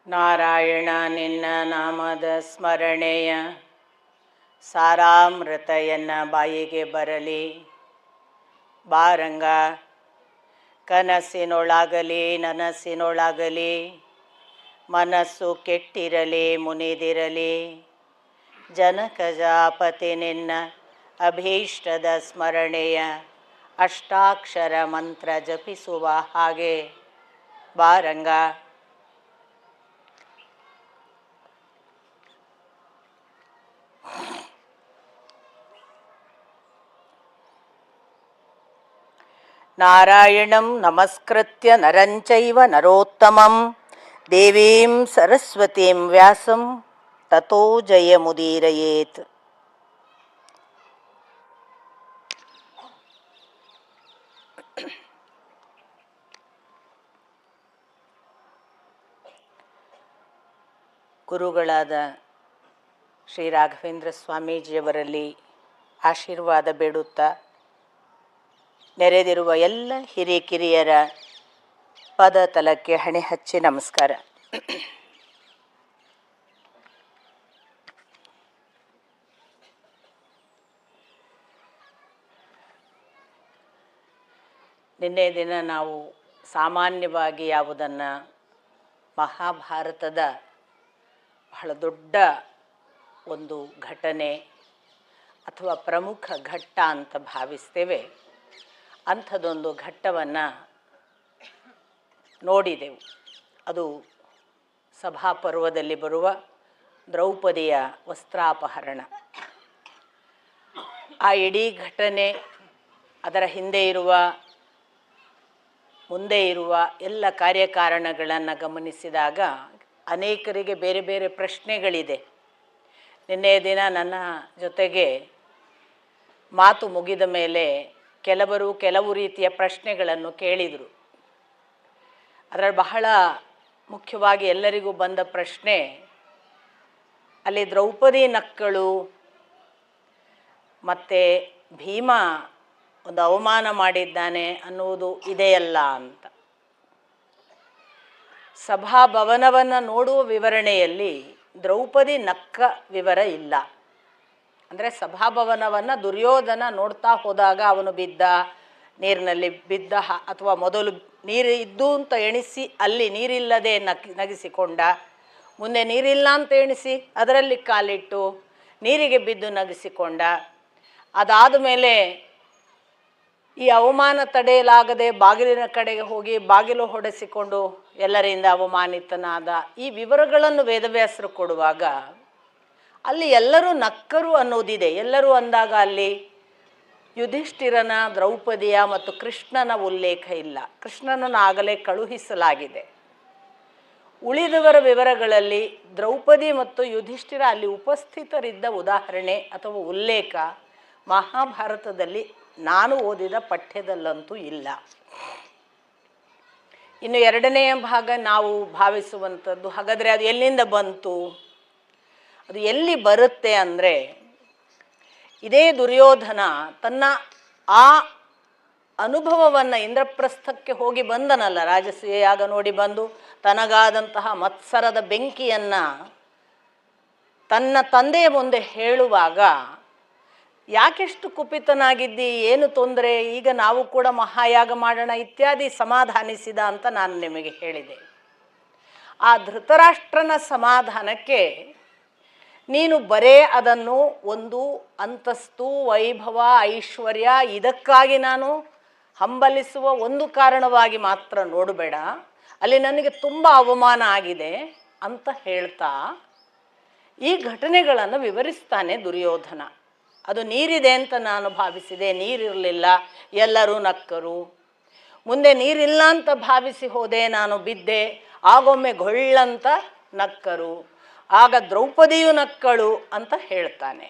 ನಾರಾಯಣ ನಿನ್ನ ನಾಮದ ಸ್ಮರಣೆಯ ಸಾರಾಮೃತ ಎನ್ನ ಬಾಯಿಗೆ ಬರಲಿ. ಬಾರಂಗ ಕನಸಿನೊಳಗಲಿ ನನಸಿನೊಳಗಲಿ ಮನಸ್ಸು ಕೆಟ್ಟಿರಲಿ ಮುನಿದಿರಲಿ. ಜನಕಜಾಪತಿ ನಿನ್ನ ಅಭೀಷ್ಟದ ಸ್ಮರಣೆಯ ಅಷ್ಟಾಕ್ಷರ ಮಂತ್ರ ಜಪಿಸುವ ಹಾಗೆ ಬಾರಂಗ. ನಾರಾಯಣಂ ನಮಸ್ಕೃತ್ಯ ನರಂಚೈವ ನರೋತ್ತಮಂ ದೇವೀಂ ಸರಸ್ವತೀಂ ವ್ಯಾಸಂ ತತೋ ಜಯಮುದೀರಯೇತ್. ಗುರುಗಳಾದ ಶ್ರೀ ರಾಘವೇಂದ್ರ ಸ್ವಾಮೀಜಿಯವರಲ್ಲಿ ಆಶೀರ್ವಾದ ಬೇಡುತ್ತಾ ನೆರೆದಿರುವ ಎಲ್ಲ ಹಿರಿಕಿರಿಯರ ಪದ ತಲಕ್ಕೆ ಹಣೆ ಹಚ್ಚಿ ನಮಸ್ಕಾರ. ನಿನ್ನೆ ದಿನ ನಾವು ಸಾಮಾನ್ಯವಾಗಿ ಯಾವುದನ್ನು ಮಹಾಭಾರತದ ಬಹಳ ದೊಡ್ಡ ಒಂದು ಘಟನೆ ಅಥವಾ ಪ್ರಮುಖ ಘಟ್ಟ ಅಂತ ಭಾವಿಸ್ತೇವೆ, ಅಂಥದ್ದೊಂದು ಘಟ್ಟವನ್ನು ನೋಡಿದೆವು. ಅದು ಸಭಾಪರ್ವದಲ್ಲಿ ಬರುವ ದ್ರೌಪದಿಯ ವಸ್ತ್ರಾಪಹರಣ. ಆ ಇಡೀ ಘಟನೆ, ಅದರ ಹಿಂದೆ ಇರುವ ಮುಂದೆ ಇರುವ ಎಲ್ಲ ಕಾರ್ಯಕಾರಣಗಳನ್ನು ಗಮನಿಸಿದಾಗ ಅನೇಕರಿಗೆ ಬೇರೆ ಬೇರೆ ಪ್ರಶ್ನೆಗಳಿದೆ. ನಿನ್ನೆಯ ದಿನ ನನ್ನ ಜೊತೆಗೆ ಮಾತು ಮುಗಿದ ಮೇಲೆ ಕೆಲವು ರೀತಿಯ ಪ್ರಶ್ನೆಗಳನ್ನು ಕೇಳಿದರು. ಅದರಲ್ಲಿ ಬಹಳ ಮುಖ್ಯವಾಗಿ ಎಲ್ಲರಿಗೂ ಬಂದ ಪ್ರಶ್ನೆ, ಅಲ್ಲಿ ದ್ರೌಪದಿ ನಕ್ಕಳು ಮತ್ತು ಭೀಮ ಒಂದು ಅವಮಾನ ಮಾಡಿದ್ದಾನೆ ಅನ್ನುವುದು ಇದೆಯಲ್ಲ ಅಂತ. ಸಭಾಭವನವನ್ನು ನೋಡುವ ವಿವರಣೆಯಲ್ಲಿ ದ್ರೌಪದಿ ನಕ್ಕ ವಿವರ ಇಲ್ಲ. ಅಂದರೆ ಸಭಾಭವನವನ್ನು ದುರ್ಯೋಧನ ನೋಡ್ತಾ ಹೋದಾಗ ಅವನು ಬಿದ್ದ, ನೀರಿನಲ್ಲಿ ಬಿದ್ದ, ಅಥವಾ ಮೊದಲು ನೀರು ಇದ್ದು ಅಂತ ಎಣಿಸಿ ಅಲ್ಲಿ ನೀರಿಲ್ಲದೆ ನಗಿಸಿಕೊಂಡ, ಮುಂದೆ ನೀರಿಲ್ಲ ಅಂತ ಎಣಿಸಿ ಅದರಲ್ಲಿ ಕಾಲಿಟ್ಟು ನೀರಿಗೆ ಬಿದ್ದು ನಗಿಸಿಕೊಂಡ, ಅದಾದ ಮೇಲೆ ಈ ಅವಮಾನ ತಡೆಯಲಾಗದೆ ಬಾಗಿಲಿನ ಕಡೆಗೆ ಹೋಗಿ ಬಾಗಿಲು ಹೊಡೆಸಿಕೊಂಡು ಎಲ್ಲರಿಂದ ಅವಮಾನಿತನಾದ. ಈ ವಿವರಗಳನ್ನು ವೇದವ್ಯಾಸರು ಕೊಡುವಾಗ ಅಲ್ಲಿ ಎಲ್ಲರೂ ನಕ್ಕರು ಅನ್ನೋದಿದೆ. ಎಲ್ಲರೂ ಅಂದಾಗ ಅಲ್ಲಿ ಯುಧಿಷ್ಠಿರನ, ದ್ರೌಪದಿಯ ಮತ್ತು ಕೃಷ್ಣನ ಉಲ್ಲೇಖ ಇಲ್ಲ. ಕೃಷ್ಣನನ್ನು ಆಗಲೇ ಕಳುಹಿಸಲಾಗಿದೆ. ಉಳಿದವರ ವಿವರಗಳಲ್ಲಿ ದ್ರೌಪದಿ ಮತ್ತು ಯುಧಿಷ್ಠಿರ ಅಲ್ಲಿ ಉಪಸ್ಥಿತರಿದ್ದ ಉದಾಹರಣೆ ಅಥವಾ ಉಲ್ಲೇಖ ಮಹಾಭಾರತದಲ್ಲಿ ನಾನು ಓದಿದ ಪಠ್ಯದಲ್ಲಂತೂ ಇಲ್ಲ. ಇನ್ನು ಎರಡನೆಯ ಭಾಗ ನಾವು ಭಾವಿಸುವಂಥದ್ದು, ಹಾಗಾದರೆ ಅದು ಎಲ್ಲಿಂದ ಬಂತು? ಅದು ಎಲ್ಲಿ ಬರುತ್ತೆ ಅಂದರೆ, ಇದೇ ದುರ್ಯೋಧನ ತನ್ನ ಆ ಅನುಭವವನ್ನು ಇಂದ್ರಪ್ರಸ್ಥಕ್ಕೆ ಹೋಗಿ ಬಂದನಲ್ಲ, ರಾಜಸೂಯಾಗ ನೋಡಿ ಬಂದು ತನಗಾದಂತಹ ಮತ್ಸರದ ಬೆಂಕಿಯನ್ನು ತನ್ನ ತಂದೆಯ ಮುಂದೆ ಹೇಳುವಾಗ, ಯಾಕೆಷ್ಟು ಕುಪಿತನಾಗಿದ್ದಿ, ಏನು ತೊಂದರೆ, ಈಗ ನಾವು ಕೂಡ ಮಹಾಯಾಗ ಮಾಡೋಣ ಇತ್ಯಾದಿ ಸಮಾಧಾನಿಸಿದ ಅಂತ ನಾನು ನಿಮಗೆ ಹೇಳಿದೆ. ಆ ಧೃತರಾಷ್ಟ್ರನ ಸಮಾಧಾನಕ್ಕೆ ನೀನು ಬರೇ ಅದನ್ನು ಒಂದು ಅಂತಸ್ತು, ವೈಭವ, ಐಶ್ವರ್ಯ ಇದಕ್ಕಾಗಿ ನಾನು ಹಂಬಲಿಸುವ ಒಂದು ಕಾರಣವಾಗಿ ಮಾತ್ರ ನೋಡಬೇಡ, ಅಲ್ಲಿ ನನಗೆ ತುಂಬ ಅವಮಾನ ಆಗಿದೆ ಅಂತ ಹೇಳ್ತಾ ಈ ಘಟನೆಗಳನ್ನು ವಿವರಿಸ್ತಾನೆ ದುರ್ಯೋಧನ. ಅದು ನೀರಿದೆ ಅಂತ ನಾನು ಭಾವಿಸಿದೆ, ನೀರಿರಲಿಲ್ಲ, ಎಲ್ಲರೂ ನಕ್ಕರು. ಮುಂದೆ ನೀರಿಲ್ಲ ಅಂತ ಭಾವಿಸಿ ಹೋದೆ, ನಾನು ಬಿದ್ದೆ, ಆಗೊಮ್ಮೆ ಗೊಳ್ಳಂತ ನಕ್ಕರು, ಆಗ ದ್ರೌಪದಿಯು ನಕ್ಕಳು ಅಂತ ಹೇಳ್ತಾನೆ.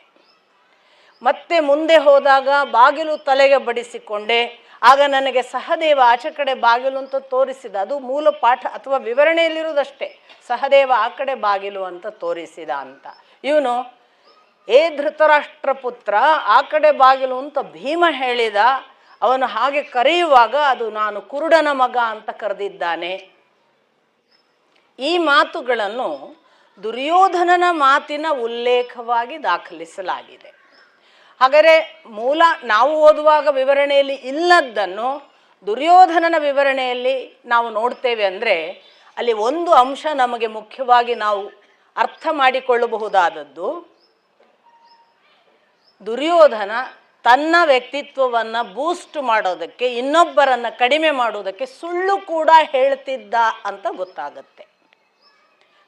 ಮತ್ತೆ ಮುಂದೆ ಹೋದಾಗ ಬಾಗಿಲು ತಲೆಗೆ ಬಡಿಸಿಕೊಂಡೆ, ಆಗ ನನಗೆ ಸಹದೇವ ಆಚೆ ಕಡೆ ಬಾಗಿಲು ಅಂತ ತೋರಿಸಿದ. ಅದು ಮೂಲ ಪಾಠ ಅಥವಾ ವಿವರಣೆಯಲ್ಲಿರುವುದಷ್ಟೇ, ಸಹದೇವ ಆ ಕಡೆ ಬಾಗಿಲು ಅಂತ ತೋರಿಸಿದ ಅಂತ. ಇವನು ಏ ಧೃತರಾಷ್ಟ್ರ ಪುತ್ರ ಆ ಕಡೆ ಬಾಗಿಲು ಅಂತ ಭೀಮ ಹೇಳಿದ. ಅವನು ಹಾಗೆ ಕರೆಯುವಾಗ ಅದು ನಾನು ಕುರುಡನ ಮಗ ಅಂತ ಕರೆದಿದ್ದಾನೆ. ಈ ಮಾತುಗಳನ್ನು ದುರ್ಯೋಧನನ ಮಾತಿನ ಉಲ್ಲೇಖವಾಗಿ ದಾಖಲಿಸಲಾಗಿದೆ. ಹಾಗಾದರೆ ಮೂಲ ನಾವು ಓದುವಾಗ ವಿವರಣೆಯಲ್ಲಿ ಇಲ್ಲದ್ದನ್ನು ದುರ್ಯೋಧನನ ವಿವರಣೆಯಲ್ಲಿ ನಾವು ನೋಡ್ತೇವೆ ಅಂದರೆ ಅಲ್ಲಿ ಒಂದು ಅಂಶ ನಮಗೆ ಮುಖ್ಯವಾಗಿ ನಾವು ಅರ್ಥ ಮಾಡಿಕೊಳ್ಳಬಹುದಾದದ್ದು, ದುರ್ಯೋಧನ ತನ್ನ ವ್ಯಕ್ತಿತ್ವವನ್ನು ಬೂಸ್ಟ್ ಮಾಡೋದಕ್ಕೆ, ಇನ್ನೊಬ್ಬರನ್ನು ಕಡಿಮೆ ಮಾಡೋದಕ್ಕೆ ಸುಳ್ಳು ಕೂಡ ಹೇಳ್ತಿದ್ದ ಅಂತ ಗೊತ್ತಾಗುತ್ತೆ.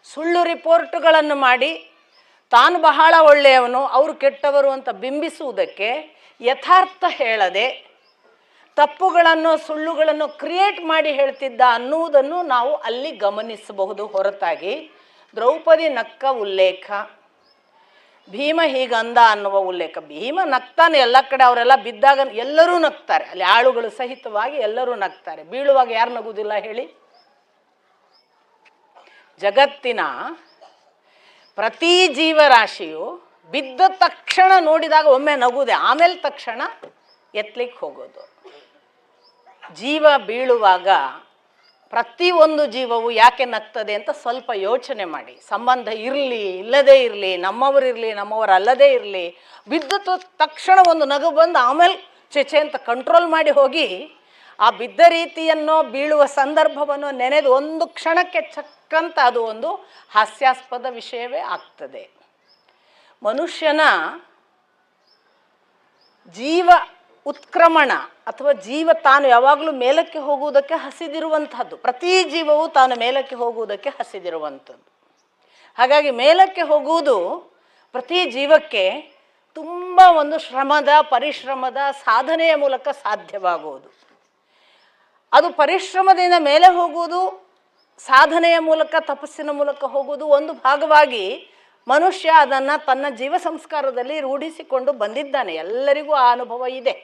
ಸುಳ್ಳು ರಿಪೋರ್ಟ್ಗಳನ್ನು ಮಾಡಿ ತಾನು ಬಹಳ ಒಳ್ಳೆಯವನು, ಅವರು ಕೆಟ್ಟವರು ಅಂತ ಬಿಂಬಿಸುವುದಕ್ಕೆ ಯಥಾರ್ಥ ಹೇಳದೆ ತಪ್ಪುಗಳನ್ನು ಸುಳ್ಳುಗಳನ್ನು ಕ್ರಿಯೇಟ್ ಮಾಡಿ ಹೇಳ್ತಿದ್ದ ಅನ್ನುವುದನ್ನು ನಾವು ಅಲ್ಲಿ ಗಮನಿಸಬಹುದು. ಹೊರತಾಗಿ ದ್ರೌಪದಿ ನಕ್ಕ ಉಲ್ಲೇಖ, ಭೀಮ ಹೀಗಂದ ಅನ್ನುವ ಉಲ್ಲೇಖ, ಭೀಮ ನಗ್ತಾನೆ ಎಲ್ಲ ಕಡೆ, ಅವರೆಲ್ಲ ಬಿದ್ದಾಗ ಎಲ್ಲರೂ ನಗ್ತಾರೆ, ಅಲ್ಲಿ ಆಳುಗಳು ಸಹಿತವಾಗಿ ಎಲ್ಲರೂ ನಗ್ತಾರೆ. ಬೀಳುವಾಗ ಯಾರು ನಗುವುದಿಲ್ಲ ಹೇಳಿ? ಜಗತ್ತಿನ ಪ್ರತಿ ಜೀವರಾಶಿಯು ಬಿದ್ದ ತಕ್ಷಣ ನೋಡಿದಾಗ ಒಮ್ಮೆ ನಗುವುದೇ, ಆಮೇಲೆ ತಕ್ಷಣ ಎತ್ತಲಿಕ್ಕೆ ಹೋಗೋದು. ಜೀವ ಬೀಳುವಾಗ ಪ್ರತಿಯೊಂದು ಜೀವವು ಯಾಕೆ ನಗ್ತದೆ ಅಂತ ಸ್ವಲ್ಪ ಯೋಚನೆ ಮಾಡಿ. ಸಂಬಂಧ ಇರಲಿ ಇಲ್ಲದೇ ಇರಲಿ, ನಮ್ಮವರಿರಲಿ ನಮ್ಮವರಲ್ಲದೇ ಇರಲಿ, ಬಿದ್ದ ತಕ್ಷಣ ಒಂದು ನಗು ಬಂದು ಆಮೇಲೆ ಚೆಚೆ ಅಂತ ಕಂಟ್ರೋಲ್ ಮಾಡಿ ಹೋಗಿ ಆ ಬಿದ್ದ ರೀತಿಯನ್ನು ಬೀಳುವ ಸಂದರ್ಭವನ್ನು ನೆನೆದು ಒಂದು ಕ್ಷಣಕ್ಕೆ ಚಕ್ಕಂತ ಅದು ಒಂದು ಹಾಸ್ಯಾಸ್ಪದ ವಿಷಯವೇ ಆಗ್ತದೆ. ಮನುಷ್ಯನ ಜೀವ ಉತ್ಕ್ರಮಣ ಅಥವಾ ಜೀವ ತಾನು ಯಾವಾಗಲೂ ಮೇಲಕ್ಕೆ ಹೋಗುವುದಕ್ಕೆ ಹಸಿದಿರುವಂಥದ್ದು. ಪ್ರತಿ ಜೀವವು ತಾನು ಮೇಲಕ್ಕೆ ಹೋಗುವುದಕ್ಕೆ ಹಸಿದಿರುವಂಥದ್ದು. ಹಾಗಾಗಿ ಮೇಲಕ್ಕೆ ಹೋಗುವುದು ಪ್ರತಿ ಜೀವಕ್ಕೆ ತುಂಬ ಒಂದು ಶ್ರಮದ ಪರಿಶ್ರಮದ ಸಾಧನೆಯ ಮೂಲಕ ಸಾಧ್ಯವಾಗುವುದು. ಅದು ಪರಿಶ್ರಮದಿಂದ ಮೇಲೆ ಹೋಗುವುದು, ಸಾಧನೆಯ ಮೂಲಕ ತಪಸ್ಸಿನ ಮೂಲಕ ಹೋಗುವುದು ಒಂದು ಭಾಗವಾಗಿ ಮನುಷ್ಯ ಅದನ್ನು ತನ್ನ ಜೀವ ಸಂಸ್ಕಾರದಲ್ಲಿ ರೂಢಿಸಿಕೊಂಡು ಬಂದಿದ್ದಾನೆ. ಎಲ್ಲರಿಗೂ ಆ ಅನುಭವ ಇದೆ.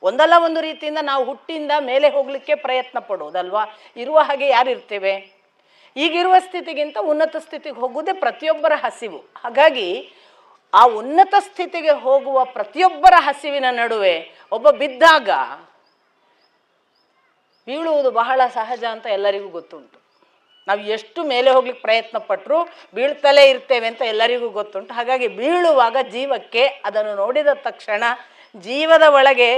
ಒಂದಲ್ಲ ಒಂದು ರೀತಿಯಿಂದ ನಾವು ಹುಟ್ಟಿಂದ ಮೇಲೆ ಹೋಗಲಿಕ್ಕೆ ಪ್ರಯತ್ನ ಪಡೋದಲ್ವಾ? ಇರುವ ಹಾಗೆ ಯಾರಿರ್ತೇವೆ? ಈಗಿರುವ ಸ್ಥಿತಿಗಿಂತ ಉನ್ನತ ಸ್ಥಿತಿಗೆ ಹೋಗುವುದೇ ಪ್ರತಿಯೊಬ್ಬರ ಹಸಿವು. ಹಾಗಾಗಿ ಆ ಉನ್ನತ ಸ್ಥಿತಿಗೆ ಹೋಗುವ ಪ್ರತಿಯೊಬ್ಬರ ಹಸಿವಿನ ನಡುವೆ ಒಬ್ಬ ಬಿದ್ದಾಗ ಬೀಳುವುದು ಬಹಳ ಸಹಜ ಅಂತ ಎಲ್ಲರಿಗೂ ಗೊತ್ತುಂಟು. ನಾವು ಎಷ್ಟು ಮೇಲೆ ಹೋಗ್ಲಿಕ್ಕೆ ಪ್ರಯತ್ನ ಪಟ್ಟರೂ ಬೀಳ್ತಲೇ ಇರ್ತೇವೆ ಅಂತ ಎಲ್ಲರಿಗೂ ಗೊತ್ತುಂಟು. ಹಾಗಾಗಿ ಬೀಳುವಾಗ ಜೀವಕ್ಕೆ ಅದನ್ನು ನೋಡಿದ ತಕ್ಷಣ ಜೀವದ ಒಳಗೆ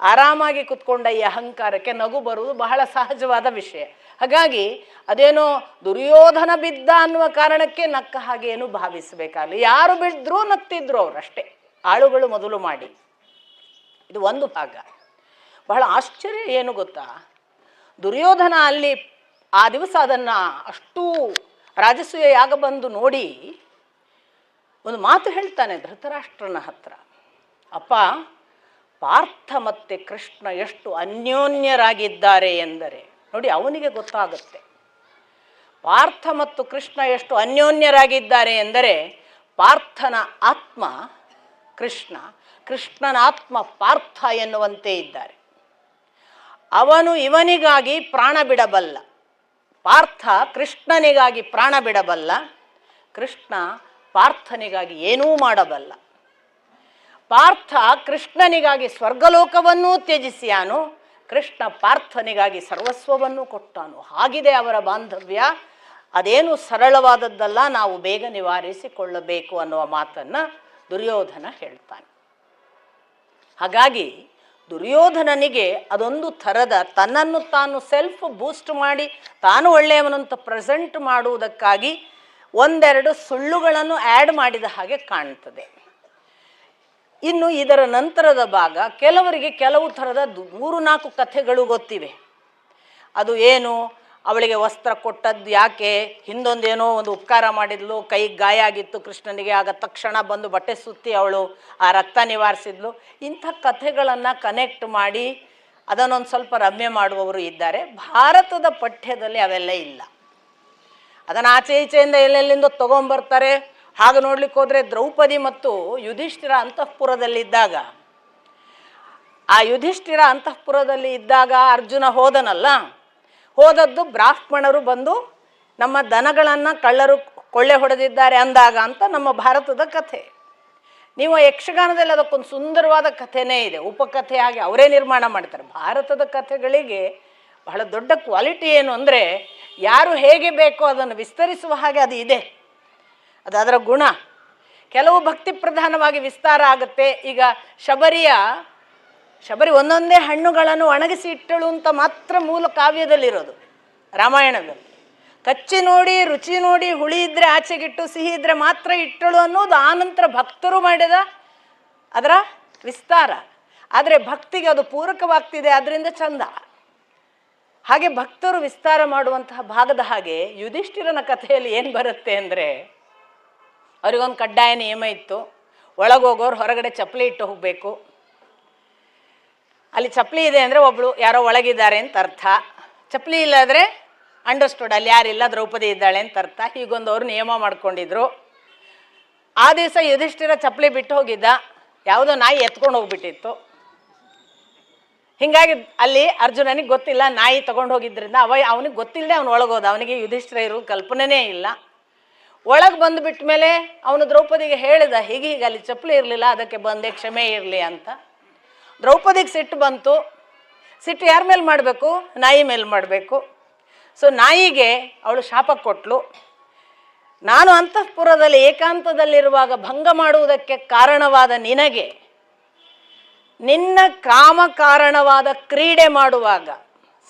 ಆರಾಮಾಗಿ ಕುತ್ಕೊಂಡ ಈ ಅಹಂಕಾರಕ್ಕೆ ನಗು ಬರುವುದು ಬಹಳ ಸಹಜವಾದ ವಿಷಯ. ಹಾಗಾಗಿ ಅದೇನೋ ದುರ್ಯೋಧನ ಬಿದ್ದ ಅನ್ನುವ ಕಾರಣಕ್ಕೆ ನಕ್ಕ ಹಾಗೇನು ಭಾವಿಸಬೇಕಾಗಲಿ. ಯಾರು ಬಿದ್ದರೂ ನಗ್ತಿದ್ರು ಅವರಷ್ಟೇ, ಆಳುಗಳು ಮೊದಲು ಮಾಡಿ. ಇದು ಒಂದು ಭಾಗ. ಬಹಳ ಆಶ್ಚರ್ಯ ಏನು ಗೊತ್ತಾ, ದುರ್ಯೋಧನ ಅಲ್ಲಿ ಆ ದಿವಸ ಅದನ್ನು ಅಷ್ಟು ರಾಜಸೂಯ ಯಾಗ ಬಂದು ನೋಡಿ ಒಂದು ಮಾತು ಹೇಳ್ತಾನೆ ಧೃತರಾಷ್ಟ್ರನ ಹತ್ರ. ಅಪ್ಪ, ಪಾರ್ಥ ಮತ್ತು ಕೃಷ್ಣ ಎಷ್ಟು ಅನ್ಯೋನ್ಯರಾಗಿದ್ದಾರೆ ಎಂದರೆ ನೋಡಿ, ಅವನಿಗೆ ಗೊತ್ತಾಗುತ್ತೆ ಪಾರ್ಥ ಮತ್ತು ಕೃಷ್ಣ ಎಷ್ಟು ಅನ್ಯೋನ್ಯರಾಗಿದ್ದಾರೆ ಎಂದರೆ ಪಾರ್ಥನ ಆತ್ಮ ಕೃಷ್ಣ, ಕೃಷ್ಣನ ಆತ್ಮ ಪಾರ್ಥ ಎನ್ನುವಂತೆ ಇದ್ದಾರೆ. ಅವನು ಇವನಿಗಾಗಿ ಪ್ರಾಣ ಬಿಡಬಲ್ಲ, ಪಾರ್ಥ ಕೃಷ್ಣನಿಗಾಗಿ ಪ್ರಾಣ ಬಿಡಬಲ್ಲ, ಕೃಷ್ಣ ಪಾರ್ಥನಿಗಾಗಿ ಏನೂ ಮಾಡಬಲ್ಲ. ಪಾರ್ಥ ಕೃಷ್ಣನಿಗಾಗಿ ಸ್ವರ್ಗಲೋಕವನ್ನೂ ತ್ಯಜಿಸಿಯಾನು, ಕೃಷ್ಣ ಪಾರ್ಥನಿಗಾಗಿ ಸರ್ವಸ್ವವನ್ನೂ ಕೊಟ್ಟಾನು. ಹಾಗಿದೆ ಅವರ ಬಾಂಧವ್ಯ. ಅದೇನು ಸರಳವಾದದ್ದಲ್ಲ, ನಾವು ಬೇಗ ನಿವಾರಿಸಿಕೊಳ್ಳಬೇಕು ಅನ್ನುವ ಮಾತನ್ನು ದುರ್ಯೋಧನ ಹೇಳ್ತಾನೆ. ಹಾಗಾಗಿ ದುರ್ಯೋಧನನಿಗೆ ಅದೊಂದು ಥರದ ತನ್ನನ್ನು ತಾನು ಸೆಲ್ಫ್ ಬೂಸ್ಟ್ ಮಾಡಿ ತಾನು ಒಳ್ಳೆಯವನಂತ ಪ್ರೆಸೆಂಟ್ ಮಾಡುವುದಕ್ಕಾಗಿ ಒಂದೆರಡು ಸುಳ್ಳುಗಳನ್ನು ಆ್ಯಡ್ ಮಾಡಿದ ಹಾಗೆ ಕಾಣ್ತದೆ. ಇನ್ನು ಇದರ ನಂತರದ ಭಾಗ, ಕೆಲವರಿಗೆ ಕೆಲವು ಥರದ 3-4 ಕಥೆಗಳು ಗೊತ್ತಿವೆ. ಅದು ಏನು, ಅವಳಿಗೆ ವಸ್ತ್ರ ಕೊಟ್ಟದ್ದು ಯಾಕೆ, ಹಿಂದೊಂದೇನೋ ಒಂದು ಉಪಕಾರ ಮಾಡಿದ್ಲು, ಕೈಗೆ ಗಾಯ ಆಗಿತ್ತು ಕೃಷ್ಣನಿಗೆ, ಆಗ ತಕ್ಷಣ ಬಂದು ಬಟ್ಟೆ ಸುತ್ತಿ ಅವಳು ಆ ರಕ್ತ ನಿವಾರಿಸಿದ್ಲು. ಇಂಥ ಕಥೆಗಳನ್ನು ಕನೆಕ್ಟ್ ಮಾಡಿ ಅದನ್ನೊಂದು ಸ್ವಲ್ಪ ರಮ್ಯ ಮಾಡುವವರು ಇದ್ದಾರೆ. ಭಾರತದ ಪಠ್ಯದಲ್ಲಿ ಅವೆಲ್ಲ ಇಲ್ಲ. ಅದನ್ನು ಆಚೆ ಈಚೆಯಿಂದ ಎಲ್ಲೆಲ್ಲಿಂದ ತೊಗೊಂಬರ್ತಾರೆ. ಹಾಗೆ ನೋಡ್ಲಿಕ್ಕೆ ಹೋದರೆ ದ್ರೌಪದಿ ಮತ್ತು ಯುಧಿಷ್ಠಿರ ಅಂತಃಪುರದಲ್ಲಿದ್ದಾಗ, ಆ ಯುಧಿಷ್ಠಿರ ಅಂತಃಪುರದಲ್ಲಿ ಇದ್ದಾಗ ಅರ್ಜುನ ಹೋದನಲ್ಲ, ಹೋದದ್ದು ಬ್ರಾಹ್ಮಣರು ಬಂದು ನಮ್ಮ ದನಗಳನ್ನು ಕಳ್ಳರು ಕೊಳ್ಳೆ ಹೊಡೆದಿದ್ದಾರೆ ಅಂದಾಗ ಅಂತ ನಮ್ಮ ಭಾರತದ ಕಥೆ. ನೀವು ಯಕ್ಷಗಾನದಲ್ಲಿ ಅದಕ್ಕೊಂದು ಸುಂದರವಾದ ಕಥೆನೇ ಇದೆ, ಉಪಕಥೆಯಾಗಿ ಅವರೇ ನಿರ್ಮಾಣ ಮಾಡ್ತಾರೆ. ಭಾರತದ ಕಥೆಗಳಿಗೆ ಬಹಳ ದೊಡ್ಡ ಕ್ವಾಲಿಟಿ ಏನು ಅಂದರೆ, ಯಾರು ಹೇಗೆ ಬೇಕೋ ಅದನ್ನು ವಿಸ್ತರಿಸುವ ಹಾಗೆ ಅದು ಇದೆ, ಅದು ಅದರ ಗುಣ. ಕೆಲವು ಭಕ್ತಿ ಪ್ರಧಾನವಾಗಿ ವಿಸ್ತಾರ ಆಗುತ್ತೆ. ಈಗ ಶಬರಿ ಒಂದೊಂದೇ ಹಣ್ಣುಗಳನ್ನು ಒಣಗಿಸಿ ಇಟ್ಟಳು ಅಂತ ಮಾತ್ರ ಮೂಲ ಕಾವ್ಯದಲ್ಲಿರೋದು, ರಾಮಾಯಣದಲ್ಲಿ. ಕಚ್ಚಿ ನೋಡಿ, ರುಚಿ ನೋಡಿ, ಹುಳಿ ಇದ್ದರೆ ಆಚೆಗಿಟ್ಟು, ಸಿಹಿ ಇದ್ದರೆ ಮಾತ್ರ ಇಟ್ಟಳು ಅನ್ನೋದು ಆನಂತರ ಭಕ್ತರು ಮಾಡಿದ ಅದರ ವಿಸ್ತಾರ. ಆದರೆ ಭಕ್ತಿಗೆ ಅದು ಪೂರಕವಾಗ್ತಿದೆ, ಅದರಿಂದ ಚಂದ. ಹಾಗೆ ಭಕ್ತರು ವಿಸ್ತಾರ ಮಾಡುವಂತಹ ಭಾಗದ ಹಾಗೆ ಯುಧಿಷ್ಠಿರನ ಕಥೆಯಲ್ಲಿ ಏನು ಬರುತ್ತೆ ಅಂದರೆ, ಅವರಿಗೊಂದು ಕಡ್ಡಾಯ ನಿಯಮ ಇತ್ತು, ಒಳಗೋಗೋರು ಹೊರಗಡೆ ಚಪ್ಪಲಿ ಇಟ್ಟು ಹೋಗಬೇಕು. ಅಲ್ಲಿ ಚಪ್ಪಲಿ ಇದೆ ಅಂದರೆ ಒಬ್ಬಳು ಯಾರೋ ಒಳಗಿದ್ದಾರೆ ಅಂತ ಅರ್ಥ, ಚಪ್ಪಲಿ ಇಲ್ಲಾದರೆ ಅಂಡರ್ಸ್ಟುಡ್ ಅಲ್ಲಿ ಯಾರಿಲ್ಲ, ದ್ರೌಪದಿ ಇದ್ದಾಳೆ ಅಂತ ಅರ್ಥ. ಹೀಗೊಂದು ಅವರು ನಿಯಮ ಮಾಡ್ಕೊಂಡಿದ್ರು. ಆ ದಿವಸ ಯುಧಿಷ್ಠಿರ ಚಪ್ಪಲಿ ಬಿಟ್ಟು ಹೋಗಿದ್ದ, ಯಾವುದೋ ನಾಯಿ ಎತ್ಕೊಂಡು ಹೋಗ್ಬಿಟ್ಟಿತ್ತು. ಹೀಗಾಗಿ ಅಲ್ಲಿ ಅರ್ಜುನನಿಗೆ ಗೊತ್ತಿಲ್ಲ, ನಾಯಿ ತಗೊಂಡು ಹೋಗಿದ್ದರಿಂದ ಅವನಿಗೆ ಗೊತ್ತಿಲ್ಲದೆ ಅವನು ಒಳಗೋದ. ಅವನಿಗೆ ಯುಧಿಷ್ಠಿರ ಇರೋ ಕಲ್ಪನೆನೇ ಇಲ್ಲ. ಒಳಗೆ ಬಂದುಬಿಟ್ಟ ಮೇಲೆ ಅವನು ದ್ರೌಪದಿಗೆ ಹೇಳಿದ, ಹೀಗೆ ಅಲ್ಲಿ ಚಪ್ಪಲಿ ಇರಲಿಲ್ಲ, ಅದಕ್ಕೆ ಬಂದೆ, ಕ್ಷಮೆ ಇರಲಿ ಅಂತ. ದ್ರೌಪದಿಗೆ ಸಿಟ್ಟು ಬಂತು. ಸಿಟ್ಟು ಯಾರ ಮೇಲೆ ಮಾಡಬೇಕು? ನಾಯಿ ಮೇಲೆ ಮಾಡಬೇಕು. ಸೊ ನಾಯಿಗೆ ಅವಳು ಶಾಪ ಕೊಟ್ಟಳು, ನಾನು ಅಂತಃಪುರದಲ್ಲಿ ಏಕಾಂತದಲ್ಲಿರುವಾಗ ಭಂಗ ಮಾಡುವುದಕ್ಕೆ ಕಾರಣವಾದ ನಿನಗೆ, ನಿನ್ನ ಕಾಮ ಕಾರಣವಾದ ಕ್ರೀಡೆ ಮಾಡುವಾಗ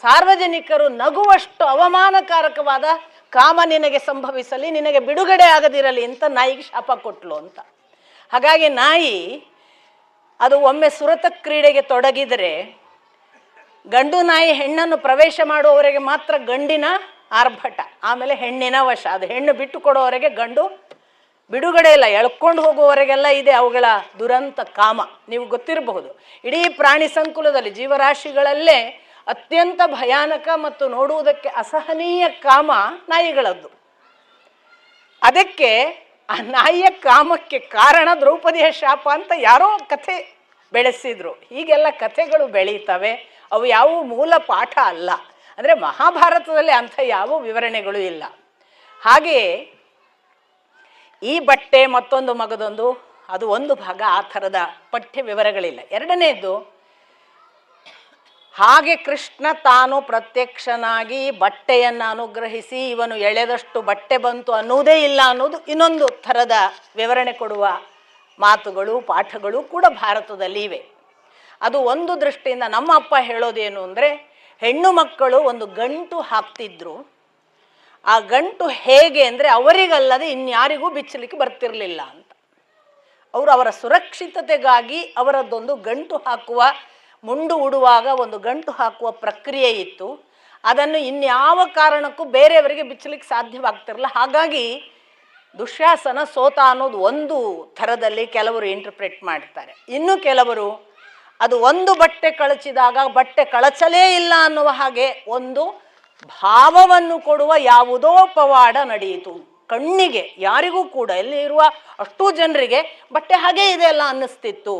ಸಾರ್ವಜನಿಕರು ನಗುವಷ್ಟು ಅವಮಾನಕಾರಕವಾದ ಕಾಮ ನಿನಗೆ ಸಂಭವಿಸಲಿ, ನಿನಗೆ ಬಿಡುಗಡೆ ಆಗದಿರಲಿ ಅಂತ ನಾಯಿಗೆ ಶಾಪ ಕೊಟ್ಟಳು ಅಂತ. ಹಾಗಾಗಿ ನಾಯಿ ಅದು ಒಮ್ಮೆ ಸುರತ ಕ್ರೀಡೆಗೆ ತೊಡಗಿದರೆ, ಗಂಡು ನಾಯಿ ಹೆಣ್ಣನ್ನು ಪ್ರವೇಶ ಮಾಡುವವರೆಗೆ ಮಾತ್ರ ಗಂಡಿನ ಆರ್ಭಟ, ಆಮೇಲೆ ಹೆಣ್ಣಿನ ವಶ. ಅದು ಹೆಣ್ಣು ಬಿಟ್ಟು ಕೊಡುವವರೆಗೆ ಗಂಡು ಬಿಡುಗಡೆ ಇಲ್ಲ, ಎಳ್ಕೊಂಡು ಹೋಗುವವರೆಗೆಲ್ಲ ಇದೆ ಅವುಗಳ ದುರಂತ ಕಾಮ. ನೀವು ಗೊತ್ತಿರಬಹುದು, ಇಡೀ ಪ್ರಾಣಿ ಸಂಕುಲದಲ್ಲಿ ಜೀವರಾಶಿಗಳಲ್ಲೇ ಅತ್ಯಂತ ಭಯಾನಕ ಮತ್ತು ನೋಡುವುದಕ್ಕೆ ಅಸಹನೀಯ ಕಾಮ ನಾಯಿಗಳದ್ದು. ಅದಕ್ಕೆ ಆ ನಾಯಿಯ ಕಾಮಕ್ಕೆ ಕಾರಣ ದ್ರೌಪದಿಯ ಶಾಪ ಅಂತ ಯಾರೋ ಕಥೆ ಬೆಳೆಸಿದ್ರು. ಹೀಗೆಲ್ಲ ಕಥೆಗಳು ಬೆಳೀತವೆ, ಅವು ಯಾವ ಮೂಲ ಪಾಠ ಅಲ್ಲ. ಅಂದರೆ ಮಹಾಭಾರತದಲ್ಲಿ ಅಂಥ ಯಾವ ವಿವರಣೆಗಳು ಇಲ್ಲ. ಹಾಗೆಯೇ ಈ ಬಟ್ಟೆ ಮತ್ತೊಂದು ಮಗದೊಂದು, ಅದು ಒಂದು ಭಾಗ. ಆ ಥರದ ಪಠ್ಯ ವಿವರಗಳಿಲ್ಲ. ಎರಡನೇದು, ಹಾಗೆ ಕೃಷ್ಣ ತಾನು ಪ್ರತ್ಯಕ್ಷನಾಗಿ ಬಟ್ಟೆಯನ್ನು ಅನುಗ್ರಹಿಸಿ ಇವನು ಎಳೆದಷ್ಟು ಬಟ್ಟೆ ಬಂತು ಅನ್ನುವುದೇ ಇಲ್ಲ ಅನ್ನೋದು ಇನ್ನೊಂದು ಥರದ ವಿವರಣೆ ಕೊಡುವ ಮಾತುಗಳು, ಪಾಠಗಳು ಕೂಡ ಭಾರತದಲ್ಲಿ ಇವೆ. ಅದು ಒಂದು ದೃಷ್ಟಿಯಿಂದ ನಮ್ಮ ಅಪ್ಪ ಹೇಳೋದೇನು ಅಂದರೆ, ಹೆಣ್ಣು ಮಕ್ಕಳು ಒಂದು ಗಂಟು ಹಾಕ್ತಿದ್ರು. ಆ ಗಂಟು ಹೇಗೆ ಅಂದರೆ ಅವರಿಗಲ್ಲದೆ ಇನ್ಯಾರಿಗೂ ಬಿಚ್ಚಲಿಕ್ಕೆ ಬರ್ತಿರಲಿಲ್ಲ ಅಂತ. ಅವರು ಅವರ ಸುರಕ್ಷಿತತೆಗಾಗಿ ಅವರದ್ದೊಂದು ಗಂಟು ಹಾಕುವ, ಮುಂಡು ಉಡುವಾಗ ಒಂದು ಗಂಟು ಹಾಕುವ ಪ್ರಕ್ರಿಯೆ ಇತ್ತು. ಅದನ್ನು ಇನ್ಯಾವ ಕಾರಣಕ್ಕೂ ಬೇರೆಯವರಿಗೆ ಬಿಚ್ಚಲಿಕ್ಕೆ ಸಾಧ್ಯವಾಗ್ತಿರಲಿಲ್ಲ. ಹಾಗಾಗಿ ದುಶ್ಯಾಸನ ಸೋತ ಅನ್ನೋದು ಒಂದು ಥರದಲ್ಲಿ ಕೆಲವರು ಇಂಟರ್ಪ್ರೆಟ್ ಮಾಡ್ತಾರೆ. ಇನ್ನು ಕೆಲವರು ಅದು ಒಂದು ಬಟ್ಟೆ ಕಳಚಿದಾಗ ಬಟ್ಟೆ ಕಳಚಲೇ ಇಲ್ಲ ಅನ್ನುವ ಹಾಗೆ ಒಂದು ಭಾವವನ್ನು ಕೊಡುವ ಯಾವುದೋ ಪವಾಡ ನಡೆಯಿತು. ಕಣ್ಣಿಗೆ ಯಾರಿಗೂ ಕೂಡ ಇಲ್ಲಿ ಇರುವ ಅಷ್ಟೂ ಜನರಿಗೆ ಬಟ್ಟೆ ಹಾಗೇ ಇದೆ ಅಲ್ಲ ಅನ್ನಿಸ್ತಿತ್ತು.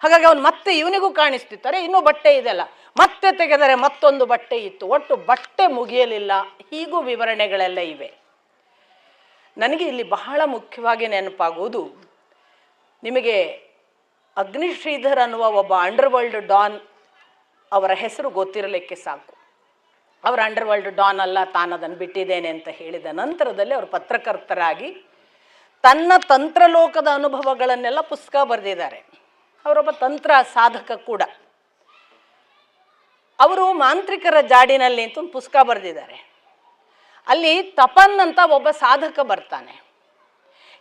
ಹಾಗಾಗಿ ಅವನು ಮತ್ತೆ ಇವನಿಗೂ ಕಾಣಿಸ್ತಿರ್ತಾರೆ, ಇನ್ನೂ ಬಟ್ಟೆ ಇದೆಲ್ಲ, ಮತ್ತೆ ತೆಗೆದರೆ ಮತ್ತೊಂದು ಬಟ್ಟೆ ಇತ್ತು, ಒಟ್ಟು ಬಟ್ಟೆ ಮುಗಿಯಲಿಲ್ಲ. ಹೀಗೂ ವಿವರಣೆಗಳೆಲ್ಲ ಇವೆ. ನನಗೆ ಇಲ್ಲಿ ಬಹಳ ಮುಖ್ಯವಾಗಿ ನೆನಪಾಗುವುದು, ನಿಮಗೆ ಅಗ್ನಿಶ್ರೀಧರ್ ಅನ್ನುವ ಒಬ್ಬ ಅಂಡರ್ವರ್ಲ್ಡ್ ಡಾನ್ ಅವರ ಹೆಸರು ಗೊತ್ತಿರಲಿಕ್ಕೆ ಸಾಕು. ಅವರ ಅಂಡರ್ವರ್ಲ್ಡ್ ಡಾನ್ ಅಲ್ಲ, ತಾನು ಅದನ್ನು ಬಿಟ್ಟಿದ್ದೇನೆ ಅಂತ ಹೇಳಿದ ನಂತರದಲ್ಲಿ ಅವರು ಪತ್ರಕರ್ತರಾಗಿ ತನ್ನ ತಂತ್ರಲೋಕದ ಅನುಭವಗಳನ್ನೆಲ್ಲ ಪುಸ್ತಕ ಬರೆದಿದ್ದಾರೆ. ಅವರೊಬ್ಬ ತಂತ್ರ ಸಾಧಕ ಕೂಡ. ಅವರು ಮಾಂತ್ರಿಕರ ಜಾಡಿನಲ್ಲಿ ಅಂತ ಒಂದು ಪುಸ್ತಕ ಬರೆದಿದ್ದಾರೆ. ಅಲ್ಲಿ ತಪನ್ ಅಂತ ಒಬ್ಬ ಸಾಧಕ ಬರ್ತಾನೆ.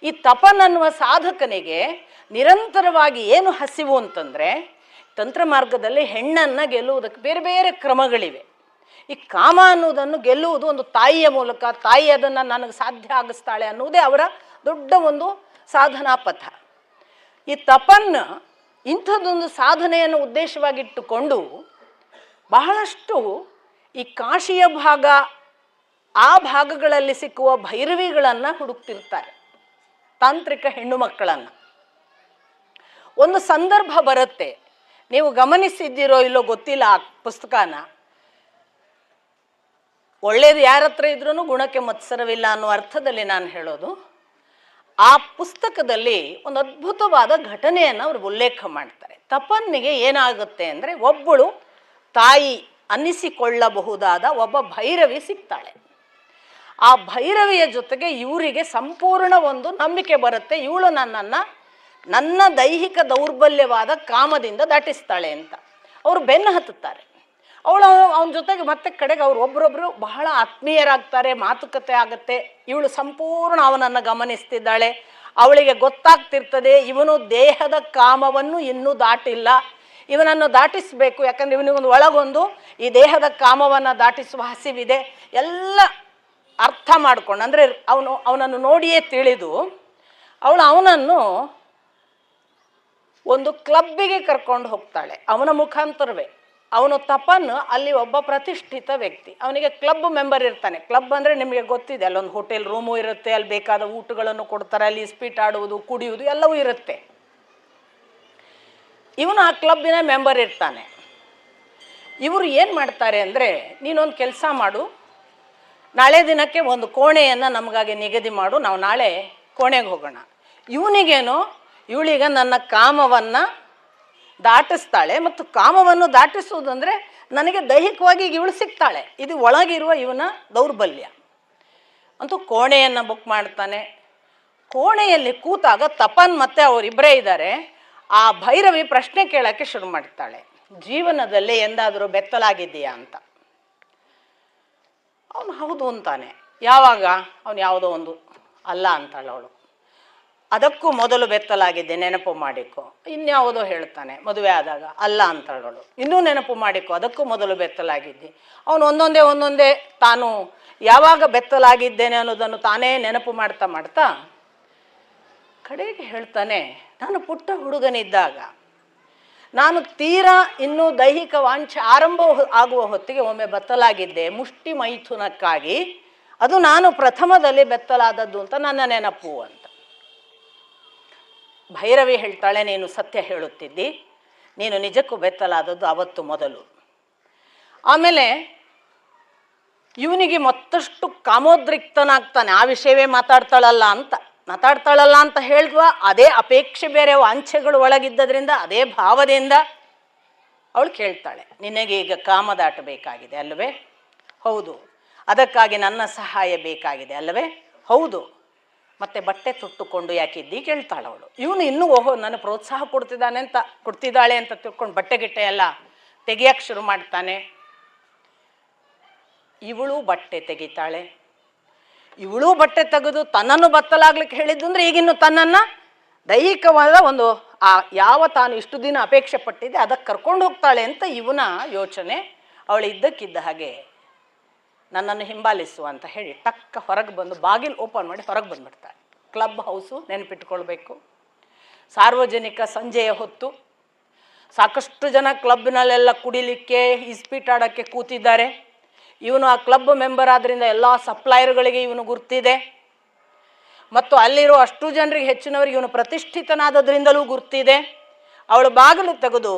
ಈ ತಪನ್ ಅನ್ನುವ ಸಾಧಕನಿಗೆ ನಿರಂತರವಾಗಿ ಏನು ಹಸಿವು ಅಂತಂದರೆ, ತಂತ್ರ ಮಾರ್ಗದಲ್ಲಿ ಹೆಣ್ಣನ್ನು ಗೆಲ್ಲುವುದಕ್ಕೆ ಬೇರೆ ಬೇರೆ ಕ್ರಮಗಳಿವೆ. ಈ ಕಾಮ ಅನ್ನೋದನ್ನು ಗೆಲ್ಲುವುದು ಒಂದು ತಾಯಿಯ ಮೂಲಕ, ತಾಯಿ ಅದನ್ನು ನನಗೆ ಸಾಧ್ಯ ಆಗಿಸ್ತಾಳೆ ಅನ್ನುವುದೇ ಅವರ ದೊಡ್ಡ ಒಂದು ಸಾಧನಾ ಪಥ. ಈ ತಪನ್ ಇಂಥದ್ದೊಂದು ಸಾಧನೆಯನ್ನು ಉದ್ದೇಶವಾಗಿಟ್ಟುಕೊಂಡು ಬಹಳಷ್ಟು ಈ ಕಾಶಿಯ ಭಾಗ, ಆ ಭಾಗಗಳಲ್ಲಿ ಸಿಕ್ಕುವ ಭೈರವಿಗಳನ್ನು ಹುಡುಕ್ತಿರ್ತಾರೆ, ತಾಂತ್ರಿಕ ಹೆಣ್ಣು ಮಕ್ಕಳನ್ನು. ಒಂದು ಸಂದರ್ಭ ಬರುತ್ತೆ, ನೀವು ಗಮನಿಸಿದ್ದೀರೋ ಇಲ್ಲೋ ಗೊತ್ತಿಲ್ಲ ಆ ಪುಸ್ತಕನ. ಒಳ್ಳೆಯದು ಯಾರ ಹತ್ರ ಇದ್ರೂ ಗುಣಕ್ಕೆ ಮತ್ಸರವಿಲ್ಲ ಅನ್ನೋ ಅರ್ಥದಲ್ಲಿ ನಾನು ಹೇಳೋದು. ಆ ಪುಸ್ತಕದಲ್ಲಿ ಒಂದು ಅದ್ಭುತವಾದ ಘಟನೆಯನ್ನು ಅವರು ಉಲ್ಲೇಖ ಮಾಡ್ತಾರೆ. ತಪನ್ನಿಗೆ ಏನಾಗುತ್ತೆ ಅಂದರೆ, ಒಬ್ಬಳು ತಾಯಿ ಅನ್ನಿಸಿಕೊಳ್ಳಬಹುದಾದ ಒಬ್ಬ ಭೈರವಿ ಸಿಗ್ತಾಳೆ. ಆ ಭೈರವಿಯ ಜೊತೆಗೆ ಇವರಿಗೆ ಸಂಪೂರ್ಣ ಒಂದು ನಂಬಿಕೆ ಬರುತ್ತೆ, ಇವಳು ನನ್ನ ದೈಹಿಕ ದೌರ್ಬಲ್ಯವಾದ ಕಾಮದಿಂದ ದಾಟಿಸ್ತಾಳೆ ಅಂತ. ಅವರು ಬೆನ್ನು ಹತ್ತುತ್ತಾರೆ. ಅವನ ಜೊತೆಗೆ ಮತ್ತೆ ಕಡೆಗೆ ಅವ್ರು ಒಬ್ಬರೊಬ್ಬರು ಬಹಳ ಆತ್ಮೀಯರಾಗ್ತಾರೆ, ಮಾತುಕತೆ ಆಗುತ್ತೆ. ಇವಳು ಸಂಪೂರ್ಣ ಅವನನ್ನು ಗಮನಿಸ್ತಿದ್ದಾಳೆ. ಅವಳಿಗೆ ಗೊತ್ತಾಗ್ತಿರ್ತದೆ ಇವನು ದೇಹದ ಕಾಮವನ್ನು ಇನ್ನೂ ದಾಟಿಲ್ಲ, ಇವನನ್ನು ದಾಟಿಸಬೇಕು, ಯಾಕಂದ್ರೆ ಇವನಿಗೊಂದು ಒಳಗೊಂದು ಈ ದೇಹದ ಕಾಮವನ್ನು ದಾಟಿಸುವ ಹಸಿವಿದೆ. ಎಲ್ಲ ಅರ್ಥ ಮಾಡ್ಕೊಂಡು, ಅಂದರೆ ಅವನನ್ನು ನೋಡಿಯೇ ತಿಳಿದು ಅವನನ್ನು ಒಂದು ಕ್ಲಬ್ಬಿಗೆ ಕರ್ಕೊಂಡು ಹೋಗ್ತಾಳೆ. ಅವನ ಮುಖಾಂತರವೇ. ಅವನು ತಪನ್ ಅಲ್ಲಿ ಒಬ್ಬ ಪ್ರತಿಷ್ಠಿತ ವ್ಯಕ್ತಿ, ಅವನಿಗೆ ಕ್ಲಬ್ ಮೆಂಬರ್ ಇರ್ತಾನೆ. ಕ್ಲಬ್ ಅಂದರೆ ನಿಮಗೆ ಗೊತ್ತಿದೆ, ಅಲ್ಲೊಂದು ಹೋಟೆಲ್ ರೂಮು ಇರುತ್ತೆ, ಅಲ್ಲಿ ಬೇಕಾದ ಊಟಗಳನ್ನು ಕೊಡ್ತಾರೆ, ಅಲ್ಲಿ ಇಸ್ಪೀಟ್ ಆಡುವುದು, ಕುಡಿಯುವುದು ಎಲ್ಲವೂ ಇರುತ್ತೆ. ಇವನು ಆ ಕ್ಲಬ್ಬಿನ ಮೆಂಬರ್ ಇರ್ತಾನೆ. ಇವರು ಏನು ಮಾಡ್ತಾರೆ ಅಂದರೆ, ನೀನೊಂದು ಕೆಲಸ ಮಾಡು, ನಾಳೆ ದಿನಕ್ಕೆ ಒಂದು ಕೋಣೆಯನ್ನು ನಮಗಾಗಿ ನಿಗದಿ ಮಾಡು, ನಾವು ನಾಳೆ ಕೋಣೆಗೆ ಹೋಗೋಣ. ಇವನಿಗೇನು, ಇವಳೀಗ ನನ್ನ ಕಾಮವನ್ನು ದಾಟಿಸ್ತಾಳೆ, ಮತ್ತು ಕಾಮವನ್ನು ದಾಟಿಸುವುದಂದರೆ ನನಗೆ ದೈಹಿಕವಾಗಿ ಇವಳು ಸಿಗ್ತಾಳೆ, ಇದು ಒಳಗಿರುವ ಇವನ ದೌರ್ಬಲ್ಯ ಅಂತೂ ಕೋಣೆಯನ್ನು ಬುಕ್ ಮಾಡ್ತಾನೆ. ಕೋಣೆಯಲ್ಲಿ ಕೂತಾಗ ತಪನ್ ಮತ್ತು ಅವರಿಬ್ಬರೇ ಇದ್ದಾರೆ. ಆ ಭೈರವಿ ಪ್ರಶ್ನೆ ಕೇಳೋಕ್ಕೆ ಶುರು ಮಾಡ್ತಾಳೆ, ಜೀವನದಲ್ಲಿ ಎಂದಾದರೂ ಬೆತ್ತಲಾಗಿದ್ದೀಯಾ ಅಂತ. ಅವನು ಹೌದು ಅಂತಾನೆ. ಯಾವಾಗ? ಅವನು ಯಾವುದೋ ಒಂದು ಅಲ್ಲ ಅಂತಾಳೆ ಅವಳು. ಅದಕ್ಕೂ ಮೊದಲು ಬೆತ್ತಲಾಗಿದ್ದೆ, ನೆನಪು ಮಾಡಿಕೊ. ಇನ್ಯಾವುದೋ ಹೇಳ್ತಾನೆ, ಮದುವೆ ಆದಾಗ. ಅಲ್ಲ ಅಂತಾಳವಳು. ಇನ್ನೂ ನೆನಪು ಮಾಡಿಕೊ, ಅದಕ್ಕೂ ಮೊದಲು ಬೆತ್ತಲಾಗಿದ್ದೆ. ಅವನು ಒಂದೊಂದೇ ತಾನು ಯಾವಾಗ ಬೆತ್ತಲಾಗಿದ್ದೇನೆ ಅನ್ನೋದನ್ನು ತಾನೇ ನೆನಪು ಮಾಡ್ತಾ ಕಡೆಗೆ ಹೇಳ್ತಾನೆ, ನಾನು ಪುಟ್ಟ ಹುಡುಗನಿದ್ದಾಗ, ನಾನು ತೀರಾ ಇನ್ನೂ ದೈಹಿಕ ವಾಂಛೆ ಆರಂಭ ಆಗುವ ಹೊತ್ತಿಗೆ ಒಮ್ಮೆ ಬೆತ್ತಲಾಗಿದ್ದೆ, ಮುಷ್ಟಿ ಮೈಥುನಕ್ಕಾಗಿ. ಅದು ನಾನು ಪ್ರಥಮದಲ್ಲಿ ಬೆತ್ತಲಾದದ್ದು ಅಂತ ನನ್ನ ನೆನಪು ಅಂತ. ಭೈರವಿ ಹೇಳ್ತಾಳೆ, ನೀನು ಸತ್ಯ ಹೇಳುತ್ತಿದ್ದಿ, ನೀನು ನಿಜಕ್ಕೂ ಬೆತ್ತಲಾದದ್ದು ಅವತ್ತು ಮೊದಲು. ಆಮೇಲೆ ಇವನಿಗೆ ಮತ್ತಷ್ಟು ಕಾಮೋದ್ರಿಕ್ತನಾಗ್ತಾನೆ, ಆ ವಿಷಯವೇ ಮಾತಾಡ್ತಾಳಲ್ಲ ಅಂತ ಹೇಳಿದ್ವ. ಅದೇ ಅಪೇಕ್ಷೆ, ಬೇರೆ ವಾಂಛೆಗಳು ಒಳಗಿದ್ದರಿಂದ, ಅದೇ ಭಾವದಿಂದ ಅವಳು ಕೇಳ್ತಾಳೆ, ನಿನಗೆ ಈಗ ಕಾಮ ದಾಟಬೇಕಾಗಿದೆ ಅಲ್ಲವೇ? ಹೌದು. ಅದಕ್ಕಾಗಿ ನನ್ನ ಸಹಾಯ ಬೇಕಾಗಿದೆ ಅಲ್ಲವೇ? ಹೌದು. ಮತ್ತೆ ಬಟ್ಟೆ ತೊಟ್ಟುಕೊಂಡು ಯಾಕಿದ್ದಿ ಕೇಳ್ತಾಳೆ ಅವಳು. ಇವನು ಇನ್ನೂ ನನ್ನ ಪ್ರೋತ್ಸಾಹ ಕೊಡ್ತಿದ್ದಾಳೆ ಅಂತ ತಿಳ್ಕೊಂಡು ಬಟ್ಟೆ ಗಿಟ್ಟೆ ಎಲ್ಲ ತೆಗಿಯಕ್ಕೆ ಶುರು ಮಾಡ್ತಾನೆ. ಇವಳು ಬಟ್ಟೆ ತೆಗಿತಾಳೆ. ಇವಳು ಬಟ್ಟೆ ತೆಗೆದು ತನ್ನನ್ನು ಬತ್ತಲಾಗ್ಲಿಕ್ಕೆ ಹೇಳಿದ್ದು ಅಂದರೆ ಈಗಿನ್ನು ತನ್ನನ್ನು ದೈಹಿಕವಾದ ಒಂದು ಯಾವ ತಾನು ಇಷ್ಟು ದಿನ ಅಪೇಕ್ಷೆ ಪಟ್ಟಿದ್ದೆ ಅದಕ್ಕೆ ಕರ್ಕೊಂಡು ಹೋಗ್ತಾಳೆ ಅಂತ ಇವನ ಯೋಚನೆ. ಅವಳು ಇದ್ದಕ್ಕಿದ್ದ ಹಾಗೆ ನನ್ನನ್ನು ಹಿಂಬಾಲಿಸು ಅಂತ ಹೇಳಿ ಟಕ್ಕ ಹೊರಗೆ ಬಂದು ಬಾಗಿಲು ಓಪನ್ ಮಾಡಿ ಹೊರಗೆ ಬಂದುಬಿಡ್ತಾಳೆ. ಕ್ಲಬ್ ಹೌಸು ನೆನಪಿಟ್ಕೊಳ್ಬೇಕು, ಸಾರ್ವಜನಿಕ ಸಂಜೆಯ ಹೊತ್ತು. ಸಾಕಷ್ಟು ಜನ ಕ್ಲಬ್ನಲ್ಲೆಲ್ಲ ಕುಡಿಲಿಕ್ಕೆ, ಇಸ್ಪೀಟ್ ಆಡೋಕ್ಕೆ ಕೂತಿದ್ದಾರೆ. ಇವನು ಆ ಕ್ಲಬ್ ಮೆಂಬರ್ ಆದ್ದರಿಂದ ಎಲ್ಲ ಸಪ್ಲೈಯರ್ಗಳಿಗೆ ಇವನು ಗುರ್ತಿದೆ, ಮತ್ತು ಅಲ್ಲಿರೋ ಅಷ್ಟು ಜನರಿಗೆ ಹೆಚ್ಚಿನವರಿಗೆ ಇವನು ಪ್ರತಿಷ್ಠಿತನಾದದ್ರಿಂದಲೂ ಗುರ್ತಿದೆ. ಅವಳು ಬಾಗಿಲು ತೆಗೆದು,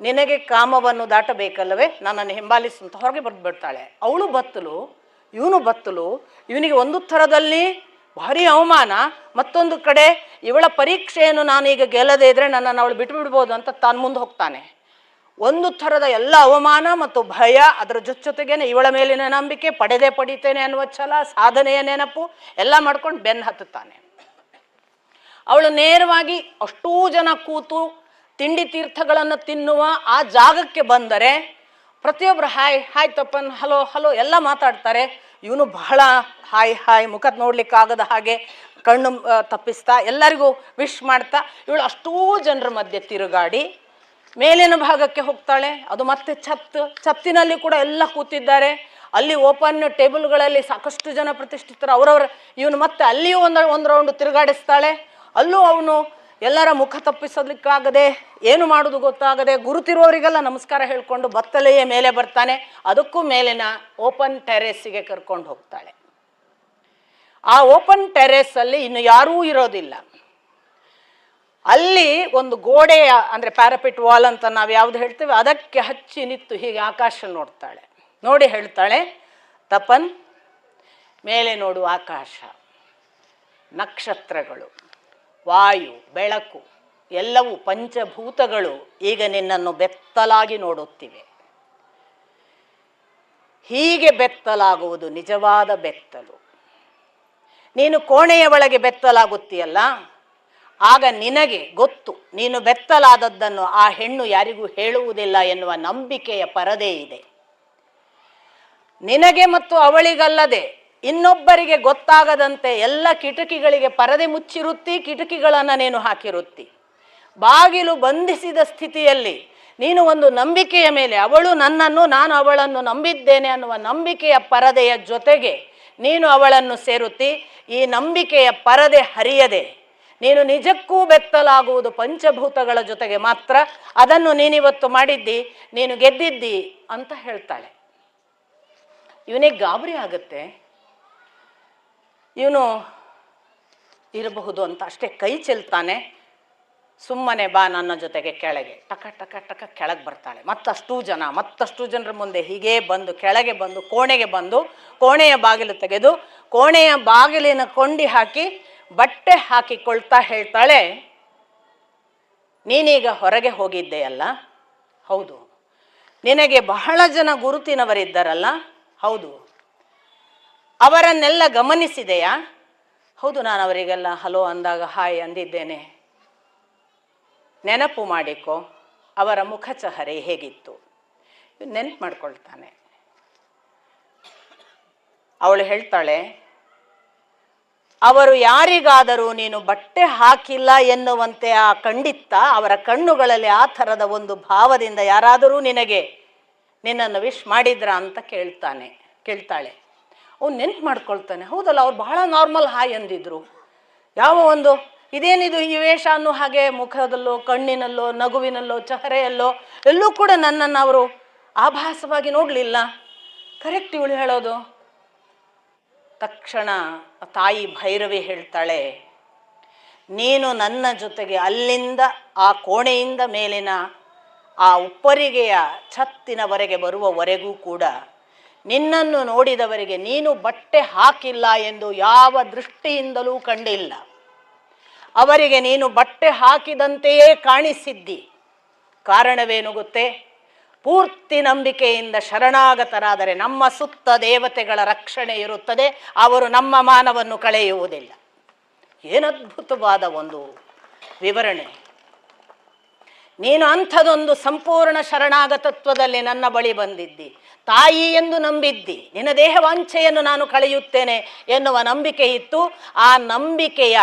ನಿನಗೆ ಕಾಮವನ್ನು ದಾಟಬೇಕಲ್ಲವೇ, ನನ್ನನ್ನು ಹಿಂಬಾಲಿಸು ಅಂತ ಹೊರಗೆ ಬಿಡ್ತಾಳೆ. ಅವಳು ಬತ್ತಲು, ಇವನು ಬತ್ತಲು. ಇವನಿಗೆ ಒಂದು ಥರದಲ್ಲಿ ಭಾರಿ ಅವಮಾನ, ಮತ್ತೊಂದು ಕಡೆ ಇವಳ ಪರೀಕ್ಷೆಯನ್ನು ನಾನೀಗ ಗೆಲ್ಲದೇ ಇದ್ದರೆ ನನ್ನನ್ನು ಅವಳು ಬಿಟ್ಬಿಡ್ಬೋದು ಅಂತ ತಾನು ಮುಂದೆ ಹೋಗ್ತಾನೆ. ಒಂದು ಥರದ ಎಲ್ಲ ಅವಮಾನ ಮತ್ತು ಭಯ, ಅದರ ಜೊತೆಗೇನೆ ಇವಳ ಮೇಲಿನ ನಂಬಿಕೆ, ಪಡಿತೇನೆ ಅನ್ನುವ ಛಲ, ಸಾಧನೆಯ ನೆನಪು ಎಲ್ಲ ಮಾಡ್ಕೊಂಡು ಬೆನ್ನು ಹತ್ತುತ್ತಾನೆ. ಅವಳು ನೇರವಾಗಿ ಅಷ್ಟೂ ಜನ ಕೂತು ತಿಂಡಿ ತೀರ್ಥಗಳನ್ನು ತಿನ್ನುವ ಆ ಜಾಗಕ್ಕೆ ಬಂದರೆ ಪ್ರತಿಯೊಬ್ಬರು ಹಾಯ್ ತಪ್ಪನ್, ಹಲೋ ಎಲ್ಲ ಮಾತಾಡ್ತಾರೆ. ಇವನು ಬಹಳ ಹಾಯ್ ಮುಖ ನೋಡ್ಲಿಕ್ಕಾಗದ ಹಾಗೆ ಕಣ್ಣು ತಪ್ಪಿಸ್ತಾ ಎಲ್ಲರಿಗೂ ವಿಶ್ ಮಾಡ್ತಾ ಇವಳು ಅಷ್ಟೂ ಜನರ ಮಧ್ಯೆ ತಿರುಗಾಡಿ ಮೇಲಿನ ಭಾಗಕ್ಕೆ ಹೋಗ್ತಾಳೆ. ಅದು ಮತ್ತೆ ಛತ್ತಿನಲ್ಲಿ ಕೂಡ ಎಲ್ಲ ಕೂತಿದ್ದಾರೆ. ಅಲ್ಲಿ ಓಪನ್ ಟೇಬಲ್ಗಳಲ್ಲಿ ಸಾಕಷ್ಟು ಜನ ಪ್ರತಿಷ್ಠಿತರು ಅವರವರ. ಇವನು ಮತ್ತೆ ಅಲ್ಲಿಯೂ ಒಂದು ರೌಂಡ್ ತಿರುಗಾಡಿಸ್ತಾಳೆ. ಅಲ್ಲೂ ಅವನು ಎಲ್ಲರ ಮುಖ ತಪ್ಪಿಸೋದಕ್ಕಾಗದೆ, ಏನು ಮಾಡೋದು ಗೊತ್ತಾಗದೆ, ಗುರುತಿರುವವರಿಗೆಲ್ಲ ನಮಸ್ಕಾರ ಹೇಳ್ಕೊಂಡು ಬತ್ತಲೆಯ ಮೇಲೆ ಬರ್ತಾನೆ. ಅದಕ್ಕೂ ಮೇಲಿನ ಓಪನ್ ಟೆರೇಸಿಗೆ ಕರ್ಕೊಂಡು ಹೋಗ್ತಾಳೆ. ಆ ಓಪನ್ ಟೆರೇಸಲ್ಲಿ ಇನ್ನು ಯಾರೂ ಇರೋದಿಲ್ಲ. ಅಲ್ಲಿ ಒಂದು ಗೋಡೆಯ, ಅಂದರೆ ಪ್ಯಾರಾಪಿಟ್ ವಾಲ್ ಅಂತ ನಾವು ಯಾವುದು ಹೇಳ್ತೇವೆ, ಅದಕ್ಕೆ ಹಚ್ಚಿ ನಿಂತು ಹೀಗೆ ಆಕಾಶ ನೋಡ್ತಾಳೆ. ನೋಡಿ ಹೇಳ್ತಾಳೆ, ತಪನ್, ಮೇಲೆ ನೋಡು ಆಕಾಶ, ನಕ್ಷತ್ರಗಳು, ವಾಯು, ಬೆಳಕು ಎಲ್ಲವೂ ಪಂಚಭೂತಗಳು ಈಗ ನಿನ್ನನ್ನು ಬೆತ್ತಲಾಗಿ ನೋಡುತ್ತಿವೆ. ಹೀಗೆ ಬೆತ್ತಲಾಗುವುದು ನಿಜವಾದ ಬೆತ್ತಲು. ನೀನು ಕೋಣೆಯ ಒಳಗೆ ಬೆತ್ತಲಾಗುತ್ತೀಯಲ್ಲ, ಆಗ ನಿನಗೆ ಗೊತ್ತು ನೀನು ಬೆತ್ತಲಾದದ್ದನ್ನು ಆ ಹೆಣ್ಣು ಯಾರಿಗೂ ಹೇಳುವುದಿಲ್ಲ ಎನ್ನುವ ನಂಬಿಕೆಯ ಪರದೆ ಇದೆ. ನಿನಗೆ ಮತ್ತು ಅವಳಿಗಲ್ಲದೆ ಇನ್ನೊಬ್ಬರಿಗೆ ಗೊತ್ತಾಗದಂತೆ ಎಲ್ಲ ಕಿಟಕಿಗಳಿಗೆ ಪರದೆ ಮುಚ್ಚಿರುತ್ತಿ, ಕಿಟಕಿಗಳನ್ನು ನೀನು ಹಾಕಿರುತ್ತಿ. ಬಾಗಿಲು ಬಂಧಿಸಿದ ಸ್ಥಿತಿಯಲ್ಲಿ ನೀನು ಒಂದು ನಂಬಿಕೆಯ ಮೇಲೆ, ಅವಳು ನನ್ನನ್ನು, ನಾನು ಅವಳನ್ನು ನಂಬಿದ್ದೇನೆ ಅನ್ನುವ ನಂಬಿಕೆಯ ಪರದೆಯ ಜೊತೆಗೆ ನೀನು ಅವಳನ್ನು ಸೇರುತ್ತಿ. ಈ ನಂಬಿಕೆಯ ಪರದೆ ಹರಿಯದೆ ನೀನು ನಿಜಕ್ಕೂ ಬೆತ್ತಲಾಗುವುದು ಪಂಚಭೂತಗಳ ಜೊತೆಗೆ ಮಾತ್ರ. ಅದನ್ನು ನೀನಿವತ್ತು ಮಾಡಿದ್ದಿ, ನೀನು ಗೆದ್ದಿದ್ದಿ ಅಂತ ಹೇಳ್ತಾಳೆ. ಇವನಿಗೆ ಗಾಬರಿ ಆಗುತ್ತೆ, ಇವನು ಇರಬಹುದು ಅಂತ ಅಷ್ಟೇ ಕೈ ಚೆಲ್ತಾನೆ. ಸುಮ್ಮನೆ ಬಾ ನನ್ನ ಜೊತೆಗೆ ಕೆಳಗೆ. ಟಕ ಟಕ ಟಕ ಕೆಳಗೆ ಬರ್ತಾಳೆ. ಮತ್ತಷ್ಟು ಜನರ ಮುಂದೆ ಹೀಗೇ ಬಂದು ಕೆಳಗೆ ಬಂದು ಕೋಣೆಗೆ ಬಂದು ಕೋಣೆಯ ಬಾಗಿಲು ತೆಗೆದು ಕೋಣೆಯ ಬಾಗಿಲಿನ ಕೊಂಡಿ ಹಾಕಿ ಬಟ್ಟೆ ಹಾಕಿಕೊಳ್ತಾ ಹೇಳ್ತಾಳೆ, ನೀನೀಗ ಹೊರಗೆ ಹೋಗಿದ್ದೆಯಲ್ಲ? ಹೌದು. ನಿನಗೆ ಬಹಳ ಜನ ಗುರುತಿನವರಿದ್ದಾರಲ್ಲ? ಹೌದು. ಅವರನ್ನೆಲ್ಲ ಗಮನಿಸಿದೆಯಾ? ಹೌದು, ನಾನು ಅವರಿಗೆಲ್ಲ ಹಲೋ ಅಂದಾಗ ಹಾಯ್ ಅಂದಿದ್ದೇನೆ. ನೆನಪು ಮಾಡಿಕೊ ಅವರ ಮುಖಚಹರೆ ಹೇಗಿತ್ತು. ನೆನಪು ಮಾಡ್ಕೊಳ್ತಾನೆ. ಅವಳು ಹೇಳ್ತಾಳೆ, ಅವರು ಯಾರಿಗಾದರೂ ನೀನು ಬಟ್ಟೆ ಹಾಕಿಲ್ಲ ಎನ್ನುವಂತೆ ಆ ಖಂಡಿತ ಅವರ ಕಣ್ಣುಗಳಲ್ಲಿ ಆ ಥರದ ಒಂದು ಭಾವದಿಂದ ಯಾರಾದರೂ ನಿನ್ನನ್ನು ವಿಶ್ ಮಾಡಿದ್ರ ಅಂತ ಕೇಳ್ತಾಳೆ. ಅವ್ನು ನೆನ್ಪು ಮಾಡ್ಕೊಳ್ತಾನೆ, ಹೌದಲ್ಲ ಅವ್ರು ಬಹಳ ನಾರ್ಮಲ್ ಹಾಯ್ ಅಂದಿದ್ರು. ಯಾವ ಒಂದು ಇದೇನಿದು ಈ ವೇಷ ಅನ್ನೋ ಹಾಗೆ ಮುಖದಲ್ಲೋ ಕಣ್ಣಿನಲ್ಲೋ ನಗುವಿನಲ್ಲೋ ಚಹರೆಯಲ್ಲೋ ಎಲ್ಲೂ ಕೂಡ ನನ್ನನ್ನು ಅವರು ಆಭಾಸವಾಗಿ ನೋಡಲಿಲ್ಲ. ಕರೆಕ್ಟ್ ಇವಳು ಹೇಳೋದು. ತಕ್ಷಣ ತಾಯಿ ಭೈರವಿ ಹೇಳ್ತಾಳೆ, ನೀನು ನನ್ನ ಜೊತೆಗೆ ಅಲ್ಲಿಂದ ಆ ಕೋಣೆಯಿಂದ ಮೇಲಿನ ಆ ಉಪ್ಪರಿಗೆಯ ಛತ್ತಿನವರೆಗೆ ಬರುವವರೆಗೂ ಕೂಡ ನಿನ್ನನ್ನು ನೋಡಿದವರಿಗೆ ನೀನು ಬಟ್ಟೆ ಹಾಕಿಲ್ಲ ಎಂದು ಯಾವ ದೃಷ್ಟಿಯಿಂದಲೂ ಕಂಡಿಲ್ಲ. ಅವರಿಗೆ ನೀನು ಬಟ್ಟೆ ಹಾಕಿದಂತೆಯೇ ಕಾಣಿಸಿದ್ದಿ. ಕಾರಣವೇನು ಗೊತ್ತೇ? ಪೂರ್ತಿ ನಂಬಿಕೆಯಿಂದ ಶರಣಾಗತರಾದರೆ ನಮ್ಮ ಸುತ್ತ ದೇವತೆಗಳ ರಕ್ಷಣೆ ಇರುತ್ತದೆ, ಅವರು ನಮ್ಮ ಮಾನವನ್ನು ಕಳೆಯುವುದಿಲ್ಲ. ಏನದ್ಭುತವಾದ ಒಂದು ವಿವರಣೆ. ನೀನು ಅಂಥದೊಂದು ಸಂಪೂರ್ಣ ಶರಣಾಗತತ್ವದಲ್ಲಿ ನನ್ನ ಬಳಿ ಬಂದಿದ್ದಿ, ತಾಯಿ ಎಂದು ನಂಬಿದ್ದಿ, ನಿನ್ನ ದೇಹವಾಂಛೆಯನ್ನು ನಾನು ಕಳೆಯುತ್ತೇನೆ ಎನ್ನುವ ನಂಬಿಕೆ ಇತ್ತು. ಆ ನಂಬಿಕೆಯ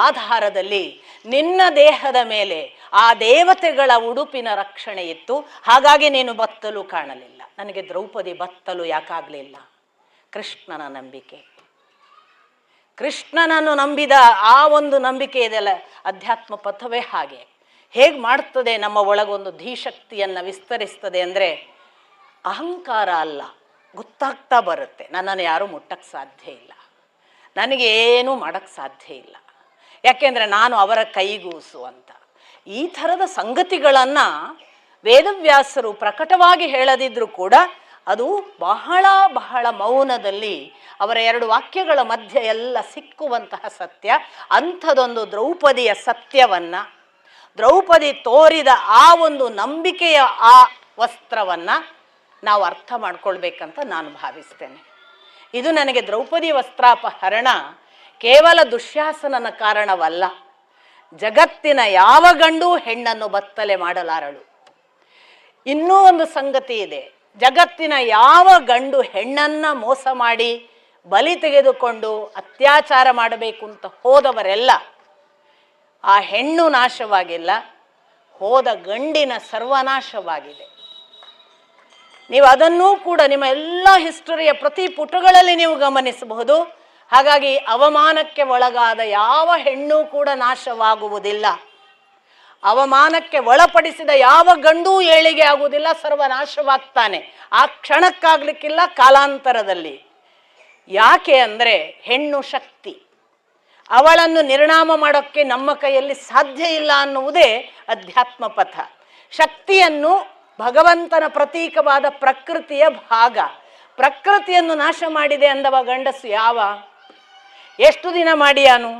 ಆಧಾರದಲ್ಲಿ ನಿನ್ನ ದೇಹದ ಮೇಲೆ ಆ ದೇವತೆಗಳ ಉಡುಪಿನ ರಕ್ಷಣೆ ಇತ್ತು. ಹಾಗಾಗಿ ನೀನು ಬತ್ತಲು ಕಾಣಲಿಲ್ಲ. ನನಗೆ ದ್ರೌಪದಿ ಬತ್ತಲು ಯಾಕಾಗಲಿಲ್ಲ? ಕೃಷ್ಣನ ನಂಬಿಕೆ. ಕೃಷ್ಣನನ್ನು ನಂಬಿದ ಆ ಒಂದು ನಂಬಿಕೆ ಇದೆಲ್ಲ. ಅಧ್ಯಾತ್ಮ ಪಥವೇ ಹಾಗೆ ಹೇಗೆ ಮಾಡ್ತದೆ, ನಮ್ಮ ಒಳಗೊಂದು ಧೀಶಕ್ತಿಯನ್ನು ವಿಸ್ತರಿಸ್ತದೆ ಅಂದರೆ ಅಹಂಕಾರ ಅಲ್ಲ, ಗೊತ್ತಾಗ್ತಾ ಬರುತ್ತೆ. ನನ್ನನ್ನು ಯಾರೂ ಮುಟ್ಟಕ್ಕೆ ಸಾಧ್ಯ ಇಲ್ಲ, ನನಗೇನೂ ಮಾಡೋಕ್ಕೆ ಸಾಧ್ಯ ಇಲ್ಲ, ಯಾಕೆಂದರೆ ನಾನು ಅವರ ಕೈಗೂಸು ಅಂತ. ಈ ಥರದ ಸಂಗತಿಗಳನ್ನು ವೇದವ್ಯಾಸರು ಪ್ರಕಟವಾಗಿ ಹೇಳದಿದ್ರೂ ಕೂಡ ಅದು ಬಹಳ ಬಹಳ ಮೌನದಲ್ಲಿ ಅವರ ಎರಡು ವಾಕ್ಯಗಳ ಮಧ್ಯೆ ಎಲ್ಲ ಸಿಕ್ಕುವಂತಹ ಸತ್ಯ. ಅಂಥದೊಂದು ದ್ರೌಪದಿಯ ಸತ್ಯವನ್ನು, ದ್ರೌಪದಿ ತೋರಿದ ಆ ಒಂದು ನಂಬಿಕೆಯ ಆ ವಸ್ತ್ರವನ್ನು ನಾವು ಅರ್ಥ ಮಾಡ್ಕೊಳ್ಬೇಕಂತ ನಾನು ಭಾವಿಸ್ತೇನೆ. ಇದು ನನಗೆ ದ್ರೌಪದಿ ವಸ್ತ್ರಾಪಹರಣ ಕೇವಲ ದುಶ್ಯಾಸನನ ಕಾರಣವಲ್ಲ. ಜಗತ್ತಿನ ಯಾವ ಗಂಡು ಹೆಣ್ಣನ್ನು ಬತ್ತಲೆ ಮಾಡಲಾರಳು. ಇನ್ನೂ ಒಂದು ಸಂಗತಿ ಇದೆ, ಜಗತ್ತಿನ ಯಾವ ಗಂಡು ಹೆಣ್ಣನ್ನು ಮೋಸ ಮಾಡಿ ಬಲಿ ತೆಗೆದುಕೊಂಡು ಅತ್ಯಾಚಾರ ಮಾಡಬೇಕು ಅಂತ ಹೋದವರೆಲ್ಲ ಆ ಹೆಣ್ಣು ನಾಶವಾಗಿಲ್ಲ, ಹೋದ ಗಂಡಿನ ಸರ್ವನಾಶವಾಗಿದೆ. ನೀವು ಅದನ್ನೂ ಕೂಡ ನಿಮ್ಮ ಎಲ್ಲ ಹಿಸ್ಟರಿಯ ಪ್ರತಿ ಪುಟಗಳಲ್ಲಿ ನೀವು ಗಮನಿಸಬಹುದು. ಹಾಗಾಗಿ ಅವಮಾನಕ್ಕೆ ಒಳಗಾದ ಯಾವ ಹೆಣ್ಣು ಕೂಡ ನಾಶವಾಗುವುದಿಲ್ಲ, ಅವಮಾನಕ್ಕೆ ಒಳಪಡಿಸಿದ ಯಾವ ಗಂಡೂ ಏಳಿಗೆ ಆಗುವುದಿಲ್ಲ, ಸರ್ವನಾಶವಾಗ್ತಾನೆ. ಆ ಕ್ಷಣಕ್ಕಾಗಲಿಕ್ಕಿಲ್ಲ, ಕಾಲಾಂತರದಲ್ಲಿ. ಯಾಕೆ ಅಂದರೆ ಹೆಣ್ಣು ಶಕ್ತಿ, ಅವಳನ್ನು ನಿರ್ಣಾಮ ಮಾಡೋಕ್ಕೆ ನಮ್ಮ ಕೈಯಲ್ಲಿ ಸಾಧ್ಯ ಇಲ್ಲ ಅನ್ನುವುದೇ ಅಧ್ಯಾತ್ಮ ಪಥ. ಶಕ್ತಿಯನ್ನು ಭಗವಂತನ ಪ್ರತೀಕವಾದ ಪ್ರಕೃತಿಯ ಭಾಗ. ಪ್ರಕೃತಿಯನ್ನು ನಾಶ ಮಾಡಿದೆ ಅಂದವ ಗಂಡಸು ಯಾವ? ಎಷ್ಟು ದಿನ ಮಾಡಿಯಾನು?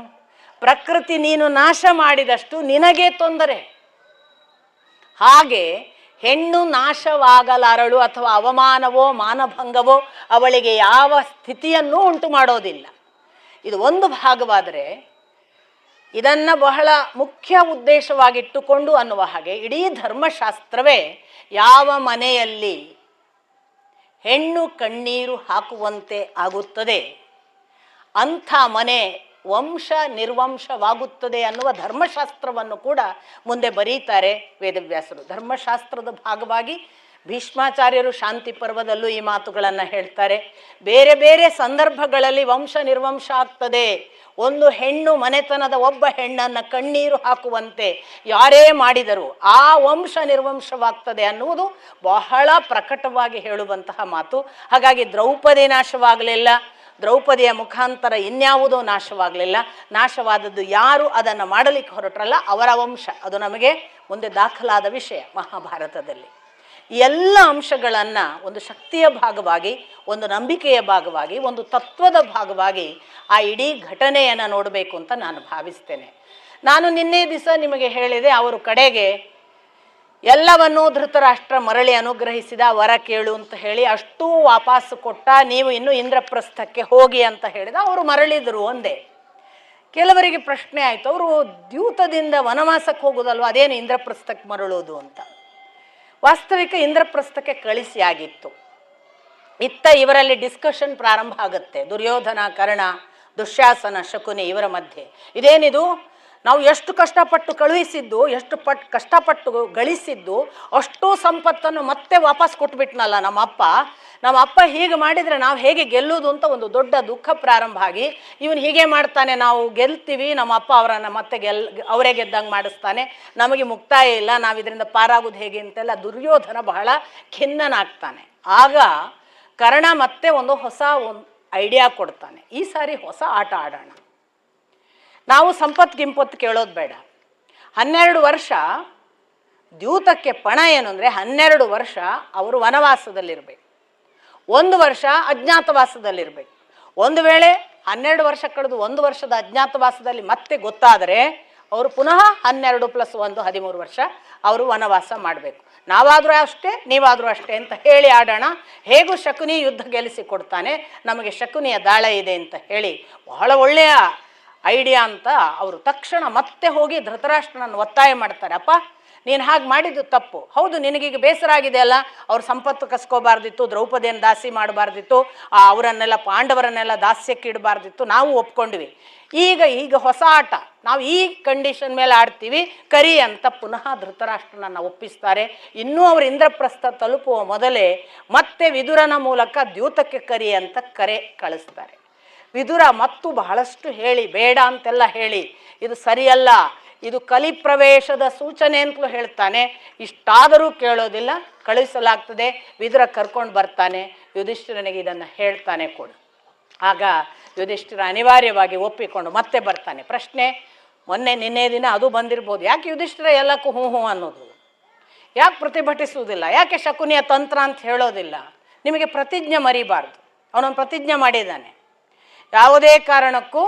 ಪ್ರಕೃತಿ ನೀನು ನಾಶ ಮಾಡಿದಷ್ಟು ನಿನಗೆ ತೊಂದರೆ. ಹಾಗೆ ಹೆಣ್ಣು ನಾಶವಾಗಲಾರಳು ಅಥವಾ ಅವಮಾನವೋ ಮಾನಭಂಗವೋ ಅವಳಿಗೆ ಯಾವ ಸ್ಥಿತಿಯನ್ನೂ ಉಂಟು ಮಾಡೋದಿಲ್ಲ. ಇದು ಒಂದು ಭಾಗವಾದರೆ, ಇದನ್ನು ಬಹಳ ಮುಖ್ಯ ಉದ್ದೇಶವಾಗಿಟ್ಟುಕೊಂಡು ಅನ್ನುವ ಹಾಗೆ ಇಡೀ ಧರ್ಮಶಾಸ್ತ್ರವೇ ಯಾವ ಮನೆಯಲ್ಲಿ ಹೆಣ್ಣು ಕಣ್ಣೀರು ಹಾಕುವಂತೆ ಆಗುತ್ತದೆ ಅಂಥ ಮನೆ ವಂಶ ನಿರ್ವಂಶವಾಗುತ್ತದೆ ಅನ್ನುವ ಧರ್ಮಶಾಸ್ತ್ರವನ್ನು ಕೂಡ ಮುಂದೆ ಬರೀತಾರೆ ವೇದವ್ಯಾಸರು. ಧರ್ಮಶಾಸ್ತ್ರದ ಭಾಗವಾಗಿ ಭೀಷ್ಮಾಚಾರ್ಯರು ಶಾಂತಿ ಪರ್ವದಲ್ಲೂ ಈ ಮಾತುಗಳನ್ನು ಹೇಳ್ತಾರೆ. ಬೇರೆ ಬೇರೆ ಸಂದರ್ಭಗಳಲ್ಲಿ ವಂಶ ನಿರ್ವಂಶ ಆಗ್ತದೆ. ಒಂದು ಹೆಣ್ಣು ಮನೆತನದ ಒಬ್ಬ ಹೆಣ್ಣನ್ನು ಕಣ್ಣೀರು ಹಾಕುವಂತೆ ಯಾರೇ ಮಾಡಿದರೂ ಆ ವಂಶ ನಿರ್ವಂಶವಾಗ್ತದೆ ಅನ್ನುವುದು ಬಹಳ ಪ್ರಕಟವಾಗಿ ಹೇಳುವಂತಹ ಮಾತು. ಹಾಗಾಗಿ ದ್ರೌಪದಿ ನಾಶವಾಗಲಿಲ್ಲ, ದ್ರೌಪದಿಯ ಮುಖಾಂತರ ಇನ್ಯಾವುದೋ ನಾಶವಾಗಲಿಲ್ಲ. ನಾಶವಾದದ್ದು ಯಾರು ಅದನ್ನು ಮಾಡಲಿಕ್ಕೆ ಹೊರಟ್ರಲ್ಲ ಅವರ ವಂಶ. ಅದು ನಮಗೆ ಮುಂದೆ ದಾಖಲಾದ ವಿಷಯ ಮಹಾಭಾರತದಲ್ಲಿ. ಈ ಎಲ್ಲ ಅಂಶಗಳನ್ನು ಒಂದು ಶಕ್ತಿಯ ಭಾಗವಾಗಿ, ಒಂದು ನಂಬಿಕೆಯ ಭಾಗವಾಗಿ, ಒಂದು ತತ್ವದ ಭಾಗವಾಗಿ ಆ ಇಡೀ ಘಟನೆಯನ್ನು ನೋಡಬೇಕು ಅಂತ ನಾನು ಭಾವಿಸ್ತೇನೆ. ನಾನು ನಿನ್ನೆ ದಿವಸ ನಿಮಗೆ ಹೇಳಿದೆ, ಅವರು ಕಡೆಗೆ ಎಲ್ಲವನ್ನೂ ಧೃತರಾಷ್ಟ್ರ ಮರಳಿ ಅನುಗ್ರಹಿಸಿದ, ವರ ಕೇಳು ಅಂತ ಹೇಳಿ ಅಷ್ಟೂ ವಾಪಸ್ಸು ಕೊಟ್ಟ, ನೀವು ಇನ್ನೂ ಇಂದ್ರಪ್ರಸ್ಥಕ್ಕೆ ಹೋಗಿ ಅಂತ ಹೇಳಿದ. ಅವರು ಮರಳಿದರು ಒಂದೇ. ಕೆಲವರಿಗೆ ಪ್ರಶ್ನೆ ಆಯಿತು, ಅವರು ದ್ಯೂತದಿಂದ ವನವಾಸಕ್ಕೆ ಹೋಗೋದಲ್ವ, ಅದೇನು ಇಂದ್ರಪ್ರಸ್ಥಕ್ಕೆ ಮರಳೋದು ಅಂತ. ವಾಸ್ತವಿಕ ಇಂದ್ರಪ್ರಸ್ಥಕ್ಕೆ ಕಳಿಸಿ ಆಗಿತ್ತು. ಇತ್ತ ಇವರಲ್ಲಿ ಡಿಸ್ಕಷನ್ ಪ್ರಾರಂಭ ಆಗುತ್ತೆ. ದುರ್ಯೋಧನ, ಕರ್ಣ, ದುಶ್ಯಾಸನ, ಶಕುನಿ ಇವರ ಮಧ್ಯೆ. ಇದೇನಿದು, ನಾವು ಎಷ್ಟು ಕಷ್ಟಪಟ್ಟು ಕಳುಹಿಸಿದ್ದು, ಎಷ್ಟು ಕಷ್ಟಪಟ್ಟು ಗಳಿಸಿದ್ದು ಅಷ್ಟೂ ಸಂಪತ್ತನ್ನು ಮತ್ತೆ ವಾಪಸ್ ಕೊಟ್ಬಿಟ್ನಲ್ಲ ನಮ್ಮ ಅಪ್ಪ ಹೀಗೆ ಮಾಡಿದರೆ ನಾವು ಹೇಗೆ ಗೆಲ್ಲುವುದು ಅಂತ ಒಂದು ದೊಡ್ಡ ದುಃಖ ಪ್ರಾರಂಭ ಆಗಿ, ಇವನು ಹೀಗೆ ಮಾಡ್ತಾನೆ, ನಾವು ಗೆಲ್ತೀವಿ, ನಮ್ಮ ಅಪ್ಪ ಅವರನ್ನು ಮತ್ತೆ ಅವರೇ ಗೆದ್ದಂಗೆ ಮಾಡಿಸ್ತಾನೆ, ನಮಗೆ ಮುಕ್ತಾಯ ಇಲ್ಲ, ನಾವು ಇದರಿಂದ ಪಾರಾಗೋದು ಹೇಗೆ ಅಂತೆಲ್ಲ ದುರ್ಯೋಧನ ಬಹಳ ಖಿನ್ನನಾಗ್ತಾನೆ. ಆಗ ಕರ್ಣ ಮತ್ತೆ ಒಂದು ಹೊಸ ಐಡಿಯಾ ಕೊಡ್ತಾನೆ. ಈ ಸಾರಿ ಹೊಸ ಆಟ ಆಡೋಣ, ನಾವು ಸಂಪತ್ತು ಕೇಳೋದು ಬೇಡ. 12 ವರ್ಷ ದ್ಯೂತಕ್ಕೆ ಪಣ ಏನು ಅಂದರೆ 12 ವರ್ಷ ಅವರು ವನವಾಸದಲ್ಲಿರಬೇಕು, 1 ವರ್ಷ ಅಜ್ಞಾತವಾಸದಲ್ಲಿರಬೇಕು. ಒಂದು ವೇಳೆ 12 ವರ್ಷ ಕಳೆದು 1 ವರ್ಷದ ಅಜ್ಞಾತವಾಸದಲ್ಲಿ ಮತ್ತೆ ಗೊತ್ತಾದರೆ ಅವರು ಪುನಃ 12 + 1 13 ವರ್ಷ ಅವರು ವನವಾಸ ಮಾಡಬೇಕು. ನಾವಾದರೂ ಅಷ್ಟೇ, ನೀವಾದರೂ ಅಷ್ಟೇ ಅಂತ ಹೇಳಿ ಆಡೋಣ. ಹೇಗೂ ಶಕುನಿ ಯುದ್ಧ ಗೆಲ್ಲಿಸಿ ಕೊಡ್ತಾನೆ, ನಮಗೆ ಶಕುನಿಯ ದಾಳ ಇದೆ ಅಂತ ಹೇಳಿ ಬಹಳ ಒಳ್ಳೆಯ ಐಡಿಯಾ ಅಂತ ಅವರು ತಕ್ಷಣ ಮತ್ತೆ ಹೋಗಿ ಧೃತರಾಷ್ಟ್ರನನ್ನು ಒತ್ತಾಯ ಮಾಡ್ತಾರೆ. ಅಪ್ಪ, ನೀನು ಹಾಗೆ ಮಾಡಿದ್ದು ತಪ್ಪು. ಹೌದು, ನಿನಗೀಗ ಬೇಸರ ಆಗಿದೆ ಅಲ್ಲ, ಅವ್ರ ಸಂಪತ್ತು ಕಸ್ಕೋಬಾರ್ದಿತ್ತು, ದ್ರೌಪದಿಯನ್ನು ದಾಸಿ ಮಾಡಬಾರ್ದಿತ್ತು, ಅವರನ್ನೆಲ್ಲ ಪಾಂಡವರನ್ನೆಲ್ಲ ದಾಸ್ಯಕ್ಕೆ ಇಡಬಾರ್ದಿತ್ತು, ನಾವು ಒಪ್ಕೊಂಡ್ವಿ. ಈಗ ಹೊಸ ಆಟ, ನಾವು ಈ ಕಂಡೀಷನ್ ಮೇಲೆ ಆಡ್ತೀವಿ, ಕರಿ ಅಂತ ಪುನಃ ಧೃತರಾಷ್ಟ್ರನನ್ನು ಒಪ್ಪಿಸ್ತಾರೆ. ಇನ್ನೂ ಅವರು ಇಂದ್ರಪ್ರಸ್ಥ ತಲುಪುವ ಮೊದಲೇ ಮತ್ತೆ ವಿದುರನ ಮೂಲಕ ದ್ಯೂತಕ್ಕೆ ಕರಿ ಅಂತ ಕರೆ ಕಳಿಸ್ತಾರೆ. ವಿದುರ ಮತ್ತು ಬಹಳಷ್ಟು ಹೇಳಿ, ಬೇಡ ಅಂತೆಲ್ಲ ಹೇಳಿ, ಇದು ಸರಿಯಲ್ಲ, ಇದು ಕಲಿಪ್ರವೇಶದ ಸೂಚನೆ ಅಂತಲೂ ಹೇಳ್ತಾನೆ. ಇಷ್ಟಾದರೂ ಕೇಳೋದಿಲ್ಲ, ಕಳುಹಿಸಲಾಗ್ತದೆ. ವಿದುರ ಕರ್ಕೊಂಡು ಬರ್ತಾನೆ, ಯುಧಿಷ್ಠಿರನಿಗೆ ಇದನ್ನು ಹೇಳ್ತಾನೆ ಕೂಡ. ಆಗ ಯುಧಿಷ್ಠಿರ ಅನಿವಾರ್ಯವಾಗಿ ಒಪ್ಪಿಕೊಂಡು ಮತ್ತೆ ಬರ್ತಾನೆ. ಪ್ರಶ್ನೆ, ನಿನ್ನೆ ದಿನ ಅದು ಬಂದಿರ್ಬೋದು, ಯಾಕೆ ಯುಧಿಷ್ಠಿರ ಎಲ್ಲಕ್ಕೂ ಹ್ಞೂ ಅನ್ನೋದು, ಯಾಕೆ ಪ್ರತಿಭಟಿಸುವುದಿಲ್ಲ, ಯಾಕೆ ಶಕುನಿಯ ತಂತ್ರ ಅಂತ ಹೇಳೋದಿಲ್ಲ? ನಿಮಗೆ ಪ್ರತಿಜ್ಞೆ ಮರಿಬಾರ್ದು. ಅವನೊಂದು ಪ್ರತಿಜ್ಞೆ ಮಾಡಿದ್ದಾನೆ, ಯಾವುದೇ ಕಾರಣಕ್ಕೂ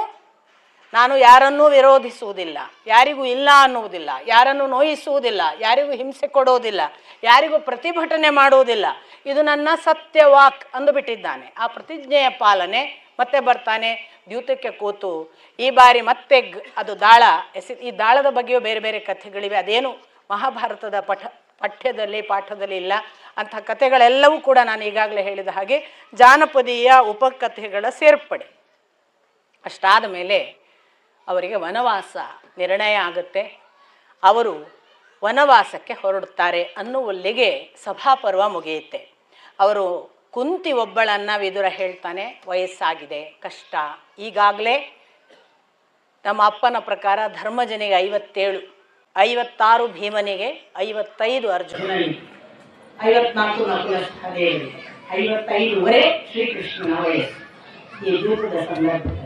ನಾನು ಯಾರನ್ನೂ ವಿರೋಧಿಸುವುದಿಲ್ಲ, ಯಾರಿಗೂ ಇಲ್ಲ ಅನ್ನುವುದಿಲ್ಲ, ಯಾರನ್ನು ನೋಯಿಸುವುದಿಲ್ಲ, ಯಾರಿಗೂ ಹಿಂಸೆ ಕೊಡುವುದಿಲ್ಲ, ಯಾರಿಗೂ ಪ್ರತಿಭಟನೆ ಮಾಡುವುದಿಲ್ಲ, ಇದು ನನ್ನ ಸತ್ಯವಾಕ್ ಅಂದುಬಿಟ್ಟಿದ್ದಾನೆ. ಆ ಪ್ರತಿಜ್ಞೆಯ ಪಾಲನೆ. ಮತ್ತೆ ಬರ್ತಾನೆ, ದ್ಯೂತಕ್ಕೆ ಕೂತು ಈ ಬಾರಿ ಮತ್ತೆ ಅದು ದಾಳ ಈ ದಾಳದ ಬಗ್ಗೆಯೂ ಬೇರೆ ಬೇರೆ ಕಥೆಗಳಿವೆ. ಅದೇನು ಮಹಾಭಾರತದ ಪಾಠದಲ್ಲಿ ಇಲ್ಲ. ಅಂಥ ಕಥೆಗಳೆಲ್ಲವೂ ಕೂಡ ನಾನು ಈಗಾಗಲೇ ಹೇಳಿದ ಹಾಗೆ ಜಾನಪದೀಯ ಉಪಕಥೆಗಳ ಸೇರ್ಪಡೆ. ಅಷ್ಟಾದ ಮೇಲೆ ಅವರಿಗೆ ವನವಾಸ ನಿರ್ಣಯ ಆಗುತ್ತೆ. ಅವರು ವನವಾಸಕ್ಕೆ ಹೊರಡುತ್ತಾರೆ ಅನ್ನುವಲ್ಲಿಗೆ ಸಭಾಪರ್ವ ಮುಗಿಯುತ್ತೆ. ಅವರು ಕುಂತಿ ಒಬ್ಬಳನ್ನು ವಿದುರ ಹೇಳ್ತಾನೆ, ವಯಸ್ಸಾಗಿದೆ, ಕಷ್ಟ. ಈಗಾಗಲೇ ನಮ್ಮ ಅಪ್ಪನ ಪ್ರಕಾರ ಧರ್ಮಜನಿಗೆ 57, 56 ಭೀಮನಿಗೆ, 55 ಅರ್ಜುನನಿಗೆ, 54 ನಕುಲ ಸಹದೇವನಿಗೆ, 55ವರೆ ಶ್ರೀಕೃಷ್ಣನ ವಯಸ್ಸು ಈ ದ್ಯೂತದ ಸಂದರ್ಭದಲ್ಲಿ.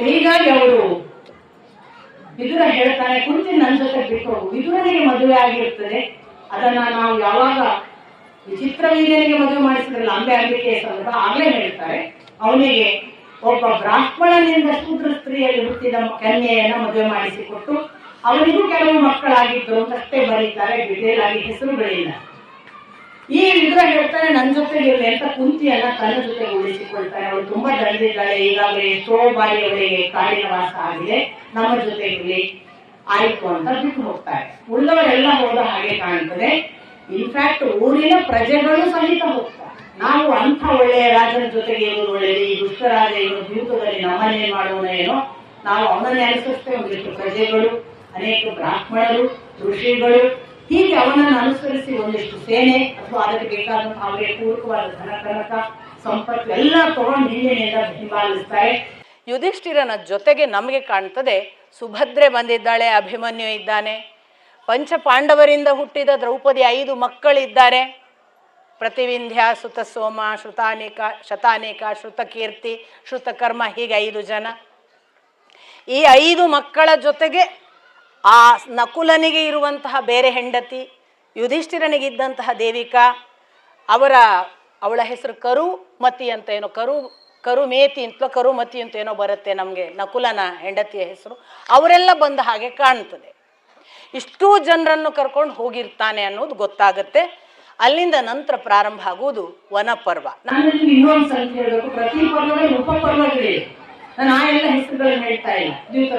ಹೀಗಾಗಿ ಅವರು ವಿದುರ ಹೇಳ್ತಾನೆ, ಕುಂತಿ ನನ್ನ ಜೊತೆ ಬಿಟ್ಟು ವಿದುರನಿಗೆ ಮದುವೆ ಆಗಿರ್ತದೆ, ಅದನ್ನ ನಾವು ಯಾವಾಗ ವಿಚಿತ್ರ ವೀರ್ಯನಿಗೆ ಮದುವೆ ಮಾಡಿಸಿದ್ರಲ್ಲ ಅಂಬೆ ಅಂಬಿಕೆ ಸಂದರ್ಭ ಆಗಲೇ ಹೇಳ್ತಾರೆ, ಅವನಿಗೆ ಒಬ್ಬ ಬ್ರಾಹ್ಮಣನಿಂದ ಶೂದ್ರ ಸ್ತ್ರೀಯಲ್ಲಿ ಹುಟ್ಟಿದ ಕನ್ಯೆಯನ್ನ ಮದುವೆ ಮಾಡಿಸಿಕೊಟ್ಟು ಅವನಿಗೂ ಕೆಲವು ಮಕ್ಕಳಾಗಿದ್ರು ಅಂತಷ್ಟೇ ಬರೀತಾರೆ, ಡಿಟೇಲ್ ಆಗಿ ಹೆಸರುಗಳಿಲ್ಲ. ಈ ವಿಗ್ರಹ ಹೇಳ್ತಾನೆ ನನ್ನ ಜೊತೆಗೆ ಇರಲಿ ಅಂತ ಕುಂತಿಯನ್ನ ತನ್ನ ಜೊತೆಗೆ ಉಳಿಸಿಕೊಳ್ತಾನೆ. ಅವಳು ತುಂಬಾ ದಣಿದಿದ್ದಾಳೆ, ಈಗಾಗಲೇ ಎಷ್ಟೋ ಬಾರಿ ಅವಳಿಗೆ ಕಾಡಿನ ವಾಸ ಆಗಿದೆ, ನಮ್ಮ ಜೊತೆಗಿರ್ಲಿ ಆಯ್ತು ಅಂತ ಬಿಟ್ಟು ಹೋಗ್ತಾರೆ. ಉಳಿದವರೆಲ್ಲ ಹೋದ ಹಾಗೆ ಕಾಣ್ತದೆ. ಇನ್ಫ್ಯಾಕ್ಟ್ ಊರಿನ ಪ್ರಜೆಗಳು ಸಹಿತ ಹೋಗ್ತಾರೆ. ನಾವು ಅಂಥ ಒಳ್ಳೆಯ ರಾಜನ ಜೊತೆಗೆ ಇರುವುದು ಒಳ್ಳೆಯದು, ಈ ದುಷ್ಟರಾಜ ಇವರು ದ್ಯೂತದಲ್ಲಿ ನಮ್ಮನ್ನೇ ಮಾಡುವ ಏನೋ ನಾವು ಅವನನ್ನೇ ಅನುಸರಿಸ್ತೇವೆ. ಒಂದಿಷ್ಟು ಪ್ರಜೆಗಳು, ಅನೇಕ ಬ್ರಾಹ್ಮಣರು, ಋಷಿಗಳು, ಹೀಗೆ ಅವನನ್ನು ಅನುಸರಿಸಿ ಒಂದಿಷ್ಟು ಸೇನೆ ಅಥವಾ ಅದಕ್ಕೆ ಬೇಕಾದಂತಹ ಅವರಿಗೆ ಪೂರಕವಾದ ಧನ ಕನಕ ಸಂಪತ್ತು ಎಲ್ಲ ತಗೊಂಡು ಹಿಂದಿನಿಂದ ಹಿಂಬಾಲಿಸ್ತಾರೆ. ಯುಧಿಷ್ಠಿರನ ಜೊತೆಗೆ ನಮಗೆ ಕಾಣ್ತದೆ ಸುಭದ್ರೆ ಬಂದಿದ್ದಾಳೆ, ಅಭಿಮನ್ಯು ಇದ್ದಾನೆ, ಪಂಚ ಪಾಂಡವರಿಂದ ಹುಟ್ಟಿದ ದ್ರೌಪದಿ 5 ಮಕ್ಕಳಿದ್ದಾರೆ. ಪ್ರತಿವಿಂಧ್ಯ, ಸುತಸೋಮ, ಶತಾನಿಕ, ಶ್ರುತಕೀರ್ತಿ, ಶ್ರುತಕರ್ಮ, ಹೀಗೆ 5 ಜನ. ಈ 5 ಮಕ್ಕಳ ಜೊತೆಗೆ ಆ ನಕುಲನಿಗೆ ಇರುವಂತಹ ಬೇರೆ ಹೆಂಡತಿ, ಯುಧಿಷ್ಠಿರನಿಗಿದ್ದಂತಹ ದೇವಿಕಾ, ಅವಳ ಹೆಸರು ಕರುಮತಿ ಅಂತ ಏನೋ, ಕರುಮೇತಿ ಅಂತಲೋ ಕರುಮತಿ ಅಂತ ಏನೋ ಬರುತ್ತೆ ನಮಗೆ, ನಕುಲನ ಹೆಂಡತಿಯ ಹೆಸರು. ಅವರೆಲ್ಲ ಬಂದ ಹಾಗೆ ಕಾಣ್ತದೆ. ಇಷ್ಟೂ ಜನರನ್ನು ಕರ್ಕೊಂಡು ಹೋಗಿರ್ತಾನೆ ಅನ್ನೋದು ಗೊತ್ತಾಗುತ್ತೆ. ಅಲ್ಲಿಂದ ನಂತರ ಪ್ರಾರಂಭ ಆಗುವುದು ವನಪರ್ವ. ನಾನು ಇನ್ನೊಂದು ಸಂಖ್ಯೆ ಹೇಳಬೇಕು, ಪ್ರತಿ ಪರ್ವದಲ್ಲಿ ಉಪಪರ್ವಗಳಿವೆ. ನಾನು ಆ ಎಲ್ಲ ಹೆಸರುಗಳನ್ನ ಹೇಳ್ತಾ ಇಲ್ಲ. ದ್ಯೂತ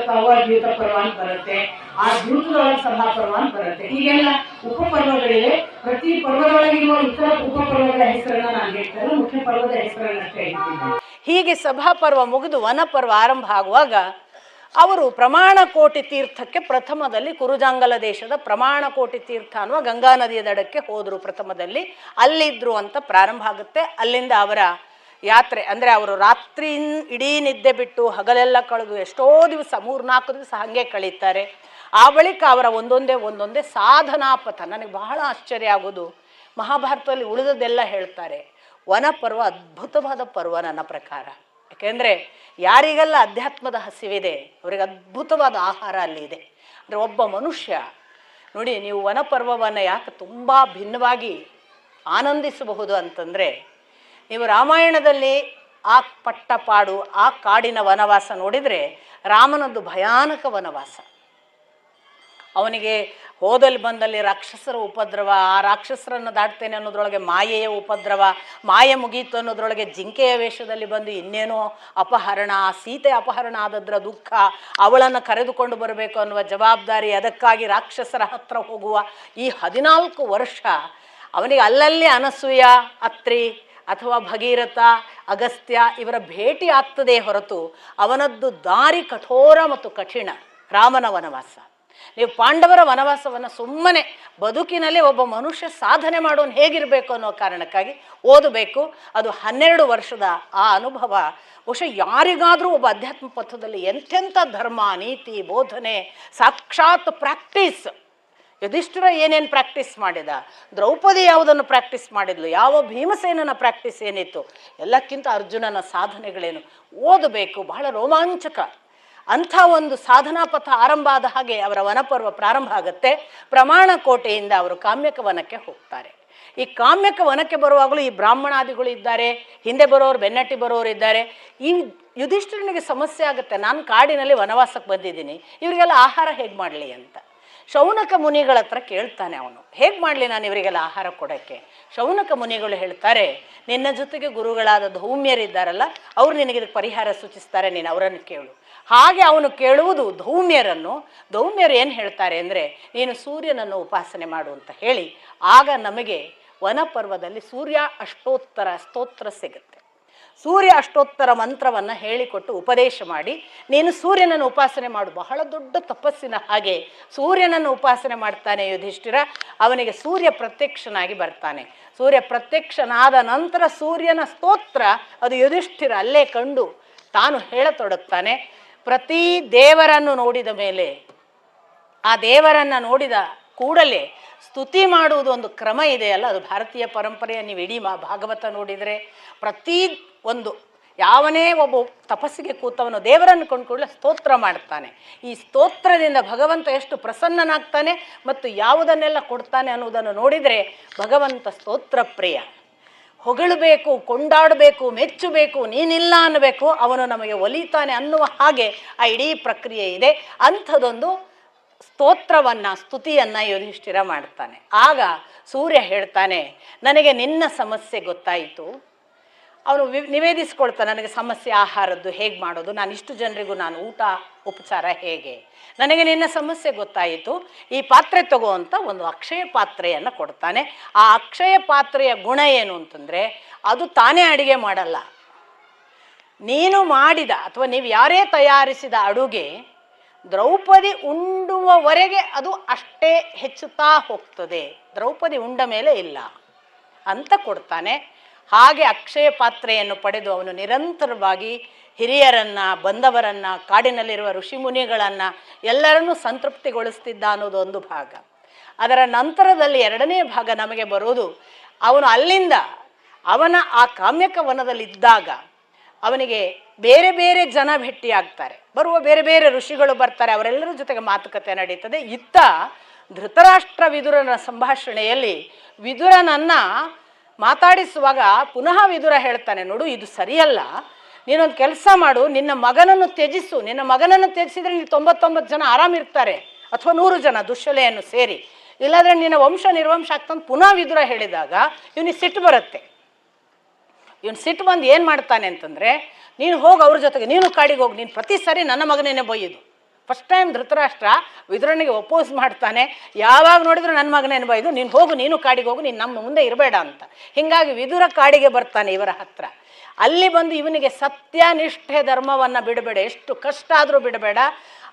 ಪರ್ವ ಅಂತ ಬರುತ್ತೆ, ಆ ದ್ಯೂತದೊಳಗೆ ಸಭಾಪರ್ವ ಅಂತ ಬರುತ್ತೆ, ಹೀಗೆಲ್ಲ ಉಪಪರ್ವಗಳಿವೆ. ಪ್ರತಿ ಪರ್ವದೊಳಗಿರುವ ಇತರ ಉಪಪರ್ವಗಳ ಹೆಸರನ್ನ ನಾನು ಹೇಳ್ತಾ ಇಲ್ಲ, ಮುಖ್ಯ ಪರ್ವದ ಹೆಸರನ್ನಷ್ಟೇ ಹೇಳ್ತಿದ್ದೇನೆ. ಹೀಗೆ ಸಭಾಪರ್ವ ಮುಗಿದು ವನಪರ್ವ ಆರಂಭ ಆಗುವಾಗ ಅವರು ಪ್ರಮಾಣಕೋಟಿ ತೀರ್ಥಕ್ಕೆ ಪ್ರಥಮದಲ್ಲಿ ಕುರುಜಾಂಗಲ ದೇಶದ ಪ್ರಮಾಣಕೋಟಿ ತೀರ್ಥ ಅನ್ನುವ ಗಂಗಾ ನದಿಯ ದಡಕ್ಕೆ ಹೋದರು. ಪ್ರಥಮದಲ್ಲಿ ಅಲ್ಲಿದ್ರು ಅಂತ ಪ್ರಾರಂಭ ಆಗುತ್ತೆ. ಅಲ್ಲಿಂದ ಅವರ ಯಾತ್ರೆ ಅಂದರೆ ಅವರು ರಾತ್ರಿ ಇಡೀ ನಿದ್ದೆ ಬಿಟ್ಟು ಹಗಲೆಲ್ಲ ಕಳೆದು ಎಷ್ಟೋ ದಿವಸ 3-4 ದಿವಸ ಹಾಗೆ ಕಳೀತಾರೆ. ಆ ಬಳಿಕ ಅವರ ಒಂದೊಂದೇ ಸಾಧನಾ ಪಥ. ನನಗೆ ಬಹಳ ಆಶ್ಚರ್ಯ ಆಗೋದು, ಮಹಾಭಾರತದಲ್ಲಿ ಉಳಿದದ್ದೆಲ್ಲ ಹೇಳ್ತಾರೆ, ವನಪರ್ವ ಅದ್ಭುತವಾದ ಪರ್ವ ನನ್ನ ಪ್ರಕಾರ. ಯಾಕೆಂದರೆ ಯಾರಿಗೆಲ್ಲ ಅಧ್ಯಾತ್ಮದ ಹಸಿವಿದೆ ಅವರಿಗೆ ಅದ್ಭುತವಾದ ಆಹಾರ ಅಲ್ಲಿ ಇದೆ. ಅಂದರೆ ಒಬ್ಬ ಮನುಷ್ಯ ನೋಡಿ, ನೀವು ವನಪರ್ವವನ್ನು ಯಾಕೆ ತುಂಬ ಭಿನ್ನವಾಗಿ ಆನಂದಿಸಬಹುದು ಅಂತಂದರೆ, ನೀವು ರಾಮಾಯಣದಲ್ಲಿ ಆ ಪಟ್ಟಪಾಡು, ಆ ಕಾಡಿನ ವನವಾಸ ನೋಡಿದರೆ ರಾಮನದ್ದು ಭಯಾನಕ ವನವಾಸ. ಅವನಿಗೆ ಹೋದಲ್ಲಿ ಬಂದಲ್ಲಿ ರಾಕ್ಷಸರ ಉಪದ್ರವ, ಆ ರಾಕ್ಷಸರನ್ನು ದಾಟ್ತೇನೆ ಅನ್ನೋದ್ರೊಳಗೆ ಮಾಯೆಯ ಉಪದ್ರವ, ಮಾಯೆ ಮುಗೀತು ಅನ್ನೋದ್ರೊಳಗೆ ಜಿಂಕೆಯ ವೇಷದಲ್ಲಿ ಬಂದು ಇನ್ನೇನೋ ಅಪಹರಣ, ಸೀತೆ ಅಪಹರಣ ಆದದ್ರ ದುಃಖ, ಅವಳನ್ನು ಕರೆದುಕೊಂಡು ಬರಬೇಕು ಅನ್ನುವ ಜವಾಬ್ದಾರಿ, ಅದಕ್ಕಾಗಿ ರಾಕ್ಷಸರ ಹತ್ರ ಹೋಗುವ ಈ 14 ವರ್ಷ ಅವನಿಗೆ ಅಲ್ಲಲ್ಲಿ ಅನಸೂಯ, ಅತ್ರಿ ಅಥವಾ ಭಗೀರಥ, ಅಗಸ್ತ್ಯ ಇವರ ಭೇಟಿ ಆಗ್ತದೆ ಹೊರತು ಅವನದ್ದು ದಾರಿ ಕಠೋರ ಮತ್ತು ಕಠಿಣ. ರಾಮನ ವನವಾಸ, ನೀವು ಪಾಂಡವರ ವನವಾಸವನ್ನು ಸುಮ್ಮನೆ ಬದುಕಿನಲ್ಲಿ ಒಬ್ಬ ಮನುಷ್ಯ ಸಾಧನೆ ಮಾಡೋನು ಹೇಗಿರಬೇಕು ಅನ್ನೋ ಕಾರಣಕ್ಕಾಗಿ ಓದಬೇಕು. ಅದು 12 ವರ್ಷದ ಆ ಅನುಭವ ಬಹುಶಃ ಯಾರಿಗಾದರೂ ಒಬ್ಬ ಅಧ್ಯಾತ್ಮ ಪಥದಲ್ಲಿ ಎಂತೆಂಥ ಧರ್ಮ, ನೀತಿ, ಬೋಧನೆ, ಸಾಕ್ಷಾತ್ ಪ್ರಾಕ್ಟೀಸ್. ಯುಧಿಷ್ಠಿರ ಏನೇನು ಪ್ರಾಕ್ಟೀಸ್ ಮಾಡಿದ, ದ್ರೌಪದಿ ಯಾವುದನ್ನು ಪ್ರಾಕ್ಟೀಸ್ ಮಾಡಿದ್ಲು, ಯಾವ ಭೀಮಸೇನನ ಪ್ರಾಕ್ಟೀಸ್ ಏನಿತ್ತು, ಎಲ್ಲಕ್ಕಿಂತ ಅರ್ಜುನನ ಸಾಧನೆಗಳೇನು ಓದಬೇಕು. ಬಹಳ ರೋಮಾಂಚಕ. ಅಂಥ ಒಂದು ಸಾಧನಾ ಪಥ ಆರಂಭ ಆದ ಹಾಗೆ ಅವರ ವನಪರ್ವ ಪ್ರಾರಂಭ ಆಗುತ್ತೆ. ಪ್ರಮಾಣ ಕೋಟೆಯಿಂದ ಅವರು ಕಾಮ್ಯಕ ವನಕ್ಕೆ ಹೋಗ್ತಾರೆ. ಈ ಕಾಮ್ಯಕ ವನಕ್ಕೆ ಬರುವಾಗಲೂ ಈ ಬ್ರಾಹ್ಮಣಾದಿಗಳು ಇದ್ದಾರೆ, ಹಿಂದೆ ಬರೋರು, ಬೆನ್ನಟ್ಟಿ ಬರೋರು ಇದ್ದಾರೆ. ಈ ಯುಧಿಷ್ಠಿರನಿಗೆ ಸಮಸ್ಯೆ ಆಗುತ್ತೆ, ನಾನು ಕಾಡಿನಲ್ಲಿ ವನವಾಸಕ್ಕೆ ಬಂದಿದ್ದೀನಿ, ಇವರಿಗೆಲ್ಲ ಆಹಾರ ಹೇಗೆ ಮಾಡಲಿ ಅಂತ. ಶೌನಕ ಮುನಿಗಳ ಹತ್ರ ಕೇಳ್ತಾನೆ ಅವನು, ಹೇಗೆ ಮಾಡಲಿ ನಾನು ಇವರಿಗೆಲ್ಲ ಆಹಾರ ಕೊಡೋಕ್ಕೆ. ಶೌನಕ ಮುನಿಗಳು ಹೇಳ್ತಾರೆ, ನಿನ್ನ ಜೊತೆಗೆ ಗುರುಗಳಾದ ಧೌಮ್ಯರಿದ್ದಾರಲ್ಲ, ಅವ್ರು ನಿನಗೆ ಇದಕ್ಕೆ ಪರಿಹಾರ ಸೂಚಿಸ್ತಾರೆ, ನೀನು ಅವರನ್ನು ಕೇಳು. ಹಾಗೆ ಅವನು ಕೇಳುವುದು ಧೌಮ್ಯರನ್ನು. ಧೌಮ್ಯರು ಏನು ಹೇಳ್ತಾರೆ ಅಂದರೆ, ನೀನು ಸೂರ್ಯನನ್ನು ಉಪಾಸನೆ ಮಾಡು ಅಂತ ಹೇಳಿ, ಆಗ ನಮಗೆ ವನಪರ್ವದಲ್ಲಿ ಸೂರ್ಯ ಅಷ್ಟೋತ್ತರ ಸ್ತೋತ್ರ ಸಿಗುತ್ತೆ. ಸೂರ್ಯ ಅಷ್ಟೋತ್ತರ ಮಂತ್ರವನ್ನು ಹೇಳಿಕೊಟ್ಟು ಉಪದೇಶ ಮಾಡಿ, ನೀನು ಸೂರ್ಯನನ್ನು ಉಪಾಸನೆ ಮಾಡು. ಬಹಳ ದೊಡ್ಡ ತಪಸ್ಸಿನ ಹಾಗೆ ಸೂರ್ಯನನ್ನು ಉಪಾಸನೆ ಮಾಡ್ತಾನೆ ಯುಧಿಷ್ಠಿರ. ಅವನಿಗೆ ಸೂರ್ಯ ಪ್ರತ್ಯಕ್ಷನಾಗಿ ಬರ್ತಾನೆ. ಸೂರ್ಯ ಪ್ರತ್ಯಕ್ಷನಾದ ನಂತರ ಸೂರ್ಯನ ಸ್ತೋತ್ರ ಅದು ಯುಧಿಷ್ಠಿರ ಅಲ್ಲೇ ಕಂಡು ತಾನು ಹೇಳತೊಡಗ್ತಾನೆ. ಪ್ರತಿ ದೇವರನ್ನು ನೋಡಿದ ಮೇಲೆ, ಆ ದೇವರನ್ನು ನೋಡಿದ ಕೂಡಲೇ ಸ್ತುತಿ ಮಾಡುವುದು ಒಂದು ಕ್ರಮ ಇದೆಯಲ್ಲ, ಅದು ಭಾರತೀಯ ಪರಂಪರೆಯ ನೀವು ಇಡೀ ಭಾಗವತ ನೋಡಿದರೆ ಪ್ರತಿ ಒಂದು ಯಾವನೇ ಒಬ್ಬ ತಪಸ್ಸಿಗೆ ಕೂತವನು ದೇವರನ್ನು ಕೊಂಡ್ಕೊಳ್ಳೆ ಸ್ತೋತ್ರ ಮಾಡ್ತಾನೆ. ಈ ಸ್ತೋತ್ರದಿಂದ ಭಗವಂತ ಎಷ್ಟು ಪ್ರಸನ್ನನಾಗ್ತಾನೆ ಮತ್ತು ಯಾವುದನ್ನೆಲ್ಲ ಕೊಡ್ತಾನೆ ಅನ್ನೋದನ್ನು ನೋಡಿದರೆ ಭಗವಂತ ಸ್ತೋತ್ರ ಪ್ರಿಯ. ಹೊಗಳಬೇಕು, ಕೊಂಡಾಡಬೇಕು, ಮೆಚ್ಚಬೇಕು, ನೀನಿಲ್ಲ ಅನ್ನಬೇಕು, ಅವನು ನಮಗೆ ಒಲಿತಾನೆ ಅನ್ನುವ ಹಾಗೆ ಆ ಇಡೀ ಪ್ರಕ್ರಿಯೆ ಇದೆ. ಅಂಥದ್ದೊಂದು ಸ್ತುತಿಯನ್ನು ಯುಧಿಷ್ಠಿರ ಮಾಡ್ತಾನೆ. ಆಗ ಸೂರ್ಯ ಹೇಳ್ತಾನೆ, ನನಗೆ ನಿನ್ನ ಸಮಸ್ಯೆ ಗೊತ್ತಾಯಿತು. ಅವನು ನಿವೇದಿಸ್ಕೊಳ್ತಾನೆ, ನನಗೆ ಸಮಸ್ಯೆ ಆಹಾರದ್ದು ಹೇಗೆ ಮಾಡೋದು, ನಾನು ಇಷ್ಟು ಜನರಿಗೂ ನಾನು ಊಟ ಉಪಚಾರ ಹೇಗೆ, ನನಗೆ ನಿನ್ನ ಸಮಸ್ಯೆ ಗೊತ್ತಾಯಿತು, ಈ ಪಾತ್ರೆ ತಗೋ ಅಂತ ಒಂದು ಅಕ್ಷಯ ಪಾತ್ರೆಯನ್ನು ಕೊಡ್ತಾನೆ. ಆ ಅಕ್ಷಯ ಪಾತ್ರೆಯ ಗುಣ ಏನು ಅಂತಂದರೆ, ಅದು ತಾನೇ ಅಡಿಗೆ ಮಾಡಲ್ಲ. ನೀನು ಮಾಡಿದ ಅಥವಾ ನೀವು ಯಾರೇ ತಯಾರಿಸಿದ ಅಡುಗೆ ದ್ರೌಪದಿ ಉಣ್ಣುವವರೆಗೆ ಅದು ಅಷ್ಟೇ ಹೆಚ್ಚುತ್ತಾ ಹೋಗ್ತದೆ, ದ್ರೌಪದಿ ಉಂಡ ಮೇಲೆ ಇಲ್ಲ ಅಂತ ಕೊಡ್ತಾನೆ. ಹಾಗೆ ಅಕ್ಷಯ ಪಾತ್ರೆಯನ್ನು ಪಡೆದು ಅವನು ನಿರಂತರವಾಗಿ ಹಿರಿಯರನ್ನು, ಬಂದವರನ್ನು, ಕಾಡಿನಲ್ಲಿರುವ ಋಷಿಮುನಿಗಳನ್ನು ಎಲ್ಲರನ್ನೂ ಸಂತೃಪ್ತಿಗೊಳಿಸ್ತಿದ್ದ ಅನ್ನೋದು ಒಂದು ಭಾಗ. ಅದರ ನಂತರದಲ್ಲಿ ಎರಡನೇ ಭಾಗ ನಮಗೆ ಬರೋದು, ಅವನು ಅಲ್ಲಿಂದ ಅವನ ಆ ಕಾಮ್ಯಕ ವನದಲ್ಲಿದ್ದಾಗ ಅವನಿಗೆ ಬೇರೆ ಬೇರೆ ಜನ ಭೇಟಿಯಾಗ್ತಾರೆ, ಬರುವ ಬೇರೆ ಬೇರೆ ಋಷಿಗಳು ಬರ್ತಾರೆ, ಅವರೆಲ್ಲರ ಜೊತೆಗೆ ಮಾತುಕತೆ ನಡೀತದೆ. ಇತ್ತ ಧೃತರಾಷ್ಟ್ರ ವಿದುರನ ಸಂಭಾಷಣೆಯಲ್ಲಿ ವಿದುರನನ್ನು ಮಾತಾಡಿಸುವಾಗ ಪುನಃ ವಿದುರ ಹೇಳ್ತಾನೆ, ನೋಡು ಇದು ಸರಿಯಲ್ಲ, ನೀನೊಂದು ಕೆಲಸ ಮಾಡು, ನಿನ್ನ ಮಗನನ್ನು ತ್ಯಜಿಸು, ನಿನ್ನ ಮಗನನ್ನು ತ್ಯಜಿಸಿದ್ರೆ ನೀನು 99 ಜನ ಆರಾಮಿರ್ತಾರೆ, ಅಥವಾ 100 ಜನ ದುಶ್ಶಲೆಯನ್ನು ಸೇರಿ, ಇಲ್ಲಾಂದರೆ ನಿನ್ನ ವಂಶ ನಿರ್ವಂಶ ಆಗ್ತಂತ ಪುನಃ ವಿದುರ ಹೇಳಿದಾಗ ಇವನಿಗೆ ಸಿಟ್ಟು ಬರುತ್ತೆ. ಇವನು ಸಿಟ್ಟು ಬಂದು ಏನು ಮಾಡ್ತಾನೆ ಅಂತಂದರೆ, ನೀನು ಹೋಗಿ ಅವ್ರ ಜೊತೆಗೆ, ನೀನು ಕಾಡಿಗೆ ಹೋಗಿ, ನೀನು ಪ್ರತಿ ಸರಿ ನನ್ನ ಮಗನೇನೆ ಬೈಯೋದು. ಫಸ್ಟ್ ಟೈಮ್ ಧೃತರಾಷ್ಟ್ರ ವಿದುರನಿಗೆ ಒಪೋಸ್ ಮಾಡ್ತಾನೆ, ಯಾವಾಗ ನೋಡಿದ್ರು ನನ್ನ ಮಗನೇನು ಬೈದು, ನೀನು ಹೋಗು, ನೀನು ಕಾಡಿಗೆ ಹೋಗು, ನೀನು ನಮ್ಮ ಮುಂದೆ ಇರಬೇಡ ಅಂತ. ಹೀಗಾಗಿ ವಿದುರ ಕಾಡಿಗೆ ಬರ್ತಾನೆ ಇವರ ಹತ್ರ. ಅಲ್ಲಿ ಬಂದು ಇವನಿಗೆ ಸತ್ಯನಿಷ್ಠೆ ಧರ್ಮವನ್ನು ಬಿಡಬೇಡ, ಎಷ್ಟು ಕಷ್ಟ ಆದರೂ ಬಿಡಬೇಡ,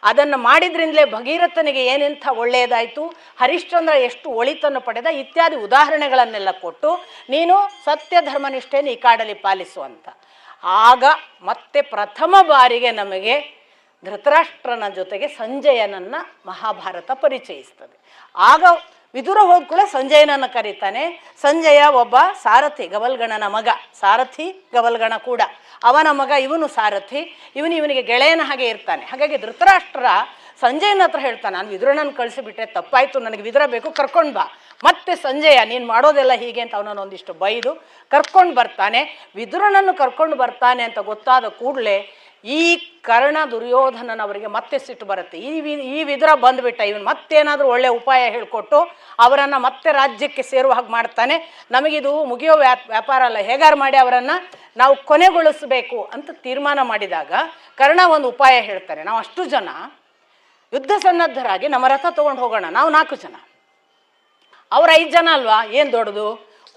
ಅದನ್ನು ಮಾಡಿದ್ರಿಂದಲೇ ಭಗೀರಥನಿಗೆ ಏನೆಂಥ ಒಳ್ಳೆಯದಾಯಿತು, ಹರಿಶ್ಚಂದ್ರ ಎಷ್ಟು ಒಳಿತನ್ನು ಪಡೆದ ಇತ್ಯಾದಿ ಉದಾಹರಣೆಗಳನ್ನೆಲ್ಲ ಕೊಟ್ಟು ನೀನು ಸತ್ಯ ಧರ್ಮನಿಷ್ಠೆಯನ್ನು ಈ ಕಾಡಲ್ಲಿ ಪಾಲಿಸುವಂತ. ಆಗ ಮತ್ತೆ ಪ್ರಥಮ ಬಾರಿಗೆ ನಮಗೆ ಧೃತರಾಷ್ಟ್ರನ ಜೊತೆಗೆ ಸಂಜಯನನ್ನು ಮಹಾಭಾರತ ಪರಿಚಯಿಸ್ತದೆ. ಆಗ ವಿದುರ ಹೋದ್ಕೂಳೆ ಸಂಜಯನನ್ನು ಕರೀತಾನೆ. ಸಂಜಯ ಒಬ್ಬ ಸಾರಥಿ, ಗವಲ್ಗಣನ ಮಗ, ಸಾರಥಿ ಗವಲ್ಗಣ ಕೂಡ ಅವನ ಮಗ, ಇವನು ಸಾರಥಿ, ಇವನಿಗೆ ಗೆಳೆಯನ ಹಾಗೆ ಇರ್ತಾನೆ. ಹಾಗಾಗಿ ಧೃತರಾಷ್ಟ್ರ ಸಂಜಯನ ಹತ್ರ ಹೇಳ್ತಾನೆ, ನಾನು ವಿದುರನನ್ನು ಕಳಿಸಿಬಿಟ್ಟೆ, ತಪ್ಪಾಯಿತು, ನನಗೆ ವಿದುರ ಬೇಕು, ಕರ್ಕೊಂಡು ಬಾ. ಮತ್ತೆ ಸಂಜಯ ನೀನು ಮಾಡೋದೆಲ್ಲ ಹೀಗೆ ಅಂತ ಅವನನ್ನು ಒಂದಿಷ್ಟು ಬೈದು ಕರ್ಕೊಂಡು ಬರ್ತಾನೆ. ವಿದುರನನ್ನು ಕರ್ಕೊಂಡು ಬರ್ತಾನೆ ಅಂತ ಗೊತ್ತಾದ ಕೂಡಲೇ ಈ ಕರ್ಣ ದುರ್ಯೋಧನನವರಿಗೆ ಮತ್ತೆ ಸಿಟ್ಟು ಬರುತ್ತೆ. ಈ ವಿದುರ ಬಂದುಬಿಟ್ಟ, ಇವನು ಮತ್ತೇನಾದರೂ ಒಳ್ಳೆ ಉಪಾಯ ಹೇಳಿಕೊಟ್ಟು ಅವರನ್ನು ಮತ್ತೆ ರಾಜ್ಯಕ್ಕೆ ಸೇರುವ ಹಾಗೆ ಮಾಡ್ತಾನೆ, ನಮಗಿದು ಮುಗಿಯೋ ವ್ಯಾಪಾರ ಅಲ್ಲ, ಹೇಗಾರು ಮಾಡಿ ಅವರನ್ನು ನಾವು ಕೊನೆಗೊಳಿಸಬೇಕು ಅಂತ ತೀರ್ಮಾನ ಮಾಡಿದಾಗ ಕರ್ಣ ಒಂದು ಉಪಾಯ ಹೇಳ್ತಾರೆ. ನಾವು ಅಷ್ಟು ಜನ ಯುದ್ಧ ಸನ್ನದ್ಧರಾಗಿ ನಮ್ಮ ರಥ ತೊಗೊಂಡು ಹೋಗೋಣ, ನಾವು 4 ಜನ, ಅವ್ರು 5 ಜನ ಅಲ್ವಾ, ಏನು ದೊಡ್ಡದು,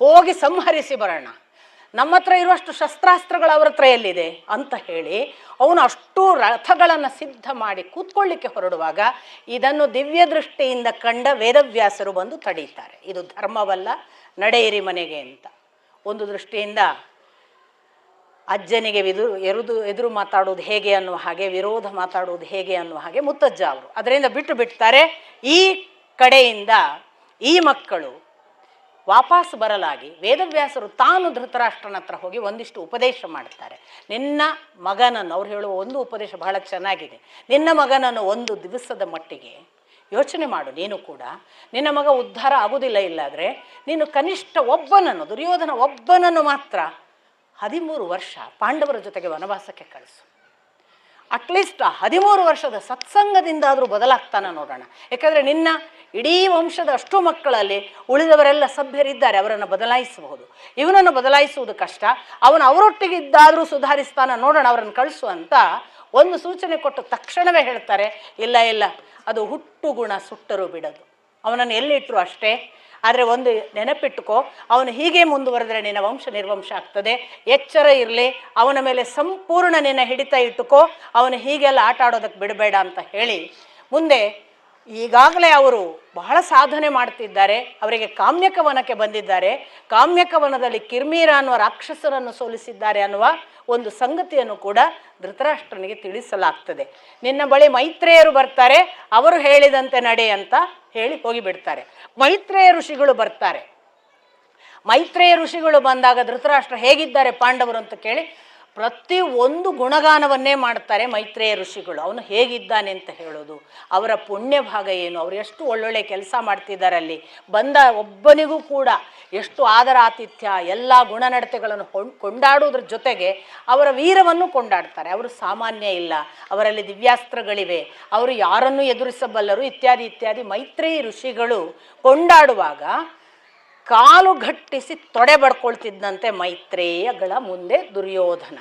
ಹೋಗಿ ಸಂಹರಿಸಿ ಬರೋಣ, ನಮ್ಮ ಹತ್ರ ಇರುವಷ್ಟು ಶಸ್ತ್ರಾಸ್ತ್ರಗಳು ಅವ್ರ ಹತ್ರ ಎಲ್ಲಿದೆ ಅಂತ ಹೇಳಿ ಅವನು ಅಷ್ಟು ರಥಗಳನ್ನು ಸಿದ್ಧ ಮಾಡಿ ಕೂತ್ಕೊಳ್ಳಿಕ್ಕೆ ಹೊರಡುವಾಗ ಇದನ್ನು ದಿವ್ಯ ದೃಷ್ಟಿಯಿಂದ ಕಂಡ ವೇದವ್ಯಾಸರು ಬಂದು ತಡೀತಾರೆ. ಇದು ಧರ್ಮವಲ್ಲ, ನಡೆಯಿರಿ ಮನೆಗೆ ಅಂತ. ಒಂದು ದೃಷ್ಟಿಯಿಂದ ಅಜ್ಜನಿಗೆ ಎದುರು ಮಾತಾಡೋದು ಹೇಗೆ ಅನ್ನುವ ಹಾಗೆ, ವಿರೋಧ ಮಾತಾಡೋದು ಹೇಗೆ ಅನ್ನುವ ಹಾಗೆ ಮುತ್ತಜ್ಜ ಅವರು ಅದರಿಂದ ಬಿಡ್ತಾರೆ. ಈ ಕಡೆಯಿಂದ ಈ ಮಕ್ಕಳು ವಾಪಸ್ ಬರಲಾಗಿ ವೇದವ್ಯಾಸರು ತಾನು ಧೃತರಾಷ್ಟ್ರನ ಹತ್ರ ಹೋಗಿ ಒಂದಿಷ್ಟು ಉಪದೇಶ ಮಾಡ್ತಾರೆ. ನಿನ್ನ ಮಗನನ್ನು, ಅವ್ರು ಹೇಳುವ ಒಂದು ಉಪದೇಶ ಬಹಳ ಚೆನ್ನಾಗಿದೆ, ನಿನ್ನ ಮಗನನ್ನು ಒಂದು ದಿವಸದ ಮಟ್ಟಿಗೆ ಯೋಚನೆ ಮಾಡು, ನೀನು ಕೂಡ ನಿನ್ನ ಮಗ ಉದ್ಧಾರ ಆಗುವುದಿಲ್ಲ, ಇಲ್ಲಾದರೆ ನೀನು ಕನಿಷ್ಠ ಒಬ್ಬನನ್ನು, ದುರ್ಯೋಧನ ಒಬ್ಬನನ್ನು ಮಾತ್ರ 13 ವರ್ಷ ಪಾಂಡವರ ಜೊತೆಗೆ ವನವಾಸಕ್ಕೆ ಕಳಿಸು. ಅಟ್ಲೀಸ್ಟ್ 13 ವರ್ಷದ ಸತ್ಸಂಗದಿಂದಾದರೂ ಬದಲಾಗ್ತಾನೆ ನೋಡೋಣ. ಯಾಕಂದರೆ ನಿನ್ನ ಇಡೀ ವಂಶದ ಅಷ್ಟು ಮಕ್ಕಳಲ್ಲಿ ಉಳಿದವರೆಲ್ಲ ಸಭ್ಯರಿದ್ದಾರೆ, ಅವರನ್ನು ಬದಲಾಯಿಸಬಹುದು, ಇವನನ್ನು ಬದಲಾಯಿಸುವುದು ಕಷ್ಟ, ಅವನು ಅವರೊಟ್ಟಿಗೆ ಇದ್ದಾದರೂ ಸುಧಾರಿಸ್ತಾನ ನೋಡೋಣ, ಅವರನ್ನು ಕಳಿಸು ಅಂತ ಒಂದು ಸೂಚನೆ ಕೊಟ್ಟು ತಕ್ಷಣವೇ ಹೇಳ್ತಾರೆ, ಇಲ್ಲ ಅದು ಹುಟ್ಟು ಗುಣ ಸುಟ್ಟರೂ ಬಿಡದು, ಅವನನ್ನು ಎಲ್ಲಿಟ್ಟರು ಅಷ್ಟೇ. ಆದರೆ ಒಂದು ನೆನಪಿಟ್ಟುಕೋ, ಅವನು ಹೀಗೆ ಮುಂದುವರೆದರೆ ನಿನ್ನ ವಂಶ ನಿರ್ವಂಶ ಆಗ್ತದೆ, ಎಚ್ಚರ ಇರಲಿ, ಅವನ ಮೇಲೆ ಸಂಪೂರ್ಣ ನಿನ್ನ ಹಿಡಿತ ಇಟ್ಟುಕೋ, ಅವನು ಹೀಗೆಲ್ಲ ಆಟ ಆಡೋದಕ್ಕೆ ಬಿಡಬೇಡ ಅಂತ ಹೇಳಿ ಮುಂದೆ ಈಗಾಗಲೇ ಅವರು ಬಹಳ ಸಾಧನೆ ಮಾಡ್ತಿದ್ದಾರೆ, ಅವರಿಗೆ ಕಾಮ್ಯಕವನಕ್ಕೆ ಬಂದಿದ್ದಾರೆ, ಕಾಮ್ಯಕವನದಲ್ಲಿ ಕಿರ್ಮೀರ ಅನ್ನುವ ರಾಕ್ಷಸರನ್ನು ಸೋಲಿಸಿದ್ದಾರೆ ಅನ್ನುವ ಒಂದು ಸಂಗತಿಯನ್ನು ಕೂಡ ಧೃತರಾಷ್ಟ್ರನಿಗೆ ತಿಳಿಸಲಾಗ್ತದೆ. ನಿನ್ನ ಬಳಿ ಮೈತ್ರೇಯರು ಬರ್ತಾರೆ, ಅವರು ಹೇಳಿದಂತೆ ನಡೆ ಅಂತ ಹೇಳಿ ಹೋಗಿಬಿಡ್ತಾರೆ. ಮೈತ್ರೇಯ ಋಷಿಗಳು ಬರ್ತಾರೆ. ಮೈತ್ರೇಯ ಋಷಿಗಳು ಬಂದಾಗ ಧೃತರಾಷ್ಟ್ರ ಹೇಗಿದ್ದಾರೆ ಪಾಂಡವರು ಅಂತ ಕೇಳಿ ಪ್ರತಿ ಒಂದು ಗುಣಗಾನವನ್ನೇ ಮಾಡ್ತಾರೆ ಮೈತ್ರೇಯ ಋಷಿಗಳು. ಅವನು ಹೇಗಿದ್ದಾನೆ ಅಂತ ಹೇಳೋದು, ಅವರ ಪುಣ್ಯ ಭಾಗ ಏನು, ಅವರು ಎಷ್ಟು ಒಳ್ಳೊಳ್ಳೆ ಕೆಲಸ ಮಾಡ್ತಿದ್ದಾರೆ, ಅಲ್ಲಿ ಬಂದ ಒಬ್ಬನಿಗೂ ಕೂಡ ಎಷ್ಟು ಆದರ ಆತಿಥ್ಯ, ಎಲ್ಲ ಗುಣನಡತೆಗಳನ್ನು ಕೊಂಡಾಡುವುದ್ರ ಜೊತೆಗೆ ಅವರ ವೀರವನ್ನು ಕೊಂಡಾಡ್ತಾರೆ. ಅವರು ಸಾಮಾನ್ಯ ಇಲ್ಲ, ಅವರಲ್ಲಿ ದಿವ್ಯಾಸ್ತ್ರಗಳಿವೆ, ಅವರು ಯಾರನ್ನು ಎದುರಿಸಬಲ್ಲರು ಇತ್ಯಾದಿ ಇತ್ಯಾದಿ ಮೈತ್ರೇಯ ಋಷಿಗಳು ಕೊಂಡಾಡುವಾಗ ಕಾಲು ಘಟ್ಟಿಸಿ ತೊಡೆ ಬಡ್ಕೊಳ್ತಿದ್ದಂತೆ ಮೈತ್ರೇಯಗಳ ಮುಂದೆ ದುರ್ಯೋಧನ.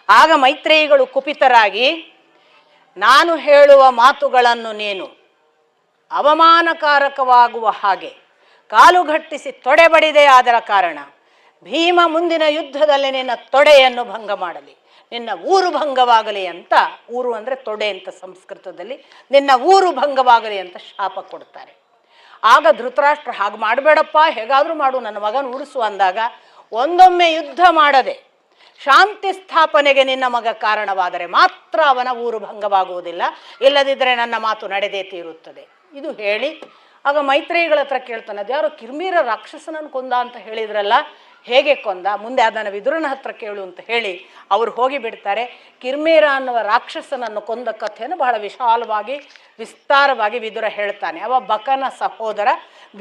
ಆಗ ಮೈತ್ರೇಯಿಗಳು ಕುಪಿತರಾಗಿ, ನಾನು ಹೇಳುವ ಮಾತುಗಳನ್ನು ನೀನು ಅವಮಾನಕಾರಕವಾಗುವ ಹಾಗೆ ಕಾಲು ಘಟ್ಟಿಸಿ ತೊಡೆ ಬಡಿದೆ ಆದರ ಕಾರಣ ಭೀಮ ಮುಂದಿನ ಯುದ್ಧದಲ್ಲಿ ನಿನ್ನ ತೊಡೆಯನ್ನು ಭಂಗ ಮಾಡಲಿ, ನಿನ್ನ ಊರು ಭಂಗವಾಗಲಿ ಅಂತ, ಊರು ಅಂದರೆ ತೊಡೆ ಅಂತ ಸಂಸ್ಕೃತದಲ್ಲಿ, ನಿನ್ನ ಊರು ಭಂಗವಾಗಲಿ ಅಂತ ಶಾಪ ಕೊಡ್ತಾರೆ. ಆಗ ಧೃತರಾಷ್ಟ್ರ, ಹಾಗೆ ಮಾಡಬೇಡಪ್ಪ, ಹೇಗಾದರೂ ಮಾಡು, ನನ್ನ ಮಗನ ಉಳಿಸು ಅಂದಾಗ, ಒಂದೊಮ್ಮೆ ಯುದ್ಧ ಮಾಡದೆ ಶಾಂತಿ ಸ್ಥಾಪನೆಗೆ ನಿನ್ನ ಮಗ ಕಾರಣವಾದರೆ ಮಾತ್ರ ಅವನ ಊರು ಭಂಗವಾಗುವುದಿಲ್ಲ, ಇಲ್ಲದಿದ್ದರೆ ನನ್ನ ಮಾತು ನಡೆದೇ ತೀರುತ್ತದೆ. ಇದು ಹೇಳಿ ಆಗ ಮೈತ್ರೇಯಿಗಳ ಹತ್ರ ಕೇಳ್ತಾನೆ, ಅದು ಯಾರೋ ಕಿರ್ಮೀರ ರಾಕ್ಷಸನನ್ನು ಕೊಂದ ಅಂತ ಹೇಳಿದ್ರಲ್ಲ, ಹೇಗೆ ಕೊಂದ, ಮುಂದೆ ಅದನ್ನು ವಿದುರನ ಹತ್ರ ಕೇಳು ಅಂತ ಹೇಳಿ ಅವರು ಹೋಗಿಬಿಡ್ತಾರೆ. ಕಿರ್ಮೀರ ಅನ್ನುವ ರಾಕ್ಷಸನನ್ನು ಕೊಂದ ಕಥೆಯನ್ನು ಬಹಳ ವಿಶಾಲವಾಗಿ ವಿಸ್ತಾರವಾಗಿ ವಿದುರ ಹೇಳ್ತಾನೆ. ಅವ ಬಕನ ಸಹೋದರ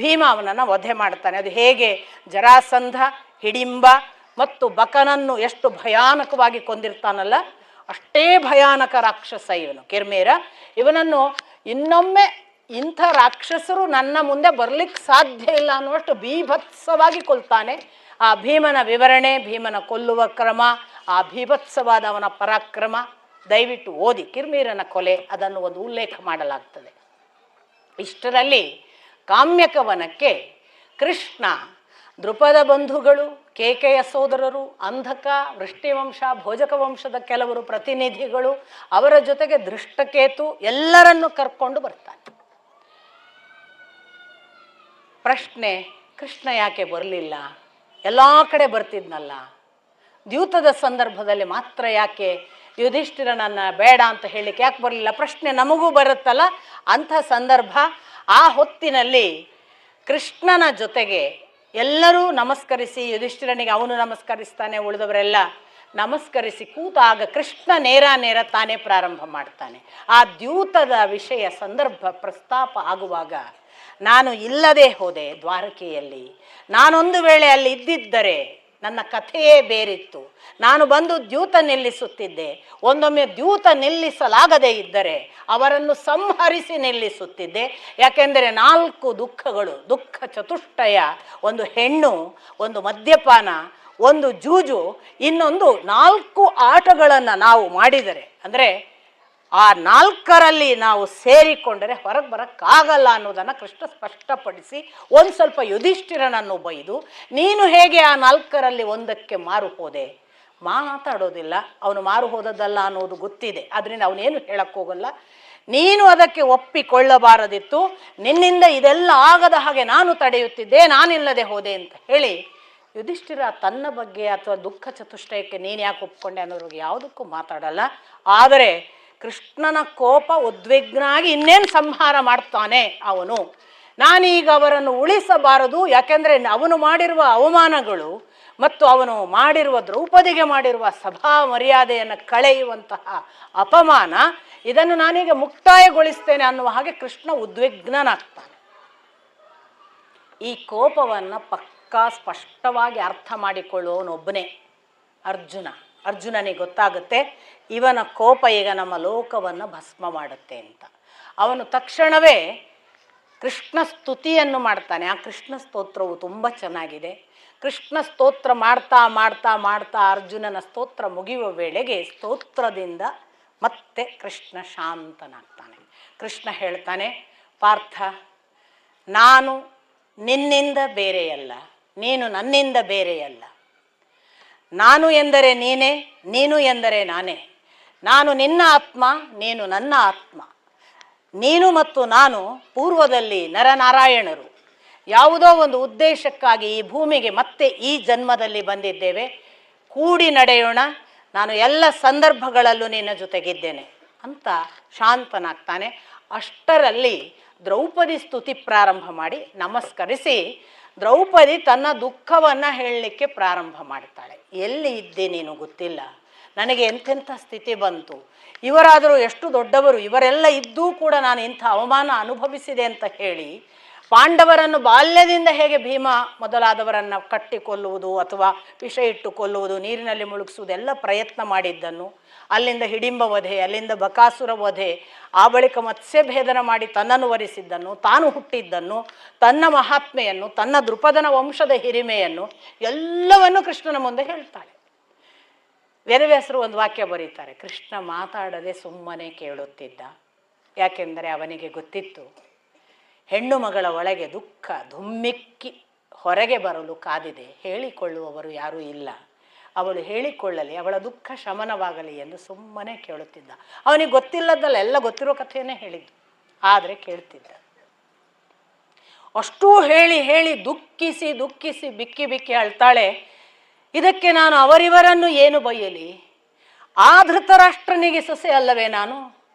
ಭೀಮ ಅವನನ್ನು ವಧೆ ಮಾಡ್ತಾನೆ. ಅದು ಹೇಗೆ ಜರಾಸಂಧ, ಹಿಡಿಂಬ ಮತ್ತು ಬಕನನ್ನು ಎಷ್ಟು ಭಯಾನಕವಾಗಿ ಕೊಂದಿರ್ತಾನಲ್ಲ, ಅಷ್ಟೇ ಭಯಾನಕ ರಾಕ್ಷಸ ಇವನು ಕಿರ್ಮೀರ. ಇವನನ್ನು ಇನ್ನೊಮ್ಮೆ ಇಂಥ ರಾಕ್ಷಸರು ನನ್ನ ಮುಂದೆ ಬರಲಿಕ್ಕೆ ಸಾಧ್ಯ ಇಲ್ಲ ಅನ್ನುವಷ್ಟು ಬೀಭತ್ಸವಾಗಿ ಕೊಲ್ತಾನೆ. ಆ ಭೀಮನ ವಿವರಣೆ, ಭೀಮನ ಕೊಲ್ಲುವ ಕ್ರಮ, ಆ ಬೀಭತ್ಸವಾದ ಅವನ ಪರಾಕ್ರಮ ದಯವಿಟ್ಟು ಓದಿ. ಕಿರ್ಮೀರನ ಕೊಲೆ ಅದನ್ನು ಒಂದು ಉಲ್ಲೇಖ ಮಾಡಲಾಗ್ತದೆ. ಇಷ್ಟರಲ್ಲಿ ಕಾಮ್ಯಕವನಕ್ಕೆ ಕೃಷ್ಣ, ದೃಪದ ಬಂಧುಗಳು, ಕೇಕೆಯ ಸೋದರರು, ಅಂಧಕ, ವೃಷ್ಟಿವಂಶ, ಭೋಜಕ ವಂಶದ ಕೆಲವರು ಪ್ರತಿನಿಧಿಗಳು, ಅವರ ಜೊತೆಗೆ ದೃಷ್ಟಕೇತು ಎಲ್ಲರನ್ನು ಕರ್ಕೊಂಡು ಬರ್ತಾನೆ. ಪ್ರಶ್ನೆ, ಕೃಷ್ಣ ಯಾಕೆ ಬರಲಿಲ್ಲ? ಎಲ್ಲ ಕಡೆ ಬರ್ತಿದ್ನಲ್ಲ, ದ್ಯೂತದ ಸಂದರ್ಭದಲ್ಲಿ ಮಾತ್ರ ಯಾಕೆ ಯುಧಿಷ್ಠಿರನನ್ನು ಬೇಡ ಅಂತ ಹೇಳಲಿಕ್ಕೆ ಯಾಕೆ ಬರಲಿಲ್ಲ? ಪ್ರಶ್ನೆ ನಮಗೂ ಬರುತ್ತಲ್ಲ. ಅಂಥ ಸಂದರ್ಭ, ಆ ಹೊತ್ತಿನಲ್ಲಿ ಕೃಷ್ಣನ ಜೊತೆಗೆ ಎಲ್ಲರೂ ನಮಸ್ಕರಿಸಿ, ಯುಧಿಷ್ಠಿರನಿಗೆ ಅವನು ನಮಸ್ಕರಿಸ್ತಾನೆ, ಉಳಿದವರೆಲ್ಲ ನಮಸ್ಕರಿಸಿ ಕೂತಾಗ ಕೃಷ್ಣ ನೇರ ತಾನೇ ಪ್ರಾರಂಭ ಮಾಡ್ತಾನೆ. ಆ ದ್ಯೂತದ ವಿಷಯ ಸಂದರ್ಭ ಪ್ರಸ್ತಾಪ ಆಗುವಾಗ, ನಾನು ಇಲ್ಲದೆ ಹೋದೆ ದ್ವಾರಕೆಯಲ್ಲಿ, ನಾನೊಂದು ವೇಳೆ ಅಲ್ಲಿ ಇದ್ದಿದ್ದರೆ ನನ್ನ ಕಥೆಯೇ ಬೇರಿತ್ತು, ನಾನು ಬಂದು ದ್ಯೂತ ನಿಲ್ಲಿಸುತ್ತಿದ್ದೆ, ಒಂದೊಮ್ಮೆ ದ್ಯೂತ ನಿಲ್ಲಿಸಲಾಗದೇ ಇದ್ದರೆ ಅವರನ್ನು ಸಂಹರಿಸಿ ನಿಲ್ಲಿಸುತ್ತಿದ್ದೆ. ಯಾಕೆಂದರೆ 4 ದುಃಖಗಳು, ದುಃಖ ಚತುಷ್ಟಯ, ಒಂದು ಹೆಣ್ಣು, ಒಂದು ಮದ್ಯಪಾನ, ಒಂದು ಜೂಜು, ಇನ್ನೊಂದು 4 ಆಟಗಳನ್ನು ನಾವು ಮಾಡಿದರೆ, ಅಂದರೆ ಆ 4ರಲ್ಲಿ ನಾವು ಸೇರಿಕೊಂಡರೆ ಹೊರಗೆ ಬರೋಕ್ಕಾಗಲ್ಲ ಅನ್ನೋದನ್ನು ಕೃಷ್ಣ ಸ್ಪಷ್ಟಪಡಿಸಿ ಒಂದು ಸ್ವಲ್ಪ ಯುಧಿಷ್ಠಿರನನ್ನು ಬೈದು, ನೀನು ಹೇಗೆ ಆ 4ರಲ್ಲಿ ಒಂದಕ್ಕೆ ಮಾರು ಹೋದೆ? ಮಾತಾಡೋದಿಲ್ಲ, ಅವನು ಮಾರು ಹೋದದ್ದಲ್ಲ ಅನ್ನೋದು ಗೊತ್ತಿದೆ, ಅದರಿಂದ ಅವನೇನು ಹೇಳಕ್ಕೋಗಲ್ಲ. ನೀನು ಅದಕ್ಕೆ ಒಪ್ಪಿಕೊಳ್ಳಬಾರದಿತ್ತು, ನಿನ್ನಿಂದ ಇದೆಲ್ಲ ಆಗದ ಹಾಗೆ ನಾನು ತಡೆಯುತ್ತಿದ್ದೆ, ನಾನಿಲ್ಲದೆ ಹೋದೆ ಅಂತ ಹೇಳಿ ಯುಧಿಷ್ಠಿರ ತನ್ನ ಬಗ್ಗೆ ಅಥವಾ ದುಃಖ ಚತುಷ್ಟಯಕ್ಕೆ ನೀನು ಯಾಕೆ ಒಪ್ಕೊಂಡೆ ಅನ್ನೋರಿಗೆ ಯಾವುದಕ್ಕೂ ಮಾತಾಡಲ್ಲ. ಆದರೆ ಕೃಷ್ಣನ ಕೋಪ ಉದ್ವಿಗ್ನಾಗಿ ಇನ್ನೇನು ಸಂಹಾರ ಮಾಡ್ತಾನೆ ಅವನು. ನಾನೀಗ ಅವರನ್ನು ಉಳಿಸಬಾರದು, ಯಾಕೆಂದರೆ ಅವನು ಮಾಡಿರುವ ಅವಮಾನಗಳು ಮತ್ತು ಅವನು ಮಾಡಿರುವ ದ್ರೌಪದಿಗೆ ಮಾಡಿರುವ ಸಭಾ ಮರ್ಯಾದೆಯನ್ನು ಕಳೆಯುವಂತಹ ಅಪಮಾನ, ಇದನ್ನು ನಾನೀಗ ಮುಕ್ತಾಯಗೊಳಿಸ್ತೇನೆ ಅನ್ನುವ ಹಾಗೆ ಕೃಷ್ಣ ಉದ್ವಿಗ್ನಾಗ್ತಾನೆ. ಈ ಕೋಪವನ್ನು ಪಕ್ಕಾ ಸ್ಪಷ್ಟವಾಗಿ ಅರ್ಥ ಮಾಡಿಕೊಳ್ಳುವವನೊಬ್ಬನೇ ಅರ್ಜುನ. ಅರ್ಜುನನಿಗೆ ಗೊತ್ತಾಗುತ್ತೆ ಇವನ ಕೋಪ ಈಗ ನಮ್ಮ ಲೋಕವನ್ನು ಭಸ್ಮ ಮಾಡುತ್ತೆ ಅಂತ. ಅವನು ತಕ್ಷಣವೇ ಕೃಷ್ಣ ಸ್ತುತಿಯನ್ನು ಮಾಡ್ತಾನೆ. ಆ ಕೃಷ್ಣ ಸ್ತೋತ್ರವು ತುಂಬ ಚೆನ್ನಾಗಿದೆ. ಕೃಷ್ಣ ಸ್ತೋತ್ರ ಮಾಡ್ತಾ ಮಾಡ್ತಾ ಮಾಡ್ತಾ ಅರ್ಜುನನ ಸ್ತೋತ್ರ ಮುಗಿಯುವ ವೇಳೆಗೆ ಸ್ತೋತ್ರದಿಂದ ಮತ್ತೆ ಕೃಷ್ಣ ಶಾಂತನಾಗ್ತಾನೆ. ಕೃಷ್ಣ ಹೇಳ್ತಾನೆ, ಪಾರ್ಥ, ನಾನು ನಿನ್ನಿಂದ ಬೇರೆಯಲ್ಲ, ನೀನು ನನ್ನಿಂದ ಬೇರೆಯಲ್ಲ. ನಾನು ಎಂದರೆ ನೀನೇ, ನೀನು ಎಂದರೆ ನಾನೇ. ನಾನು ನಿನ್ನ ಆತ್ಮ, ನೀನು ನನ್ನ ಆತ್ಮ. ನೀನು ಮತ್ತು ನಾನು ಪೂರ್ವದಲ್ಲಿ ನರನಾರಾಯಣರು. ಯಾವುದೋ ಒಂದು ಉದ್ದೇಶಕ್ಕಾಗಿ ಈ ಭೂಮಿಗೆ ಮತ್ತೆ ಈ ಜನ್ಮದಲ್ಲಿ ಬಂದಿದ್ದೇವೆ. ಕೂಡಿ ನಡೆಯೋಣ, ನಾನು ಎಲ್ಲ ಸಂದರ್ಭಗಳಲ್ಲೂ ನಿನ್ನ ಜೊತೆಗಿದ್ದೇನೆ ಅಂತ ಶಾಂತನಾಗ್ತಾನೆ. ಅಷ್ಟರಲ್ಲಿ ದ್ರೌಪದಿ ಸ್ತುತಿ ಪ್ರಾರಂಭ ಮಾಡಿ ನಮಸ್ಕರಿಸಿ, ದ್ರೌಪದಿ ತನ್ನ ದುಃಖವನ್ನು ಹೇಳಲಿಕ್ಕೆ ಪ್ರಾರಂಭ ಮಾಡ್ತಾಳೆ. ಎಲ್ಲಿ ಇದ್ದೆ ನೀನು ಗೊತ್ತಿಲ್ಲ, ನನಗೆ ಎಂತೆಂಥ ಸ್ಥಿತಿ ಬಂತು, ಇವರಾದರೂ ಎಷ್ಟು ದೊಡ್ಡವರು, ಇವರೆಲ್ಲ ಇದ್ದೂ ಕೂಡ ನಾನು ಇಂಥ ಅವಮಾನ ಅನುಭವಿಸಿದೆ ಅಂತ ಹೇಳಿ ಪಾಂಡವರನ್ನು ಬಾಲ್ಯದಿಂದ ಹೇಗೆ ಭೀಮ ಮೊದಲಾದವರನ್ನು ಕಟ್ಟಿ ಕೊಲ್ಲುವುದು ಅಥವಾ ವಿಷ ಇಟ್ಟು ಕೊಲ್ಲುವುದು, ನೀರಿನಲ್ಲಿ ಮುಳುಗಿಸುವುದೆಲ್ಲ ಪ್ರಯತ್ನ ಮಾಡಿದ್ದನ್ನು, ಅಲ್ಲಿಂದ ಹಿಡಿಂಬ ವಧೆ, ಅಲ್ಲಿಂದ ಬಕಾಸುರ ವಧೆ, ಆ ಬಳಿಕ ಮತ್ಸ್ಯಭೇದನ ಮಾಡಿ ತನ್ನನ್ನು ವರಿಸಿದ್ದನ್ನು, ತಾನು ಹುಟ್ಟಿದ್ದನ್ನು, ತನ್ನ ಮಹಾತ್ಮೆಯನ್ನು, ತನ್ನ ದೃಪದನ ವಂಶದ ಹಿರಿಮೆಯನ್ನು ಎಲ್ಲವನ್ನು ಕೃಷ್ಣನ ಮುಂದೆ ಹೇಳ್ತಾಳೆ. ವೇದವ್ಯಾಸರು ಒಂದು ವಾಕ್ಯ ಬರೀತಾರೆ, ಕೃಷ್ಣ ಮಾತಾಡದೆ ಸುಮ್ಮನೆ ಕೇಳುತ್ತಿದ್ದ. ಯಾಕೆಂದರೆ ಅವನಿಗೆ ಗೊತ್ತಿತ್ತು ಹೆಣ್ಣು ಮಗಳ ಒಳಗೆ ದುಃಖ ಧುಮ್ಮಿಕ್ಕಿ ಹೊರಗೆ ಬರಲು ಕಾದಿದೆ, ಹೇಳಿಕೊಳ್ಳುವವರು ಯಾರೂ ಇಲ್ಲ, ಅವಳು ಹೇಳಿಕೊಳ್ಳಲಿ, ಅವಳ ದುಃಖ ಶಮನವಾಗಲಿ ಎಂದು ಸುಮ್ಮನೆ ಕೇಳುತ್ತಿದ್ದ. ಅವನಿಗೆ ಗೊತ್ತಿಲ್ಲದಲ್ಲ, ಎಲ್ಲ ಗೊತ್ತಿರೋ ಕಥೆಯನ್ನೇ ಹೇಳಿದ್ದು, ಆದರೆ ಕೇಳ್ತಿದ್ದ. ಅಷ್ಟೂ ಹೇಳಿ ಹೇಳಿ ದುಃಖಿಸಿ ದುಃಖಿಸಿ ಬಿಕ್ಕಿ ಬಿಕ್ಕಿ ಅಳ್ತಾಳೆ. ಇದಕ್ಕೆ ನಾನು ಅವರಿವರನ್ನು ಏನು ಬಯ್ಯಲಿ? ಆ ಧೃತರಾಷ್ಟ್ರನಿಗೆ ಸೊಸೆ ಅಲ್ಲವೇ ನಾನು?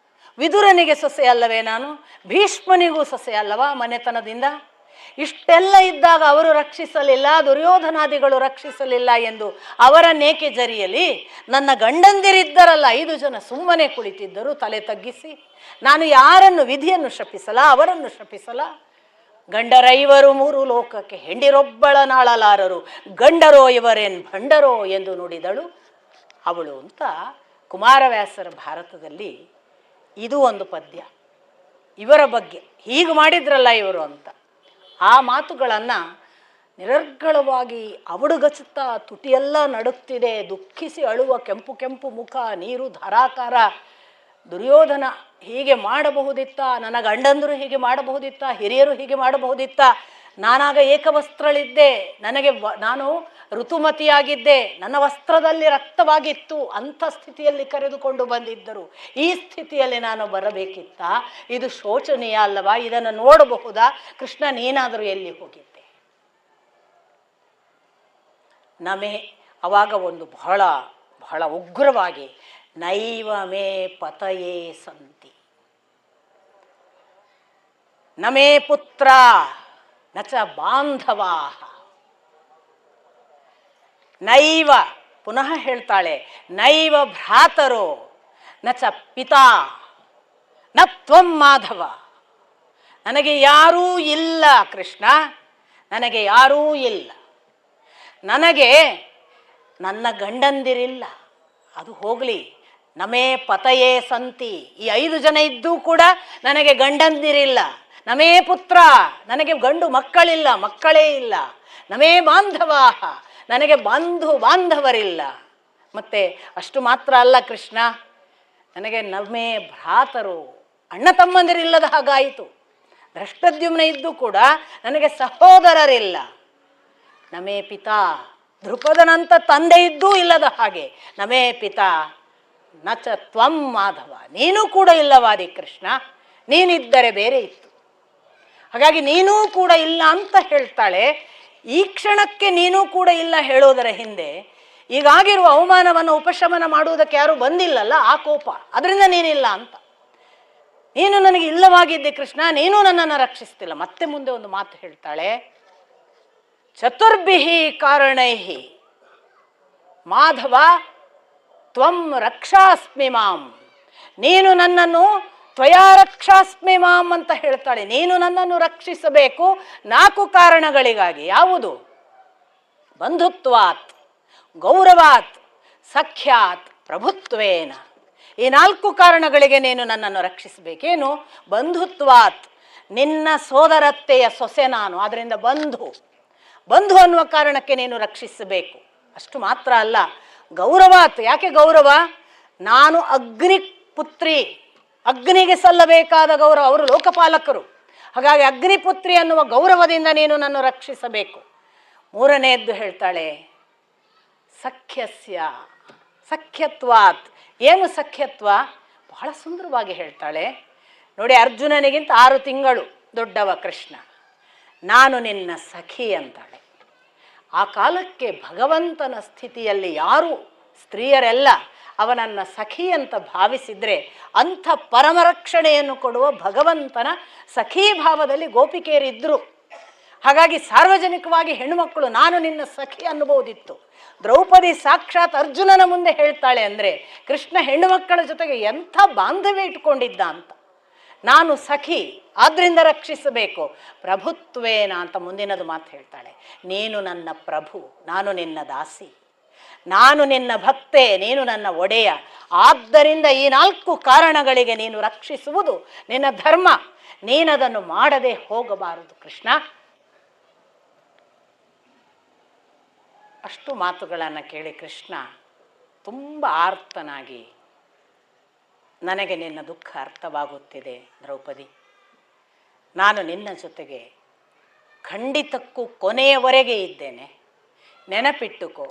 ವಿದುರನಿಗೆ ಸೊಸೆ ಅಲ್ಲವೇ ನಾನು? ಭೀಷ್ಮನಿಗೂ ಸೊಸೆ ಅಲ್ಲವಾ ಮನೆತನದಿಂದ? ಇಷ್ಟೆಲ್ಲ ಇದ್ದಾಗ ಅವರು ರಕ್ಷಿಸಲಿಲ್ಲ, ದುರ್ಯೋಧನಾದಿಗಳು ರಕ್ಷಿಸಲಿಲ್ಲ ಎಂದು ಅವರನ್ನೇಕೆ ಜರಿಯಲಿ? ನನ್ನ ಗಂಡಂದಿರಿದ್ದರಲ್ಲ 5 ಜನ ಸುಮ್ಮನೆ ಕುಳಿತಿದ್ದರು ತಲೆ ತಗ್ಗಿಸಿ. ನಾನು ಯಾರನ್ನು ವಿಧಿಯನ್ನು ಶಪಿಸಲ, ಅವರನ್ನು ಶಪಿಸಲ? ಗಂಡರೈವರು 3 ಲೋಕಕ್ಕೆ, ಹೆಂಡಿರೊಬ್ಬಳ ನಾಳಲಾರರು, ಗಂಡರೋ ಇವರೇನ್ ಭಂಡರೋ ಎಂದು ನುಡಿದಳು ಅವಳು ಅಂತ ಕುಮಾರವ್ಯಾಸರ ಭಾರತದಲ್ಲಿ ಇದು ಒಂದು ಪದ್ಯ. ಇವರ ಬಗ್ಗೆ ಹೀಗೆ ಮಾಡಿದ್ರಲ್ಲ ಇವರು ಅಂತ ಆ ಮಾತುಗಳನ್ನು ನಿರರ್ಗಳವಾಗಿ ಅವಡುಗಚ್ಚುತ್ತಾ ತುಟಿಯೆಲ್ಲ ನಡುಕ್ತಿದೆ, ದುಃಖಿಸಿ ಅಳುವ ಕೆಂಪು ಕೆಂಪು ಮುಖ, ನೀರು ಧಾರಾಕಾರ. ದುರ್ಯೋಧನ ಹೀಗೆ ಮಾಡಬಹುದಿತ್ತ, ನನ್ನ ಗಂಡಂದರು ಹೀಗೆ ಮಾಡಬಹುದಿತ್ತ, ಹಿರಿಯರು ಹೀಗೆ ಮಾಡಬಹುದಿತ್ತ, ನಾನಾಗ ಏಕವಸ್ತ್ರಳಿದ್ದೆ, ನಾನು ಋತುಮತಿಯಾಗಿದ್ದೆ, ನನ್ನ ವಸ್ತ್ರದಲ್ಲಿ ರಕ್ತವಾಗಿತ್ತು, ಅಂಥ ಸ್ಥಿತಿಯಲ್ಲಿ ಕರೆದುಕೊಂಡು ಬಂದಿದ್ದರು. ಈ ಸ್ಥಿತಿಯಲ್ಲಿ ನಾನು ಬರಬೇಕಿತ್ತ? ಇದು ಶೋಚನೀಯ ಅಲ್ಲವಾ? ಇದನ್ನು ನೋಡಬಹುದಾ? ಕೃಷ್ಣ ನೀನಾದರೂ ಎಲ್ಲಿ ಹೋಗಿದ್ದೆ? ನಮೇ ಅವಾಗ ಒಂದು ಬಹಳ ಬಹಳ ಉಗ್ರವಾಗಿ ನೈವ ಮೇ ಪತಯೇ ಸಂತಿ ನಮೇ ಪುತ್ರ ನಚ ಬಾಂಧವಾ. ನೈವ, ಪುನಃ ಹೇಳ್ತಾಳೆ, ನೈವ ಭ್ರಾತರೋ ನಚ ಪಿತಾ ನ ತ್ವಂ ಮಾಧವ. ನನಗೆ ಯಾರೂ ಇಲ್ಲ ಕೃಷ್ಣ, ನನಗೆ ಯಾರೂ ಇಲ್ಲ. ನನಗೆ ನನ್ನ ಗಂಡಂದಿರಿಲ್ಲ, ಅದು ಹೋಗಲಿ. ನಮೇ ಪತಯೇ ಸಂತಿ, ಈ 5 ಜನ ಇದ್ದೂ ಕೂಡ ನನಗೆ ಗಂಡಂದಿರಿಲ್ಲ. ನಮೇ ಪುತ್ರ, ನನಗೆ ಗಂಡು ಮಕ್ಕಳಿಲ್ಲ, ಮಕ್ಕಳೇ ಇಲ್ಲ. ನಮೇ ಬಾಂಧವಾಹ, ನನಗೆ ಬಾಂಧವರಿಲ್ಲ. ಮತ್ತೆ ಅಷ್ಟು ಮಾತ್ರ ಅಲ್ಲ ಕೃಷ್ಣ, ನನಗೆ ನಮೇ ಭ್ರಾತರು, ಅಣ್ಣ ತಮ್ಮಂದಿರಿಲ್ಲದ ಹಾಗಾಯಿತು. ಧೃಷ್ಟದ್ಯುಮ್ನ ಇದ್ದು ಕೂಡ ನನಗೆ ಸಹೋದರರಿಲ್ಲ. ನಮೇ ಪಿತಾ, ದ್ರುಪದನಂತ ತಂದೆ ಇದ್ದೂ ಇಲ್ಲದ ಹಾಗೆ. ನಮೇ ಪಿತಾ ನಚ ತ್ವಂ ಮಾಧವ, ನೀನು ಕೂಡ ಇಲ್ಲವಾದಿ ಕೃಷ್ಣ, ನೀನಿದ್ದರೆ ಬೇರೆ ಇತ್ತು. ಹಾಗಾಗಿ ನೀನೂ ಕೂಡ ಇಲ್ಲ ಅಂತ ಹೇಳ್ತಾಳೆ. ಈ ಕ್ಷಣಕ್ಕೆ ನೀನೂ ಕೂಡ ಇಲ್ಲ ಹೇಳೋದರ ಹಿಂದೆ ಈಗಾಗಿರುವ ಅವಮಾನವನ್ನು ಉಪಶಮನ ಮಾಡುವುದಕ್ಕೆ ಯಾರೂ ಬಂದಿಲ್ಲಲ್ಲ, ಆ ಕೋಪ, ಅದರಿಂದ ನೀನಿಲ್ಲ ಅಂತ. ನೀನು ನನಗೆ ಇಲ್ಲವಾಗಿದ್ದೆ ಕೃಷ್ಣ, ನೀನು ನನ್ನನ್ನು ರಕ್ಷಿಸ್ತಿಲ್ಲ. ಮತ್ತೆ ಮುಂದೆ ಒಂದು ಮಾತು ಹೇಳ್ತಾಳೆ, ಚತುರ್ಭಿಹಿ ಕಾರಣೈಹಿ ಮಾಧವ ತ್ವಂ ರಕ್ಷಾಸ್ಮಿ ಮಾಂ. ನೀನು ನನ್ನನ್ನು ತ್ವಯಾ ರಕ್ಷಾಸ್ಮಿ ಮಾಂ ಅಂತ ಹೇಳ್ತಾಳೆ. ನೀನು ನನ್ನನ್ನು ರಕ್ಷಿಸಬೇಕು 4 ಕಾರಣಗಳಿಗಾಗಿ. ಯಾವುದು? ಬಂಧುತ್ವಾತ್, ಗೌರವಾತ್, ಸಖ್ಯಾತ್, ಪ್ರಭುತ್ವೇನ. ಈ 4 ಕಾರಣಗಳಿಗೆ ನೀನು ನನ್ನನ್ನು ರಕ್ಷಿಸಬೇಕೇನು? ಬಂಧುತ್ವಾತ್, ನಿನ್ನ ಸೋದರತ್ತೆಯ ಸೊಸೆ ನಾನು, ಆದ್ದರಿಂದ ಬಂಧು ಅನ್ನುವ ಕಾರಣಕ್ಕೆ ನೀನು ರಕ್ಷಿಸಬೇಕು. ಅಷ್ಟು ಮಾತ್ರ ಅಲ್ಲ, ಗೌರವಾತ್. ಯಾಕೆ ಗೌರವ? ನಾನು ಅಗ್ನಿ ಪುತ್ರಿ, ಅಗ್ನಿಗೆ ಸಲ್ಲಬೇಕಾದ ಗೌರವ, ಅವರು ಲೋಕಪಾಲಕರು. ಹಾಗಾಗಿ ಅಗ್ನಿಪುತ್ರಿ ಅನ್ನುವ ಗೌರವದಿಂದ ನೀನು ನನ್ನ ರಕ್ಷಿಸಬೇಕು. 3ನೇದ್ದು ಹೇಳ್ತಾಳೆ, ಸಖ್ಯತ್ವಾತ್. ಏನು ಸಖ್ಯತ್ವ? ಬಹಳ ಸುಂದರವಾಗಿ ಹೇಳ್ತಾಳೆ ನೋಡಿ. ಅರ್ಜುನನಿಗಿಂತ 6 ತಿಂಗಳು ದೊಡ್ಡವ ಕೃಷ್ಣ. ನಾನು ನಿನ್ನ ಸಖಿ ಅಂತಾಳೆ. ಆ ಕಾಲಕ್ಕೆ ಭಗವಂತನ ಸ್ಥಿತಿಯಲ್ಲಿ ಯಾರು ಸ್ತ್ರೀಯರೆಲ್ಲ ಅವನನ್ನು ಸಖಿ ಅಂತ ಭಾವಿಸಿದರೆ ಅಂಥ ಪರಮರಕ್ಷಣೆಯನ್ನು ಕೊಡುವ ಭಗವಂತನ ಸಖೀ ಭಾವದಲ್ಲಿ ಗೋಪಿಕೆಯರಿದ್ದರು. ಹಾಗಾಗಿ ಸಾರ್ವಜನಿಕವಾಗಿ ಹೆಣ್ಣುಮಕ್ಕಳು ನಾನು ನಿನ್ನ ಸಖಿ ಅನ್ನಬಹುದಿತ್ತು. ದ್ರೌಪದಿ ಸಾಕ್ಷಾತ್ ಅರ್ಜುನನ ಮುಂದೆ ಹೇಳ್ತಾಳೆ ಅಂದರೆ ಕೃಷ್ಣ ಹೆಣ್ಣು ಮಕ್ಕಳ ಜೊತೆಗೆ ಎಂಥ ಬಾಂಧವ್ಯ ಇಟ್ಕೊಂಡಿದ್ದ ಅಂತ. ನಾನು ಸಖಿ ಆದ್ರಿಂದ ರಕ್ಷಿಸಬೇಕು, ಪ್ರಭುತ್ವೇನ ಅಂತ ಮುಂದಿನದು ಮಾತು ಹೇಳ್ತಾಳೆ. ನೀನು ನನ್ನ ಪ್ರಭು, ನಾನು ನಿನ್ನ ದಾಸಿ, ನಾನು ನಿನ್ನ ಭಕ್ತೆ, ನೀನು ನನ್ನ ಒಡೆಯ. ಆದ್ದರಿಂದ ಈ 4 ಕಾರಣಗಳಿಗೆ ನೀನು ರಕ್ಷಿಸುವುದು ನಿನ್ನ ಧರ್ಮ, ನೀನದನ್ನು ಮಾಡದೆ ಹೋಗಬಾರದು ಕೃಷ್ಣ. ಅಷ್ಟು ಮಾತುಗಳನ್ನು ಕೇಳಿ ಕೃಷ್ಣ ತುಂಬ ಆರ್ತನಾಗಿ, ನನಗೆ ನಿನ್ನ ದುಃಖ ಅರ್ಥವಾಗುತ್ತಿದೆ ದ್ರೌಪದಿ, ನಾನು ನಿನ್ನ ಜೊತೆಗೆ ಖಂಡಿತಕ್ಕೂ ಕೊನೆಯವರೆಗೆ ಇದ್ದೇನೆ, ನೆನಪಿಟ್ಟುಕೋ.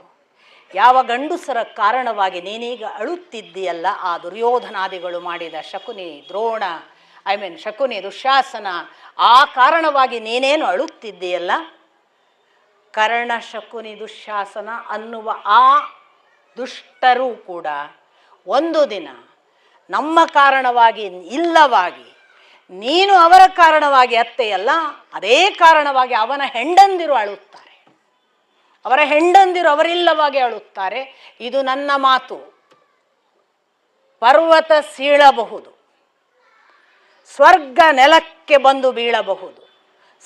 ಯಾವ ಗಂಡುಸರ ಕಾರಣವಾಗಿ ನೀನೀಗ ಅಳುತ್ತಿದ್ದೀಯಲ್ಲ, ಆ ದುರ್ಯೋಧನಾದಿಗಳು ಮಾಡಿದ ಶಕುನಿ, ದ್ರೋಣ, ಶಕುನಿ, ದುಶ್ಯಾಸನ, ಆ ಕಾರಣವಾಗಿ ನೀನೇನು ಅಳುತ್ತಿದ್ದೀಯಲ್ಲ, ಕರ್ಣ, ಶಕುನಿ, ದುಶ್ಯಾಸನ ಅನ್ನುವ ಆ ದುಷ್ಟರೂ ಕೂಡ ಒಂದು ದಿನ ನಮ್ಮ ಕಾರಣವಾಗಿ ಇಲ್ಲವಾಗಿ, ನೀನು ಅವರ ಕಾರಣವಾಗಿ ಅತ್ತೆಯಲ್ಲ, ಅದೇ ಕಾರಣವಾಗಿ ಅವನ ಹೆಂಡಂದಿರು ಅಳುತ್ತಾರೆ, ಅವರ ಹೆಂಡಂದಿರು ಅವರಿಲ್ಲವಾಗಿ ಅಳುತ್ತಾರೆ. ಇದು ನನ್ನ ಮಾತು. ಪರ್ವತ ಸೀಳಬಹುದು, ಸ್ವರ್ಗ ನೆಲಕ್ಕೆ ಬಂದು ಬೀಳಬಹುದು,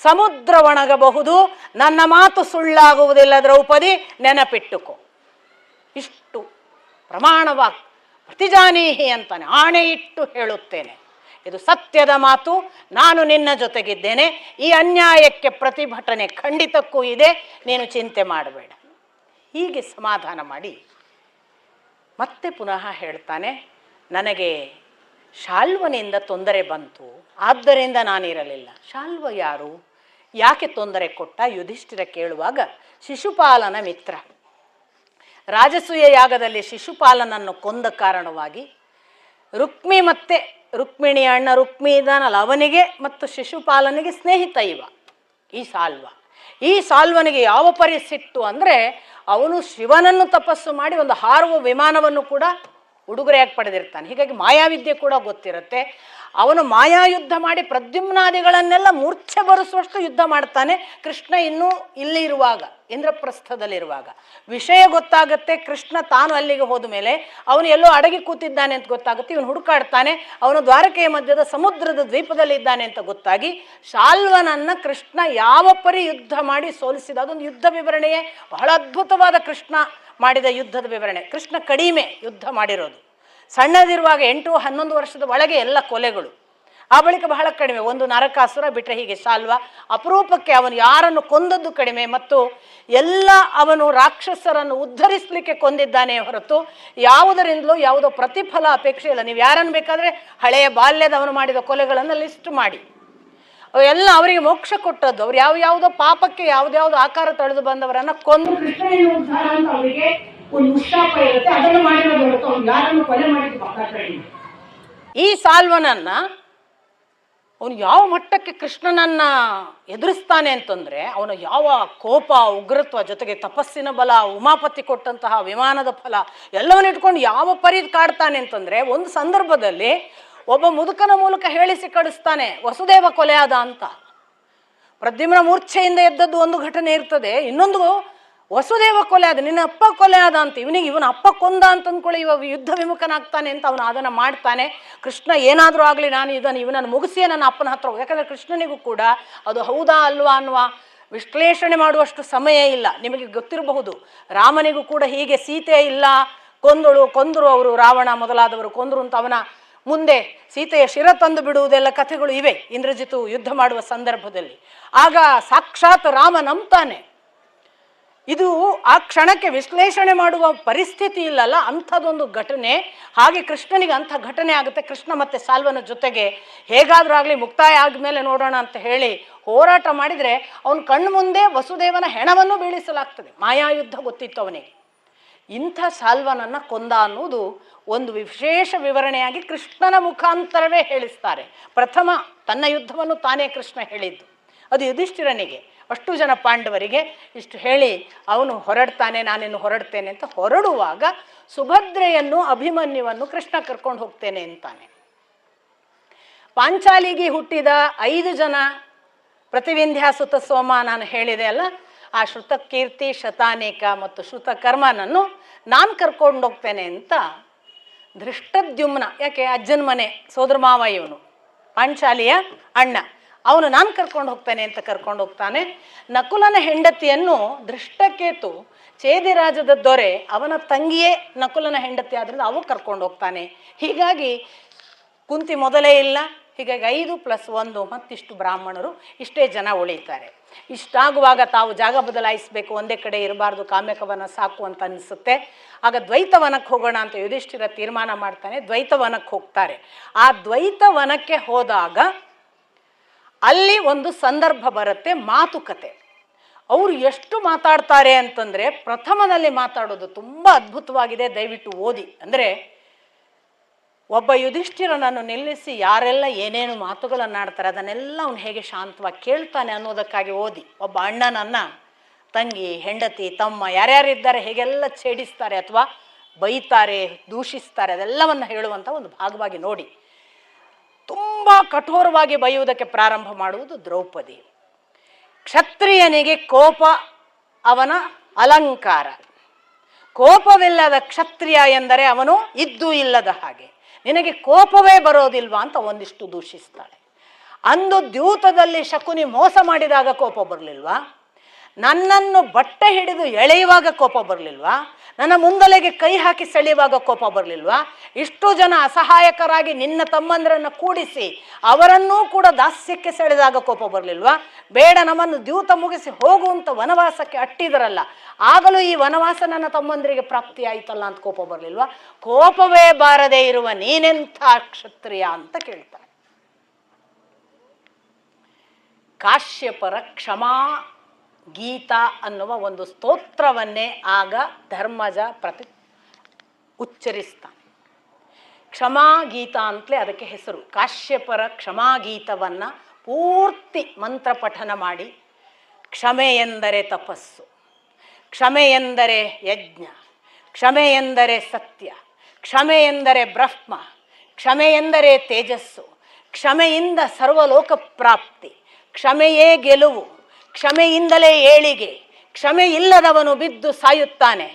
ಸಮುದ್ರ ಒಣಗಬಹುದು, ನನ್ನ ಮಾತು ಸುಳ್ಳಾಗುವುದಿಲ್ಲ ದ್ರೌಪದಿ, ನೆನಪಿಟ್ಟುಕೋ. ಇಷ್ಟು ಪ್ರಮಾಣವಾಗಿ ಪ್ರತಿಜಾನೀಹಿ ಅಂತಾನೆ ಆಣೆ ಇಟ್ಟು ಹೇಳುತ್ತೇನೆ. ಇದು ಸತ್ಯದ ಮಾತು, ನಾನು ನಿನ್ನ ಜೊತೆಗಿದ್ದೇನೆ, ಈ ಅನ್ಯಾಯಕ್ಕೆ ಪ್ರತಿಭಟನೆ ಖಂಡಿತಕ್ಕೂ ಇದೆ, ನೀನು ಚಿಂತೆ ಮಾಡಬೇಡ. ಹೀಗೆ ಸಮಾಧಾನ ಮಾಡಿ ಮತ್ತೆ ಪುನಃ ಹೇಳ್ತಾನೆ, ನನಗೆ ಶಾಲ್ವನಿಂದ ತೊಂದರೆ ಬಂತು, ಆದ್ದರಿಂದ ನಾನಿರಲಿಲ್ಲ. ಶಾಲ್ವ ಯಾರು, ಯಾಕೆ ತೊಂದರೆ ಕೊಟ್ಟ? ಯುಧಿಷ್ಠಿರ ಕೇಳುವಾಗ ಶಿಶುಪಾಲನ ಮಿತ್ರ. ರಾಜಸೂಯ ಯಾಗದಲ್ಲಿ ಶಿಶುಪಾಲನನ್ನು ಕೊಂದ ಕಾರಣವಾಗಿ ರುಕ್ಮಿಣಿಯ ಅಣ್ಣ ರುಕ್ಮಿ ಇದ್ದಾನಲ್ಲ, ಅವನಿಗೆ ಮತ್ತು ಶಿಶುಪಾಲನಿಗೆ ಸ್ನೇಹಿತ ಈ ಸಾಲ್ವನಿಗೆ ಯಾವ ಪರಿಸಿಟ್ಟು ಅಂದರೆ, ಅವನು ಶಿವನನ್ನು ತಪಸ್ಸು ಮಾಡಿ ಒಂದು ಹಾರುವ ವಿಮಾನವನ್ನು ಕೂಡ ಉಡುಗೊರೆಯಾಗಿ ಪಡೆದಿರ್ತಾನೆ. ಹೀಗಾಗಿ ಮಾಯಾವಿದ್ಯೆ ಕೂಡ ಗೊತ್ತಿರುತ್ತೆ. ಅವನು ಮಾಯಾಯುದ್ಧ ಮಾಡಿ ಪ್ರದ್ಯುಮ್ನಾದಿಗಳನ್ನೆಲ್ಲ ಮೂರ್ಛೆ ಬರೆಸುವಷ್ಟು ಯುದ್ಧ ಮಾಡ್ತಾನೆ. ಕೃಷ್ಣ ಇನ್ನೂ ಇಲ್ಲಿರುವಾಗ, ಇಂದ್ರಪ್ರಸ್ಥದಲ್ಲಿರುವಾಗ ವಿಷಯ ಗೊತ್ತಾಗುತ್ತೆ. ಕೃಷ್ಣ ತಾನು ಅಲ್ಲಿಗೆ ಹೋದ ಮೇಲೆ ಅವನು ಎಲ್ಲೋ ಅಡಗಿ ಕೂತಿದ್ದಾನೆ ಅಂತ ಗೊತ್ತಾಗುತ್ತೆ. ಇವನು ಹುಡುಕಾಡ್ತಾನೆ, ಅವನು ದ್ವಾರಕೆಯ ಮಧ್ಯದ ಸಮುದ್ರದ ದ್ವೀಪದಲ್ಲಿ ಇದ್ದಾನೆ ಅಂತ ಗೊತ್ತಾಗಿ ಶಾಲ್ವನನ್ನ ಕೃಷ್ಣ ಯಾವ ಪರಿ ಯುದ್ಧ ಮಾಡಿ ಸೋಲಿಸಿದ, ಅದೊಂದು ಯುದ್ಧ ವಿವರಣೆಯೇ ಬಹಳ ಅದ್ಭುತವಾದ ಕೃಷ್ಣ ಮಾಡಿದ ಯುದ್ಧದ ವಿವರಣೆ. ಕೃಷ್ಣ ಕಡಿಮೆ ಯುದ್ಧ ಮಾಡಿರೋದು, ಸಣ್ಣದಿರುವಾಗ 8-11 ವರ್ಷದ ಒಳಗೆ ಎಲ್ಲ ಕೊಲೆಗಳು, ಆ ಬಳಿಕ ಬಹಳ ಕಡಿಮೆ, ಒಂದು ನರಕಾಸುರ ಬಿಟ್ಟರೆ ಹೀಗೆ ಶಾಲ್ವ ಅಪರೂಪಕ್ಕೆ ಅವನು ಯಾರನ್ನು ಕೊಂದದ್ದು ಕಡಿಮೆ, ಮತ್ತು ಎಲ್ಲ ಅವನು ರಾಕ್ಷಸರನ್ನು ಉದ್ಧರಿಸಲಿಕ್ಕೆ ಕೊಂದಿದ್ದಾನೆ ಹೊರತು ಯಾವುದರಿಂದಲೂ ಯಾವುದೋ ಪ್ರತಿಫಲ ಅಪೇಕ್ಷೆ ಇಲ್ಲ. ನೀವು ಯಾರನ್ನು ಬೇಕಾದರೆ ಹಳೆಯ ಬಾಲ್ಯದ ಅವನು ಮಾಡಿದ ಕೊಲೆಗಳನ್ನು ಲಿಸ್ಟ್ ಮಾಡಿ, ಅವೆಲ್ಲ ಅವರಿಗೆ ಮೋಕ್ಷ ಕೊಟ್ಟದ್ದು. ಅವ್ರು ಯಾವುದೋ ಪಾಪಕ್ಕೆ ಯಾವುದ್ಯಾವುದೋ ಆಕಾರ ತಳೆದು ಬಂದವರನ್ನ ಕೊಂದು ಅವರಿಗೆ ಒಂದು ಉತ್ಸಾಪ ಇರುತ್ತೆ, ಅದನ್ನು ಮಾಡಿರೋದು ಯಾರನ್ನು ಕೊಲೆ ಮಾಡಿದ್ದು. ಈ ಸಾಲ್ವನನ್ನ ಅವನು ಯಾವ ಮಟ್ಟಕ್ಕೆ ಕೃಷ್ಣನನ್ನ ಎದುರಿಸ್ತಾನೆ ಅಂತಂದ್ರೆ, ಅವನು ಯಾವ ಕೋಪ, ಉಗ್ರತ್ವ, ಜೊತೆಗೆ ತಪಸ್ಸಿನ ಬಲ, ಉಮಾಪತಿ ಕೊಟ್ಟಂತಹ ವಿಮಾನದ ಫಲ ಎಲ್ಲವನ್ನ ಇಟ್ಕೊಂಡು ಯಾವ ಪರಿ ಕಾಡ್ತಾನೆ ಅಂತಂದ್ರೆ, ಒಂದು ಸಂದರ್ಭದಲ್ಲಿ ಒಬ್ಬ ಮುದುಕನ ಮೂಲಕ ಹೇಳಿಸಿ ಕಳಿಸ್ತಾನೆ ವಸುದೇವ ಕೊಲೆಯಾದ ಅಂತ. ಪ್ರದ್ಯುಮ್ನ ಮೂರ್ಛೆಯಿಂದ ಎದ್ದದ್ದು ಒಂದು ಘಟನೆ ಇರ್ತದೆ, ಇನ್ನೊಂದು ವಸುದೇವ ಕೊಲೆ ಆದ, ನಿನ್ನ ಅಪ್ಪ ಕೊಲೆ ಆದ ಅಂತ. ಇವನ ಅಪ್ಪ ಕೊಂದ ಅಂತ ಅಂದ್ಕೊಳ್ಳಿ, ಇವಾಗ ಯುದ್ಧ ವಿಮುಖನಾಗ್ತಾನೆ ಅಂತ ಅವನು ಅದನ್ನು ಮಾಡ್ತಾನೆ. ಕೃಷ್ಣ ಏನಾದರೂ ಆಗಲಿ, ನಾನು ಇವನನ್ನು ಮುಗಿಸಿಯೇ ನನ್ನ ಅಪ್ಪನ ಹತ್ರ ಹೋಗಿ, ಯಾಕಂದರೆ ಕೃಷ್ಣನಿಗೂ ಕೂಡ ಅದು ಹೌದಾ ಅಲ್ವಾ ಅನ್ನುವ ವಿಶ್ಲೇಷಣೆ ಮಾಡುವಷ್ಟು ಸಮಯ ಇಲ್ಲ. ನಿಮಗೆ ಗೊತ್ತಿರಬಹುದು, ರಾಮನಿಗೂ ಕೂಡ ಹೀಗೆ ಸೀತೆ ಇಲ್ಲ, ಕೊಂದರು ಅವರು, ರಾವಣ ಮೊದಲಾದವರು ಕೊಂದರು ಅಂತ ಅವನ ಮುಂದೆ ಸೀತೆಯ ಶಿರ ತಂದು ಬಿಡುವುದೆಲ್ಲ ಕಥೆಗಳು ಇವೆ ಇಂದ್ರಜಿತು ಯುದ್ಧ ಮಾಡುವ ಸಂದರ್ಭದಲ್ಲಿ. ಆಗ ಸಾಕ್ಷಾತ್ ರಾಮ ನಂಬ್ತಾನೆ. ಇದು ಆ ಕ್ಷಣಕ್ಕೆ ವಿಶ್ಲೇಷಣೆ ಮಾಡುವ ಪರಿಸ್ಥಿತಿ ಇಲ್ಲಲ್ಲ, ಅಂಥದ್ದೊಂದು ಘಟನೆ. ಹಾಗೆ ಕೃಷ್ಣನಿಗೆ ಅಂಥ ಘಟನೆ ಆಗುತ್ತೆ. ಕೃಷ್ಣ ಮತ್ತೆ ಸಾಲ್ವನ ಜೊತೆಗೆ ಹೇಗಾದರೂ ಆಗಲಿ ಮುಕ್ತಾಯ ಆದಮೇಲೆ ನೋಡೋಣ ಅಂತ ಹೇಳಿ ಹೋರಾಟ ಮಾಡಿದರೆ ಅವನ ಕಣ್ಣು ಮುಂದೆ ವಸುದೇವನ ಹೆಣವನ್ನು ಬೀಳಿಸಲಾಗ್ತದೆ. ಮಾಯಾಯುದ್ಧ ಗೊತ್ತಿತ್ತು ಅವನಿಗೆ. ಇಂಥ ಸಾಲ್ವನನ್ನು ಕೊಂದ ಅನ್ನುವುದು ಒಂದು ವಿಶೇಷ ವಿವರಣೆಯಾಗಿ ಕೃಷ್ಣನ ಮುಖಾಂತರವೇ ಹೇಳಿಸ್ತಾರೆ. ಪ್ರಥಮ ತನ್ನ ಯುದ್ಧವನ್ನು ತಾನೇ ಕೃಷ್ಣ ಹೇಳಿದ್ದು, ಅದು ಯುಧಿಷ್ಠಿರನಿಗೆ, ಅಷ್ಟು ಜನ ಪಾಂಡವರಿಗೆ ಇಷ್ಟು ಹೇಳಿ ಅವನು ಹೊರಡ್ತಾನೆ, ನಾನಿನ್ನು ಹೊರಡ್ತೇನೆ ಅಂತ ಹೊರಡುವಾಗ ಸುಭದ್ರೆಯನ್ನು ಅಭಿಮನ್ಯುವನ್ನು ಕೃಷ್ಣ ಕರ್ಕೊಂಡು ಹೋಗ್ತೇನೆ ಅಂತಾನೆ. ಪಾಂಚಾಲಿಗೆ ಹುಟ್ಟಿದ 5 ಜನ ಪ್ರತಿವಿಂಧ್ಯಾಸುತ ಸೋಮ ನಾನು ಹೇಳಿದೆ ಅಲ್ಲ, ಆ ಶ್ರುತಕೀರ್ತಿ ಶತಾನೇಕ ಮತ್ತು ಶ್ರುತಕರ್ಮನನ್ನು ನಾನು ಕರ್ಕೊಂಡು ಹೋಗ್ತೇನೆ ಅಂತ ಧೃಷ್ಟದ್ಯುಮ್ನ, ಯಾಕೆ ಅಜ್ಜನ ಮನೆ ಸೋದರ ಮಾವ ಇವನು, ಪಾಂಚಾಲಿಯ ಅಣ್ಣ, ಅವನು ನಾನು ಕರ್ಕೊಂಡು ಹೋಗ್ತೇನೆ ಅಂತ ಕರ್ಕೊಂಡು ಹೋಗ್ತಾನೆ. ನಕುಲನ ಹೆಂಡತಿಯನ್ನು ದೃಷ್ಟಕೇತು ಚೇದಿರಾಜದ ದೊರೆ ಅವನ ತಂಗಿಯೇ ನಕುಲನ ಹೆಂಡತಿ ಆದ್ರಿಂದ ಅವು ಕರ್ಕೊಂಡು ಹೋಗ್ತಾನೆ. ಹೀಗಾಗಿ ಕುಂತಿ ಮೊದಲೇ ಇಲ್ಲ, ಹೀಗಾಗಿ 5+1 ಮತ್ತಿಷ್ಟು ಬ್ರಾಹ್ಮಣರು, ಇಷ್ಟೇ ಜನ ಉಳಿತಾರೆ. ಇಷ್ಟಾಗುವಾಗ ತಾವು ಜಾಗ ಬದಲಾಯಿಸಬೇಕು, ಒಂದೇ ಕಡೆ ಇರಬಾರ್ದು, ಕಾಮ್ಯಕವನ ಸಾಕು ಅಂತ ಅನಿಸುತ್ತೆ. ಆಗ ದ್ವೈತವನಕ್ಕೆ ಹೋಗೋಣ ಅಂತ ಯುಧಿಷ್ಠಿರ ತೀರ್ಮಾನ ಮಾಡ್ತಾನೆ. ದ್ವೈತವನಕ್ಕೆ ಹೋಗ್ತಾರೆ. ಆ ದ್ವೈತವನಕ್ಕೆ ಹೋದಾಗ ಅಲ್ಲಿ ಒಂದು ಸಂದರ್ಭ ಬರುತ್ತೆ, ಮಾತುಕತೆ. ಅವರು ಎಷ್ಟು ಮಾತಾಡ್ತಾರೆ ಅಂತಂದರೆ, ಪ್ರಥಮದಲ್ಲಿ ಮಾತಾಡೋದು ತುಂಬ ಅದ್ಭುತವಾಗಿದೆ, ದಯವಿಟ್ಟು ಓದಿ. ಅಂದರೆ ಒಬ್ಬ ಯುಧಿಷ್ಠಿರನನ್ನು ನಿಲ್ಲಿಸಿ ಯಾರೆಲ್ಲ ಏನೇನು ಮಾತುಗಳನ್ನು ಆಡ್ತಾರೆ ಅದನ್ನೆಲ್ಲ ಅವನು ಹೇಗೆ ಶಾಂತವಾಗಿ ಕೇಳ್ತಾನೆ ಅನ್ನೋದಕ್ಕಾಗಿ ಓದಿ. ಒಬ್ಬ ಅಣ್ಣನನ್ನು ತಂಗಿ, ಹೆಂಡತಿ, ತಮ್ಮ ಯಾರ್ಯಾರಿದ್ದಾರೆ ಹೇಗೆಲ್ಲ ಛೇಡಿಸ್ತಾರೆ ಅಥವಾ ಬೈತಾರೆ, ದೂಷಿಸ್ತಾರೆ, ಅದೆಲ್ಲವನ್ನು ಹೇಳುವಂಥ ಒಂದು ಭಾಗವಾಗಿ ನೋಡಿ. ತುಂಬ ಕಠೋರವಾಗಿ ಬೈಯುವುದಕ್ಕೆ ಪ್ರಾರಂಭ ಮಾಡುವುದು ದ್ರೌಪದಿ. ಕ್ಷತ್ರಿಯನಿಗೆ ಕೋಪ ಅವನ ಅಲಂಕಾರ, ಕೋಪವಿಲ್ಲದ ಕ್ಷತ್ರಿಯ ಎಂದರೆ ಅವನು ಇದ್ದು ಇಲ್ಲದ ಹಾಗೆ, ನಿನಗೆ ಕೋಪವೇ ಬರೋದಿಲ್ವಾ ಅಂತ ಒಂದಿಷ್ಟು ದೂಷಿಸ್ತಾಳೆ. ಅಂದು ದ್ಯೂತದಲ್ಲಿ ಶಕುನಿ ಮೋಸ ಮಾಡಿದಾಗ ಕೋಪ ಬರಲಿಲ್ವಾ? ನನ್ನನ್ನು ಬಟ್ಟೆ ಹಿಡಿದು ಎಳೆಯುವಾಗ ಕೋಪ ಬರಲಿಲ್ವಾ? ನನ್ನ ಮುಂದಲೆಗೆ ಕೈ ಹಾಕಿ ಸೆಳೆಯುವಾಗ ಕೋಪ ಬರಲಿಲ್ವಾ? ಇಷ್ಟು ಜನ ಅಸಹಾಯಕರಾಗಿ ನಿನ್ನ ತಮ್ಮಂದಿರನ್ನು ಕೂಡಿಸಿ ಅವರನ್ನೂ ಕೂಡ ದಾಸ್ಯಕ್ಕೆ ಸೆಳೆದಾಗ ಕೋಪ ಬರಲಿಲ್ವಾ? ಬೇಡ, ನಮ್ಮನ್ನು ದ್ಯೂತ ಮುಗಿಸಿ ಹೋಗುವಂಥ ವನವಾಸಕ್ಕೆ ಅಟ್ಟಿದರಲ್ಲ, ಆಗಲೂ ಈ ವನವಾಸ ನನ್ನ ತಮ್ಮಂದಿರಿಗೆ ಪ್ರಾಪ್ತಿಯಾಯಿತಲ್ಲ ಅಂತ ಕೋಪ ಬರಲಿಲ್ವಾ? ಕೋಪವೇ ಬಾರದೇ ಇರುವ ನೀನೆಂಥ ಕ್ಷತ್ರಿಯ ಅಂತ ಕೇಳ್ತಾರೆ. ಕಾಶ್ಯಪರ ಕ್ಷಮಾ ಗೀತಾ ಅನ್ನುವ ಒಂದು ಸ್ತೋತ್ರವನ್ನೇ ಆಗ ಧರ್ಮಜ ಉಚ್ಚರಿಸ್ತಾನೆ. ಕ್ಷಮಾಗೀತ ಅಂತಲೇ ಅದಕ್ಕೆ ಹೆಸರು. ಕಾಶ್ಯಪರ ಕ್ಷಮಾಗೀತವನ್ನು ಪೂರ್ತಿ ಮಂತ್ರ ಪಠನ ಮಾಡಿ, ಕ್ಷಮೆ ಎಂದರೆ ತಪಸ್ಸು, ಕ್ಷಮೆ ಎಂದರೆ ಯಜ್ಞ, ಕ್ಷಮೆ ಎಂದರೆ ಸತ್ಯ, ಕ್ಷಮೆ ಎಂದರೆ ಬ್ರಹ್ಮ, ಕ್ಷಮೆ ಎಂದರೆ ತೇಜಸ್ಸು, ಕ್ಷಮೆಯಿಂದ ಸರ್ವಲೋಕ ಪ್ರಾಪ್ತಿ, ಕ್ಷಮೆಯೇ ಗೆಲುವು, ಕ್ಷಮೆಯಿಂದಲೇ ಏಳಿಗೆ, ಕ್ಷಮೆ ಇಲ್ಲದವನು ಬಿದ್ದು ಸಾಯುತ್ತಾನೆ,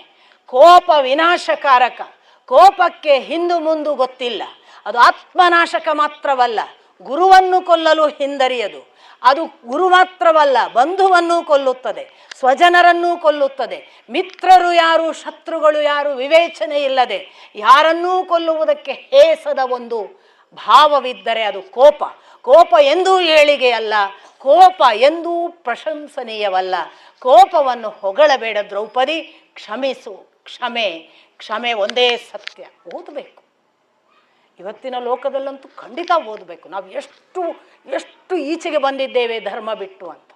ಕೋಪ ವಿನಾಶಕಾರಕ, ಕೋಪಕ್ಕೆ ಹಿಂದು ಮುಂದು ಗೊತ್ತಿಲ್ಲ, ಅದು ಆತ್ಮನಾಶಕ ಮಾತ್ರವಲ್ಲ, ಗುರುವನ್ನು ಕೊಲ್ಲಲು ಹಿಂದರಿಯದು, ಅದು ಗುರು ಮಾತ್ರವಲ್ಲ ಬಂಧುವನ್ನೂ ಕೊಲ್ಲುತ್ತದೆ, ಸ್ವಜನರನ್ನೂ ಕೊಲ್ಲುತ್ತದೆ, ಮಿತ್ರರು ಯಾರು ಶತ್ರುಗಳು ಯಾರು ವಿವೇಚನೆ ಇಲ್ಲದೆ ಯಾರನ್ನೂ ಕೊಲ್ಲುವುದಕ್ಕೆ ಹೇಸದ ಒಂದು ಭಾವವಿದ್ದರೆ ಅದು ಕೋಪ. ಕೋಪ ಎಂದೂ ಏಳಿಗೆಯಲ್ಲ, ಕೋಪ ಎಂದೂ ಪ್ರಶಂಸನೀಯವಲ್ಲ. ಕೋಪವನ್ನು ಹೊಗಳಬೇಡ ದ್ರೌಪದಿ, ಕ್ಷಮಿಸು. ಕ್ಷಮೆ ಕ್ಷಮೆ ಒಂದೇ ಸತ್ಯ. ಓದಬೇಕು, ಇವತ್ತಿನ ಲೋಕದಲ್ಲಂತೂ ಖಂಡಿತ ಓದಬೇಕು. ನಾವು ಎಷ್ಟು ಎಷ್ಟು ಈಚೆಗೆ ಬಂದಿದ್ದೇವೆ ಧರ್ಮ ಬಿಟ್ಟು ಅಂತ.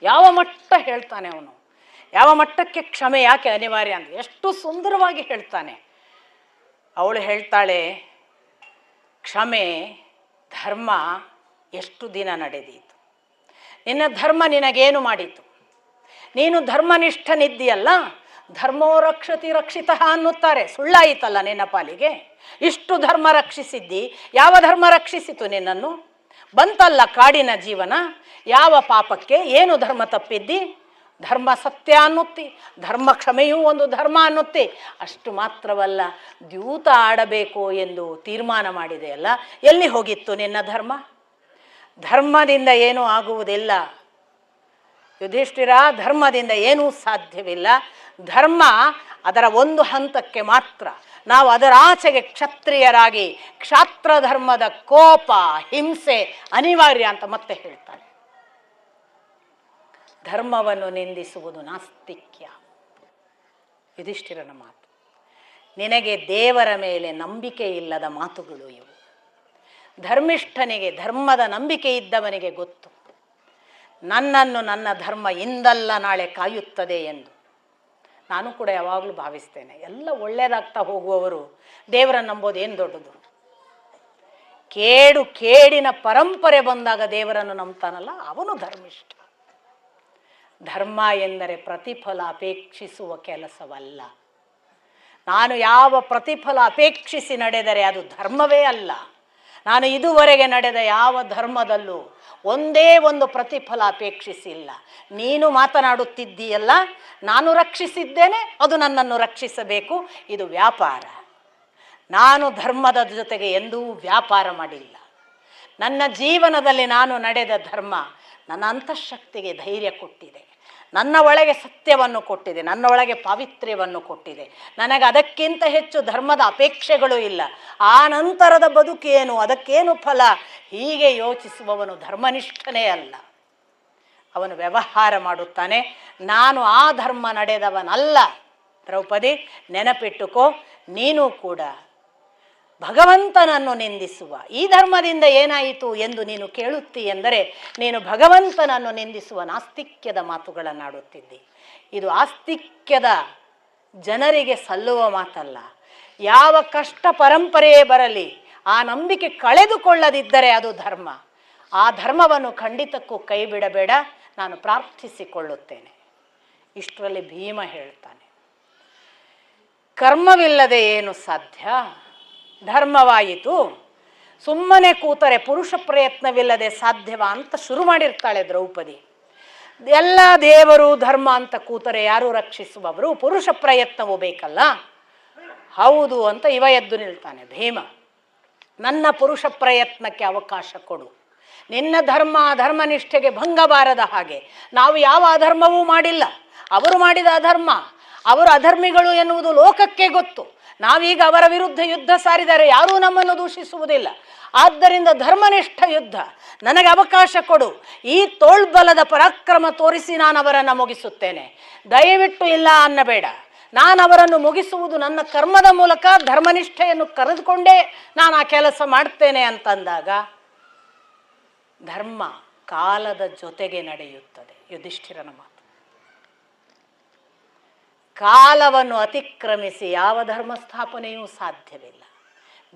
ಯಾವ ಮಟ್ಟ ಹೇಳ್ತಾನೆ ಅವನು, ಯಾವ ಮಟ್ಟಕ್ಕೆ ಕ್ಷಮೆ ಯಾಕೆ ಅನಿವಾರ್ಯ ಅಂತ ಎಷ್ಟು ಸುಂದರವಾಗಿ ಹೇಳ್ತಾನೆ. ಅವಳು ಹೇಳ್ತಾಳೆ, ಕ್ಷಮೆ ಧರ್ಮ ಎಷ್ಟು ದಿನ ನಡೆದೀತು, ನಿನ್ನ ಧರ್ಮ ನಿನಗೇನು ಮಾಡಿತು? ನೀನು ಧರ್ಮನಿಷ್ಠನಿದ್ದೀಯಲ್ಲ, ಧರ್ಮೋ ರಕ್ಷತಿ ರಕ್ಷಿತಃ ಅನ್ನುತ್ತಾರೆ, ಸುಳ್ಳಾಯಿತಲ್ಲ ನಿನ್ನ ಪಾಲಿಗೆ? ಇಷ್ಟು ಧರ್ಮ ರಕ್ಷಿಸಿದ್ದಿ, ಯಾವ ಧರ್ಮ ರಕ್ಷಿಸಿತು ನಿನ್ನನ್ನು? ಬಂತಲ್ಲ ಕಾಡಿನ ಜೀವನ, ಯಾವ ಪಾಪಕ್ಕೆ ಏನು ಧರ್ಮ ತಪ್ಪಿದ್ದಿ? ಧರ್ಮ ಸತ್ಯ ಅನ್ನುತ್ತಿ, ಧರ್ಮ ಕ್ಷಮೆಯೂ ಒಂದು ಧರ್ಮ ಅನ್ನುತ್ತಿ. ಅಷ್ಟು ಮಾತ್ರವಲ್ಲ, ದ್ಯೂತ ಆಡಬೇಕು ಎಂದು ತೀರ್ಮಾನ ಮಾಡಿದೆಯಲ್ಲ, ಎಲ್ಲಿ ಹೋಗಿತ್ತು ನಿನ್ನ ಧರ್ಮ? ಧರ್ಮದಿಂದ ಏನೂ ಆಗುವುದಿಲ್ಲ ಯುಧಿಷ್ಠಿರ, ಧರ್ಮದಿಂದ ಏನೂ ಸಾಧ್ಯವಿಲ್ಲ. ಧರ್ಮ ಅದರ ಒಂದು ಹಂತಕ್ಕೆ ಮಾತ್ರ. ನಾವು ಅದರ ಆಚೆಗೆ ಕ್ಷತ್ರಿಯರಾಗಿ ಕ್ಷಾತ್ರ ಧರ್ಮದ ಕೋಪ ಹಿಂಸೆ ಅನಿವಾರ್ಯ ಅಂತ ಮತ್ತೆ ಹೇಳ್ತಾರೆ. ಧರ್ಮವನ್ನು ನಿಂದಿಸುವುದು ನಾಸ್ತಿಕ್ಯ. ಯುಧಿಷ್ಠಿರನ ಮಾತು. ನಿನಗೆ ದೇವರ ಮೇಲೆ ನಂಬಿಕೆ ಇಲ್ಲದ ಮಾತುಗಳು ಇವು. ಧರ್ಮಿಷ್ಠನಿಗೆ, ಧರ್ಮದ ನಂಬಿಕೆ ಇದ್ದವನಿಗೆ ಗೊತ್ತು, ನನ್ನನ್ನು ನನ್ನ ಧರ್ಮ ಇಂದಲ್ಲ ನಾಳೆ ಕಾಯುತ್ತದೆ ಎಂದು. ನಾನು ಕೂಡ ಯಾವಾಗಲೂ ಭಾವಿಸ್ತೇನೆ, ಎಲ್ಲ ಒಳ್ಳೆಯದಾಗ್ತಾ ಹೋಗುವವರು ದೇವರನ್ನು ನಂಬೋದು ಏನು ದೊಡ್ಡದು? ಕೇಡಿನ ಪರಂಪರೆ ಬಂದಾಗ ದೇವರನ್ನು ನಂಬ್ತಾನಲ್ಲ, ಅವನು ಧರ್ಮಿಷ್ಠ. ಧರ್ಮ ಎಂದರೆ ಪ್ರತಿಫಲ ಅಪೇಕ್ಷಿಸುವ ಕೆಲಸವಲ್ಲ. ನಾನು ಯಾವ ಪ್ರತಿಫಲ ಅಪೇಕ್ಷಿಸಿ ನಡೆದರೆ ಅದು ಧರ್ಮವೇ ಅಲ್ಲ. ನಾನು ಇದುವರೆಗೆ ನಡೆದ ಯಾವ ಧರ್ಮದಲ್ಲೂ ಒಂದೇ ಒಂದು ಪ್ರತಿಫಲ ಅಪೇಕ್ಷಿಸಿಲ್ಲ. ನೀನು ಮಾತನಾಡುತ್ತಿದ್ದೀಯಲ್ಲ, ನಾನು ರಕ್ಷಿಸಿದ್ದೇನೆ, ಅದು ನನ್ನನ್ನು ರಕ್ಷಿಸಬೇಕು. ಇದು ವ್ಯಾಪಾರ. ನಾನು ಧರ್ಮದ ಜೊತೆಗೆ ಎಂದೂ ವ್ಯಾಪಾರ ಮಾಡಿಲ್ಲ. ನನ್ನ ಜೀವನದಲ್ಲಿ ನಾನು ನಡೆದ ಧರ್ಮ ನನ್ನ ಅಂತಃಶಕ್ತಿಗೆ ಧೈರ್ಯ ಕೊಟ್ಟಿದೆ, ನನ್ನ ಒಳಗೆ ಸತ್ಯವನ್ನು ಕೊಟ್ಟಿದೆ, ನನ್ನ ಒಳಗೆ ಪಾವಿತ್ರ್ಯವನ್ನು ಕೊಟ್ಟಿದೆ. ನನಗೆ ಅದಕ್ಕಿಂತ ಹೆಚ್ಚು ಧರ್ಮದ ಅಪೇಕ್ಷೆಗಳು ಇಲ್ಲ. ಆ ನಂತರದ ಬದುಕೇನು, ಅದಕ್ಕೇನು ಫಲ, ಹೀಗೆ ಯೋಚಿಸುವವನು ಧರ್ಮನಿಷ್ಠನೇ ಅಲ್ಲ. ಅವನು ವ್ಯವಹಾರ ಮಾಡುತ್ತಾನೆ. ನಾನು ಆ ಧರ್ಮ ನಡೆದವನಲ್ಲ. ದ್ರೌಪದಿ, ನೆನಪಿಟ್ಟುಕೋ, ನೀನು ಕೂಡ ಭಗವಂತನನ್ನು ನಿಂದಿಸುವ ಈ ಧರ್ಮದಿಂದ ಏನಾಯಿತು ಎಂದು ನೀನು ಕೇಳುತ್ತೀ ಎಂದರೆ ನೀನು ಭಗವಂತನನ್ನು ನಿಂದಿಸುವ ನಾಸ್ತಿಕ್ಯದ ಮಾತುಗಳನ್ನಾಡುತ್ತಿದ್ದಿ. ಇದು ಆಸ್ತಿಕ್ಯದ ಜನರಿಗೆ ಸಲ್ಲುವ ಮಾತಲ್ಲ. ಯಾವ ಕಷ್ಟ ಪರಂಪರೆಯೇ ಬರಲಿ, ಆ ನಂಬಿಕೆ ಕಳೆದುಕೊಳ್ಳದಿದ್ದರೆ ಅದು ಧರ್ಮ. ಆ ಧರ್ಮವನ್ನು ಖಂಡಿತಕ್ಕೂ ಕೈ ಬಿಡಬೇಡ, ನಾನು ಪ್ರಾರ್ಥಿಸಿಕೊಳ್ಳುತ್ತೇನೆ. ಇಷ್ಟರಲ್ಲಿ ಭೀಮ ಹೇಳ್ತಾನೆ, ಕರ್ಮವಿಲ್ಲದೆ ಏನು ಸಾಧ್ಯ? ಧರ್ಮವಾಯಿತು, ಸುಮ್ಮನೆ ಕೂತರೆ ಪುರುಷ ಪ್ರಯತ್ನವಿಲ್ಲದೆ ಸಾಧ್ಯವಾ ಅಂತ ಶುರು ಮಾಡಿರ್ತಾಳೆ ದ್ರೌಪದಿ. ಎಲ್ಲ ದೇವರು ಧರ್ಮ ಅಂತ ಕೂತರೆ ಯಾರು ರಕ್ಷಿಸುವವರು? ಪುರುಷ ಪ್ರಯತ್ನವೂ ಬೇಕಲ್ಲ. ಹೌದು ಅಂತ ಇವ ಎದ್ದು ನಿಲ್ತಾನೆ ಭೀಮ. ನನ್ನ ಪುರುಷ ಪ್ರಯತ್ನಕ್ಕೆ ಅವಕಾಶ ಕೊಡು. ನಿನ್ನ ಧರ್ಮನಿಷ್ಠೆಗೆ ಭಂಗ ಬಾರದ ಹಾಗೆ. ನಾವು ಯಾವ ಅಧರ್ಮವೂ ಮಾಡಿಲ್ಲ, ಅವರು ಮಾಡಿದ ಅಧರ್ಮ. ಅವರು ಅಧರ್ಮಿಗಳು ಎನ್ನುವುದು ಲೋಕಕ್ಕೆ ಗೊತ್ತು. ನಾವೀಗ ಅವರ ವಿರುದ್ಧ ಯುದ್ಧ ಸಾರಿದರೆ ಯಾರೂ ನಮ್ಮನ್ನು ದೂಷಿಸುವುದಿಲ್ಲ. ಆದ್ದರಿಂದ ಧರ್ಮನಿಷ್ಠ ಯುದ್ಧ ನನಗೆ ಅವಕಾಶ ಕೊಡು. ಈ ತೋಳ್ಬಲದ ಪರಾಕ್ರಮ ತೋರಿಸಿ ನಾನು ಅವರನ್ನು ಮುಗಿಸುತ್ತೇನೆ. ದಯವಿಟ್ಟು ಇಲ್ಲ ಅನ್ನಬೇಡ. ನಾನು ಅವರನ್ನು ಮುಗಿಸುವುದು ನನ್ನ ಕರ್ಮದ ಮೂಲಕ, ಧರ್ಮನಿಷ್ಠೆಯನ್ನು ಕರೆದುಕೊಂಡೇ ನಾನು ಆ ಕೆಲಸ ಮಾಡ್ತೇನೆ ಅಂತಂದಾಗ ಧರ್ಮ ಕಾಲದ ಜೊತೆಗೆ ನಡೆಯುತ್ತದೆ. ಯುಧಿಷ್ಠಿರನ ಮಾತು. ಕಾಲವನ್ನು ಅತಿಕ್ರಮಿಸಿ ಯಾವ ಧರ್ಮ ಸ್ಥಾಪನೆಯೂ ಸಾಧ್ಯವಿಲ್ಲ.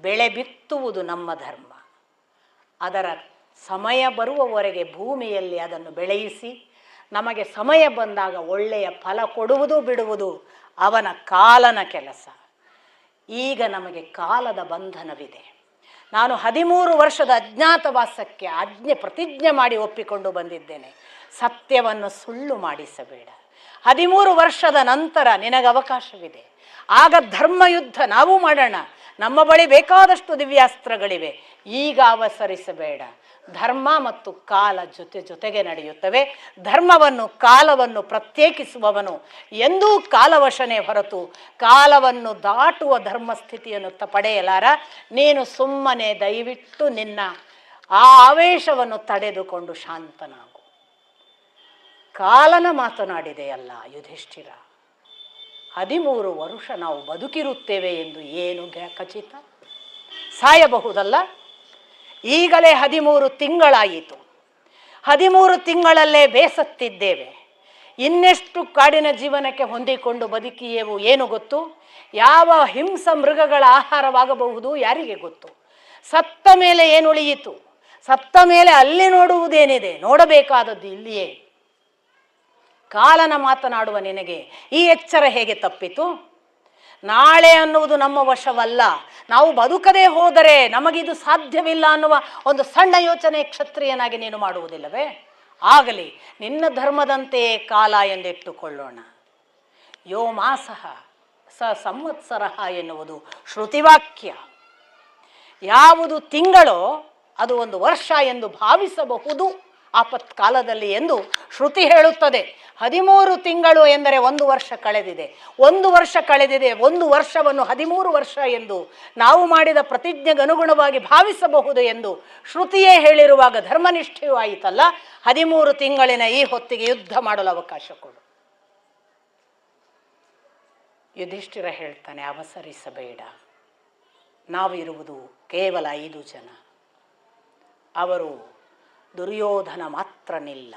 ಬೆಳೆ ಬಿತ್ತುವುದು ನಮ್ಮ ಧರ್ಮ. ಅದರ ಸಮಯ ಬರುವವರೆಗೆ ಭೂಮಿಯಲ್ಲಿ ಅದನ್ನು ಬೆಳೆಯಿಸಿ ನಮಗೆ ಸಮಯ ಬಂದಾಗ ಒಳ್ಳೆಯ ಫಲ ಕೊಡುವುದು ಬಿಡುವುದು ಅವನ ಕಾಲನ ಕೆಲಸ. ಈಗ ನಮಗೆ ಕಾಲದ ಬಂಧನವಿದೆ. ನಾನು 13 ವರ್ಷದ ಅಜ್ಞಾತವಾಸಕ್ಕೆ ಪ್ರತಿಜ್ಞೆ ಮಾಡಿ ಒಪ್ಪಿಕೊಂಡು ಬಂದಿದ್ದೇನೆ. ಸತ್ಯವನ್ನು ಸುಳ್ಳು ಮಾಡಿಸಬೇಡ. 13 ವರ್ಷದ ನಂತರ ನಿನಗೆ ಅವಕಾಶವಿದೆ. ಆಗ ಧರ್ಮಯುದ್ಧ ನಾವು ಮಾಡೋಣ. ನಮ್ಮ ಬಳಿ ಬೇಕಾದಷ್ಟು ದಿವ್ಯಾಸ್ತ್ರಗಳಿವೆ. ಈಗ ಅವಸರಿಸಬೇಡ. ಧರ್ಮ ಮತ್ತು ಕಾಲ ಜೊತೆಗೆ ನಡೆಯುತ್ತವೆ. ಧರ್ಮವನ್ನು ಕಾಲವನ್ನು ಪ್ರತ್ಯೇಕಿಸುವವನು ಎಂದೂ ಕಾಲವಶನೇ ಹೊರತು ಕಾಲವನ್ನು ದಾಟುವ ಧರ್ಮಸ್ಥಿತಿಯನ್ನು ಪಡೆಯಲಾರ. ನೀನು ಸುಮ್ಮನೆ ದಯವಿಟ್ಟು ನಿನ್ನ ಆ ಆವೇಶವನ್ನು ತಡೆದುಕೊಂಡು ಶಾಂತನಾಗು. ಕಾಲನ ಮಾತನಾಡಿದೆಯಲ್ಲ ಯುಧಿಷ್ಠಿರ. 13 ವರ್ಷ ನಾವು ಬದುಕಿರುತ್ತೇವೆ ಎಂದು ಏನು ಖಚಿತ? ಸಾಯಬಹುದಲ್ಲ. ಈಗಲೇ 13 ತಿಂಗಳಾಯಿತು. 13 ತಿಂಗಳಲ್ಲೇ ಬೇಸತ್ತಿದ್ದೇವೆ. ಇನ್ನೆಷ್ಟು ಕಾಡಿನ ಜೀವನಕ್ಕೆ ಹೊಂದಿಕೊಂಡು ಬದುಕಿಯೇವು ಏನು ಗೊತ್ತು? ಯಾವ ಹಿಂಸ ಮೃಗಗಳ ಆಹಾರವಾಗಬಹುದು ಯಾರಿಗೆ ಗೊತ್ತು? ಸತ್ತ ಮೇಲೆ ಏನು ಉಳಿಯಿತು? ಸತ್ತ ಮೇಲೆ ಅಲ್ಲಿ ನೋಡುವುದೇನಿದೆ? ನೋಡಬೇಕಾದದ್ದು ಇಲ್ಲಿಯೇ. ಕಾಲನ ಮಾತನಾಡುವ ನಿನಗೆ ಈ ಎಚ್ಚರ ಹೇಗೆ ತಪ್ಪಿತು? ನಾಳೆ ಅನ್ನುವುದು ನಮ್ಮ ವಶವಲ್ಲ. ನಾವು ಬದುಕದೇ ಹೋದರೆ ನಮಗಿದು ಸಾಧ್ಯವಿಲ್ಲ ಅನ್ನುವ ಒಂದು ಸಣ್ಣ ಯೋಚನೆ ಕ್ಷತ್ರಿಯನಾಗಿ ನೀನು ಮಾಡುವುದಿಲ್ಲವೇ? ಆಗಲಿ, ನಿನ್ನ ಧರ್ಮದಂತೆಯೇ ಕಾಲ ಎಂದಿಟ್ಟುಕೊಳ್ಳೋಣ. ಯೋ ಮಾಸಃ ಸ ಸಂವತ್ಸರಃ ಎನ್ನುವುದು ಶ್ರುತಿವಾಕ್ಯ. ಯಾವುದು ತಿಂಗಳೋ ಅದು ಒಂದು ವರ್ಷ ಎಂದು ಭಾವಿಸಬಹುದು ಆಪತ್ಕಾಲದಲ್ಲಿ ಎಂದು ಶ್ರುತಿ ಹೇಳುತ್ತದೆ. 13 ತಿಂಗಳು ಎಂದರೆ 1 ವರ್ಷ ಕಳೆದಿದೆ. 1 ವರ್ಷ ಕಳೆದಿದೆ. 1 ವರ್ಷವನ್ನು 13 ವರ್ಷ ಎಂದು ನಾವು ಮಾಡಿದ ಪ್ರತಿಜ್ಞೆಗೆ ಅನುಗುಣವಾಗಿ ಭಾವಿಸಬಹುದು ಎಂದು ಶ್ರುತಿಯೇ ಹೇಳಿರುವಾಗ ಧರ್ಮನಿಷ್ಠೆಯೂ ಆಯಿತಲ್ಲ. 13 ತಿಂಗಳಿನ ಈ ಹೊತ್ತಿಗೆ ಯುದ್ಧ ಮಾಡಲು ಅವಕಾಶ ಕೊಡು. ಯುಧಿಷ್ಠಿರ ಹೇಳ್ತಾನೆ, ಅವಸರಿಸಬೇಡ. ನಾವಿರುವುದು ಕೇವಲ 5 ಜನ. ಅವರು ದುರ್ಯೋಧನ ಮಾತ್ರ ನಿಲ್ಲ.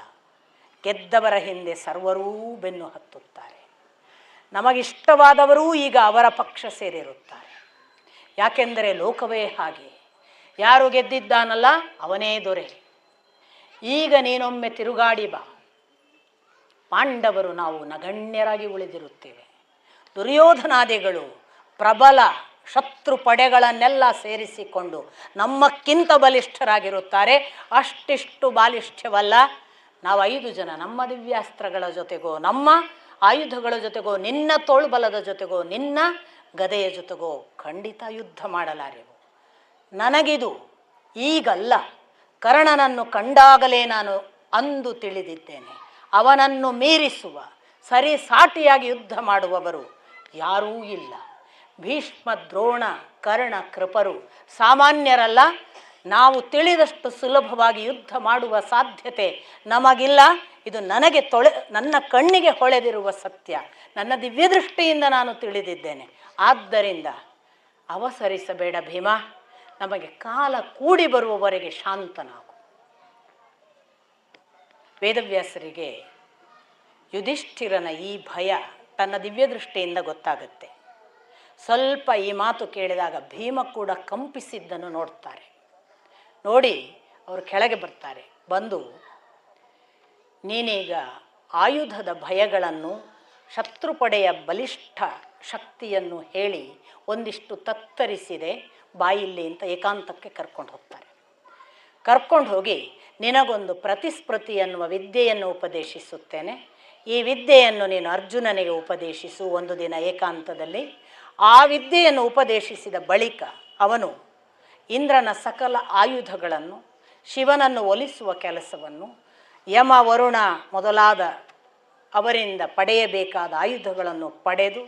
ಗೆದ್ದವರ ಹಿಂದೆ ಸರ್ವರೂ ಬೆನ್ನು ಹತ್ತುತ್ತಾರೆ. ನಮಗಿಷ್ಟವಾದವರೂ ಈಗ ಅವರ ಪಕ್ಷ ಸೇರಿರುತ್ತಾರೆ. ಯಾಕೆಂದರೆ ಲೋಕವೇ ಹಾಗೆ. ಯಾರು ಗೆದ್ದಿದ್ದಾನಲ್ಲ ಅವನೇ ದೊರೆ. ಈಗ ನೀನೊಮ್ಮೆ ತಿರುಗಾಡಿ ಬಾ. ಪಾಂಡವರು ನಾವು ನಗಣ್ಯರಾಗಿ ಉಳಿದಿರುತ್ತೇವೆ. ದುರ್ಯೋಧನಾದಿಗಳು ಪ್ರಬಲ ಶತ್ರು ಪಡೆಗಳನ್ನೆಲ್ಲ ಸೇರಿಸಿಕೊಂಡು ನಮ್ಮಕ್ಕಿಂತ ಬಲಿಷ್ಠರಾಗಿರುತ್ತಾರೆ. ಅಷ್ಟಿಷ್ಟು ಬಾಲಿಷ್ಠ್ಯವಲ್ಲ, ನಾವು 5 ಜನ ನಮ್ಮ ದಿವ್ಯಾಸ್ತ್ರಗಳ ಜೊತೆಗೋ, ನಮ್ಮ ಆಯುಧಗಳ ಜೊತೆಗೋ, ನಿನ್ನ ತೋಳ್ಬಲದ ಜೊತೆಗೋ, ನಿನ್ನ ಗದೆಯ ಜೊತೆಗೋ ಖಂಡಿತ ಯುದ್ಧ ಮಾಡಲಾರೆವು. ನನಗಿದು ಈಗಲ್ಲ, ಕರ್ಣನನ್ನು ಕಂಡಾಗಲೇ ನಾನು ಅಂದು ತಿಳಿದಿದ್ದೇನೆ. ಅವನನ್ನು ಮೀರಿಸುವ, ಸರಿ ಸಾಟಿಯಾಗಿ ಯುದ್ಧ ಮಾಡುವವರು ಯಾರೂ ಇಲ್ಲ. ಭೀಷ್ಮ, ದ್ರೋಣ, ಕರ್ಣ, ಕೃಪರು ಸಾಮಾನ್ಯರಲ್ಲ. ನಾವು ತಿಳಿದಷ್ಟು ಸುಲಭವಾಗಿ ಯುದ್ಧ ಮಾಡುವ ಸಾಧ್ಯತೆ ನಮಗಿಲ್ಲ. ಇದು ನನಗೆ ನನ್ನ ಕಣ್ಣಿಗೆ ಹೊಳೆದಿರುವ ಸತ್ಯ, ನನ್ನ ದಿವ್ಯದೃಷ್ಟಿಯಿಂದ ನಾನು ತಿಳಿದಿದ್ದೇನೆ. ಆದ್ದರಿಂದ ಅವಸರಿಸಬೇಡ ಭೀಮ, ನಮಗೆ ಕಾಲ ಕೂಡಿ ಬರುವವರೆಗೆ ಶಾಂತನಾಗು. ವೇದವ್ಯಾಸರಿಗೆ ಯುಧಿಷ್ಠಿರನ ಈ ಭಯ ತನ್ನ ದಿವ್ಯದೃಷ್ಟಿಯಿಂದ ಗೊತ್ತಾಗುತ್ತೆ. ಸ್ವಲ್ಪ ಈ ಮಾತು ಕೇಳಿದಾಗ ಭೀಮ ಕೂಡ ಕಂಪಿಸಿದ್ದನ್ನು ನೋಡ್ತಾರೆ. ನೋಡಿ ಅವರು ಕೆಳಗೆ ಬರ್ತಾರೆ. ಬಂದು, ನೀನೀಗ ಆಯುಧದ ಭಯಗಳನ್ನು, ಶತ್ರುಪಡೆಯ ಬಲಿಷ್ಠ ಶಕ್ತಿಯನ್ನು ಹೇಳಿ ಒಂದಿಷ್ಟು ತತ್ತರಿಸಿದೆ, ಬಾಯಿಲ್ಲಿ ಅಂತ ಏಕಾಂತಕ್ಕೆ ಕರ್ಕೊಂಡು ಹೋಗ್ತಾರೆ. ಕರ್ಕೊಂಡು ಹೋಗಿ ನಿನಗೊಂದು ಪ್ರತಿಸ್ಪೃತಿ ಎನ್ನುವ ವಿದ್ಯೆಯನ್ನು ಉಪದೇಶಿಸುತ್ತೇನೆ. ಈ ವಿದ್ಯೆಯನ್ನು ನೀನು ಅರ್ಜುನನಿಗೆ ಉಪದೇಶಿಸು ಒಂದು ದಿನ ಏಕಾಂತದಲ್ಲಿ. ಆ ವಿದ್ಯೆಯನ್ನು ಉಪದೇಶಿಸಿದ ಬಳಿಕ ಅವನು ಇಂದ್ರನ ಸಕಲ ಆಯುಧಗಳನ್ನು, ಶಿವನನ್ನು ಒಲಿಸುವ ಕೆಲಸವನ್ನು, ಯಮ, ವರುಣ ಮೊದಲಾದ ಅವರಿಂದ ಪಡೆಯಬೇಕಾದ ಆಯುಧಗಳನ್ನು ಪಡೆದು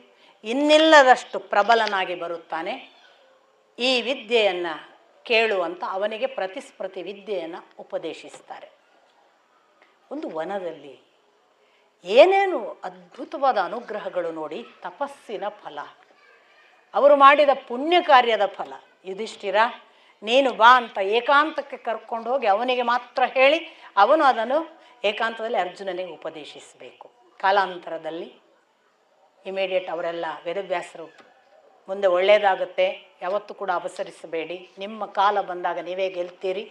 ಇನ್ನಿಲ್ಲದಷ್ಟು ಪ್ರಬಲನಾಗಿ ಬರುತ್ತಾನೆ. ಈ ವಿದ್ಯೆಯನ್ನು ಕೇಳುವಂತ ಅವನಿಗೆ ಪ್ರತಿಸ್ಪೃತಿ ವಿದ್ಯೆಯನ್ನು ಉಪದೇಶಿಸ್ತಾರೆ. ಒಂದು ವನದಲ್ಲಿ ಏನೇನು ಅದ್ಭುತವಾದ ಅನುಗ್ರಹಗಳು ನೋಡಿ. ತಪಸ್ಸಿನ ಫಲ, ಅವರು ಮಾಡಿದ ಪುಣ್ಯ ಕಾರ್ಯದ ಫಲ. ಯುಧಿಷ್ಠಿರ, ನೀನು ಬಾ ಅಂತ ಏಕಾಂತಕ್ಕೆ ಕರ್ಕೊಂಡು ಹೋಗಿ ಅವನಿಗೆ ಮಾತ್ರ ಹೇಳಿ ಅವನು ಅದನ್ನು ಏಕಾಂತದಲ್ಲಿ ಅರ್ಜುನನಿಗೆ ಉಪದೇಶಿಸಬೇಕು. ಕಾಲಾಂತರದಲ್ಲಿ ಇಮಿಡಿಯೇಟ್ ಅವರೆಲ್ಲ ವೇದವ್ಯಾಸರು, ಮುಂದೆ ಒಳ್ಳೆಯದಾಗುತ್ತೆ, ಯಾವತ್ತೂ ಕೂಡ ಅವಸರಿಸಬೇಡಿ, ನಿಮ್ಮ ಕಾಲ ಬಂದಾಗ ನೀವೇ ಗೆಲ್ತೀರಿ,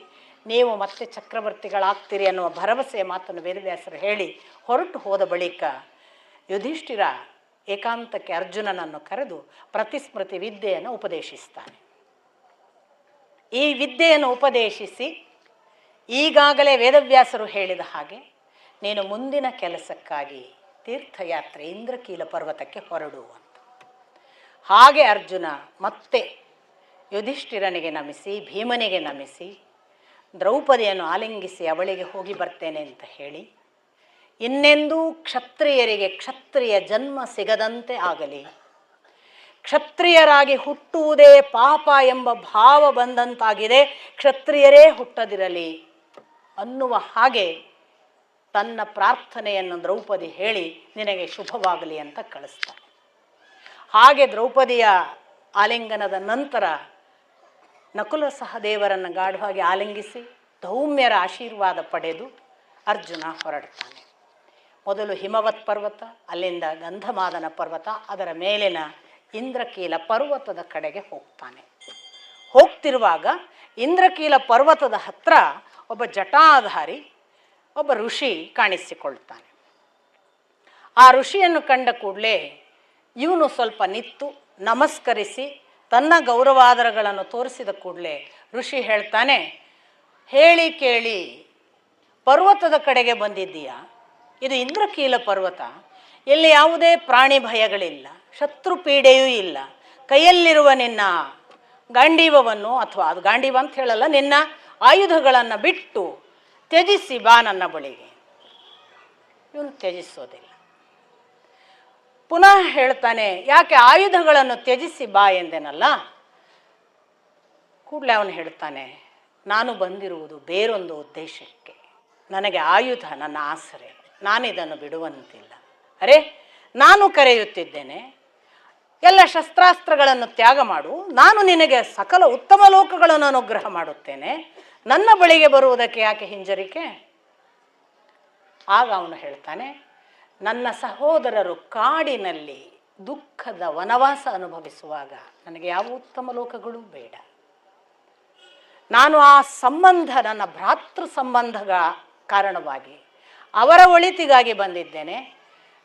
ನೀವು ಮತ್ತೆ ಚಕ್ರವರ್ತಿಗಳಾಗ್ತೀರಿ ಅನ್ನುವ ಭರವಸೆಯ ಮಾತನ್ನು ವೇದವ್ಯಾಸರು ಹೇಳಿ ಹೊರಟು ಹೋದ ಬಳಿಕ ಯುಧಿಷ್ಠಿರ ಏಕಾಂತಕ್ಕೆ ಅರ್ಜುನನನ್ನು ಕರೆದು ಪ್ರತಿಸ್ಮೃತಿ ವಿದ್ಯೆಯನ್ನು ಉಪದೇಶಿಸ್ತಾನೆ. ಈ ವಿದ್ಯೆಯನ್ನು ಉಪದೇಶಿಸಿ, ಈಗಾಗಲೇ ವೇದವ್ಯಾಸರು ಹೇಳಿದ ಹಾಗೆ ನೀನು ಮುಂದಿನ ಕೆಲಸಕ್ಕಾಗಿ ತೀರ್ಥಯಾತ್ರೆ ಇಂದ್ರಕೀಲ ಪರ್ವತಕ್ಕೆ ಹೊರಡು ಅಂತ. ಹಾಗೆ ಅರ್ಜುನ ಮತ್ತೆ ಯುಧಿಷ್ಠಿರನಿಗೆ ನಮಿಸಿ, ಭೀಮನಿಗೆ ನಮಿಸಿ, ದ್ರೌಪದಿಯನ್ನು ಆಲಿಂಗಿಸಿ ಅವಳಿಗೆ ಹೋಗಿ ಬರ್ತೇನೆ ಅಂತ ಹೇಳಿ, ಇನ್ನೆಂದೂ ಕ್ಷತ್ರಿಯರಿಗೆ ಕ್ಷತ್ರಿಯ ಜನ್ಮ ಸಿಗದಂತೆ ಆಗಲಿ, ಕ್ಷತ್ರಿಯರಾಗಿ ಹುಟ್ಟುವುದೇ ಪಾಪ ಎಂಬ ಭಾವ ಬಂದಂತಾಗಿದೆ, ಕ್ಷತ್ರಿಯರೇ ಹುಟ್ಟದಿರಲಿ ಅನ್ನುವ ಹಾಗೆ ತನ್ನ ಪ್ರಾರ್ಥನೆಯನ್ನು ದ್ರೌಪದಿ ಹೇಳಿ ನಿನಗೆ ಶುಭವಾಗಲಿ ಅಂತ ಕಳಿಸ್ತಾನೆ. ಹಾಗೆ ದ್ರೌಪದಿಯ ಆಲಿಂಗನದ ನಂತರ ನಕುಲ ಸಹದೇವರನ್ನು ಗಾಢವಾಗಿ ಆಲಿಂಗಿಸಿ ಧೌಮ್ಯರ ಆಶೀರ್ವಾದ ಪಡೆದು ಅರ್ಜುನ ಹೊರಡ್ತಾನೆ. ಮೊದಲು ಹಿಮವತ್ ಪರ್ವತ, ಅಲ್ಲಿಂದ ಗಂಧಮಾದನ ಪರ್ವತ, ಅದರ ಮೇಲಿನ ಇಂದ್ರಕೀಲ ಪರ್ವತದ ಕಡೆಗೆ ಹೋಗ್ತಾನೆ. ಹೋಗ್ತಿರುವಾಗ ಇಂದ್ರಕೀಲ ಪರ್ವತದ ಹತ್ರ ಒಬ್ಬ ಜಟಾಧಾರಿ ಒಬ್ಬ ಋಷಿ ಕಾಣಿಸಿಕೊಳ್ತಾನೆ. ಆ ಋಷಿಯನ್ನು ಕಂಡ ಕೂಡಲೇ ಇವನು ಸ್ವಲ್ಪ ನಿತ್ತು ನಮಸ್ಕರಿಸಿ ತನ್ನ ಗೌರವಾದರಗಳನ್ನು ತೋರಿಸಿದ ಕೂಡಲೇ ಋಷಿ ಹೇಳ್ತಾನೆ, ಹೇಳಿ ಕೇಳಿ ಪರ್ವತದ ಕಡೆಗೆ ಬಂದಿದ್ದೀಯಾ? ಇದು ಇಂದ್ರಕೀಲ ಪರ್ವತ, ಇಲ್ಲಿ ಯಾವುದೇ ಪ್ರಾಣಿ ಭಯಗಳಿಲ್ಲ, ಶತ್ರು ಪೀಡೆಯೂ ಇಲ್ಲ, ಕೈಯಲ್ಲಿರುವ ನಿನ್ನ ಗಾಂಡೀವವನ್ನು, ಅಥವಾ ಅದು ಗಾಂಡೀವ ಅಂತ ಹೇಳಲ್ಲ, ನಿನ್ನ ಆಯುಧಗಳನ್ನು ಬಿಟ್ಟು ತ್ಯಜಿಸಿ ಬಾ ನನ್ನ ಬಳಿಗೆ. ಇವನು ತ್ಯಜಿಸೋದಿಲ್ಲ. ಪುನಃ ಹೇಳ್ತಾನೆ, ಯಾಕೆ ಆಯುಧಗಳನ್ನು ತ್ಯಜಿಸಿ ಬಾ ಎಂದೇನಲ್ಲ. ಕೂಡಲೇ ಅವನು ಹೇಳ್ತಾನೆ, ನಾನು ಬಂದಿರುವುದು ಬೇರೊಂದು ಉದ್ದೇಶಕ್ಕೆ, ನನಗೆ ಆಯುಧ ನನ್ನ ಆಸರೆ, ನಾನಿದನ್ನು ಬಿಡುವಂತಿಲ್ಲ. ಅರೆ, ನಾನು ಕರೆಯುತ್ತಿದ್ದೇನೆ, ಎಲ್ಲ ಶಸ್ತ್ರಾಸ್ತ್ರಗಳನ್ನು ತ್ಯಾಗ ಮಾಡು, ನಾನು ನಿನಗೆ ಸಕಲ ಉತ್ತಮ ಲೋಕಗಳನ್ನು ಅನುಗ್ರಹ ಮಾಡುತ್ತೇನೆ, ನನ್ನ ಬಳಿಗೆ ಬರುವುದಕ್ಕೆ ಯಾಕೆ ಹಿಂಜರಿಕೆ? ಆಗ ಅವನು ಹೇಳ್ತಾನೆ, ನನ್ನ ಸಹೋದರರು ಕಾಡಿನಲ್ಲಿ ದುಃಖದ ವನವಾಸ ಅನುಭವಿಸುವಾಗ ನನಗೆ ಯಾವ ಉತ್ತಮ ಲೋಕಗಳೂ ಬೇಡ. ನಾನು ಆ ಸಂಬಂಧ, ನನ್ನ ಭ್ರಾತೃ ಸಂಬಂಧದ ಕಾರಣವಾಗಿ ಅವರ ಒಳಿತಿಗಾಗಿ ಬಂದಿದ್ದೇನೆ.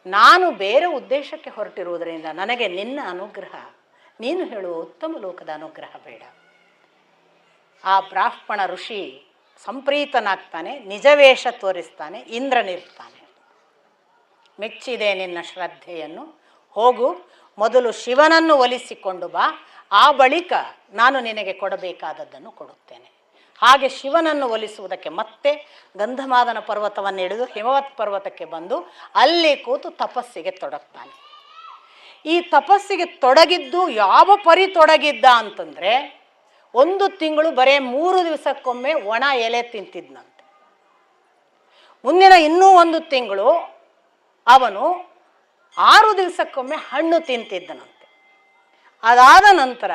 ನಾನು ಬೇರೆ ಉದ್ದೇಶಕ್ಕೆ ಹೊರಟಿರುವುದರಿಂದ ನನಗೆ ನಿನ್ನ ಅನುಗ್ರಹ, ನೀನು ಹೇಳುವ ಉತ್ತಮ ಲೋಕದ ಅನುಗ್ರಹ ಬೇಡ. ಆ ಬ್ರಾಹ್ಮಣ ಋಷಿ ಸಂಪ್ರೀತನಾಗ್ತಾನೆ, ನಿಜವೇಷ ತೋರಿಸ್ತಾನೆ, ಇಂದ್ರನಿರ್ತಾನೆ. ಮೆಚ್ಚಿದೆ ನಿನ್ನ ಶ್ರದ್ಧೆಯನ್ನು, ಹೋಗು, ಮೊದಲು ಶಿವನನ್ನು ಒಲಿಸಿಕೊಂಡು ಬಾ, ಆ ಬಳಿಕ ನಾನು ನಿನಗೆ ಕೊಡಬೇಕಾದದ್ದನ್ನು ಕೊಡುತ್ತೇನೆ. ಹಾಗೆ ಶಿವನನ್ನು ಒಲಿಸುವುದಕ್ಕೆ ಮತ್ತೆ ಗಂಧಮಾದನ ಪರ್ವತವನ್ನು ಹಿಡಿದು ಹಿಮವತ್ ಪರ್ವತಕ್ಕೆ ಬಂದು ಅಲ್ಲಿ ಕೂತು ತಪಸ್ಸಿಗೆ ತೊಡಗ್ತಾನೆ. ಈ ತಪಸ್ಸಿಗೆ ತೊಡಗಿದ್ದು ಯಾವ ಪರಿ ತೊಡಗಿದ್ದ ಅಂತಂದರೆ, 1 ತಿಂಗಳು ಬರೇ 3 ದಿವಸಕ್ಕೊಮ್ಮೆ ಒಣ ಎಲೆ ತಿಂತಿದ್ನಂತೆ. ಮುಂದಿನ ಇನ್ನೂ 1 ತಿಂಗಳು ಅವನು 6 ದಿವಸಕ್ಕೊಮ್ಮೆ ಹಣ್ಣು ತಿಂತಿದ್ದನಂತೆ. ಅದಾದ ನಂತರ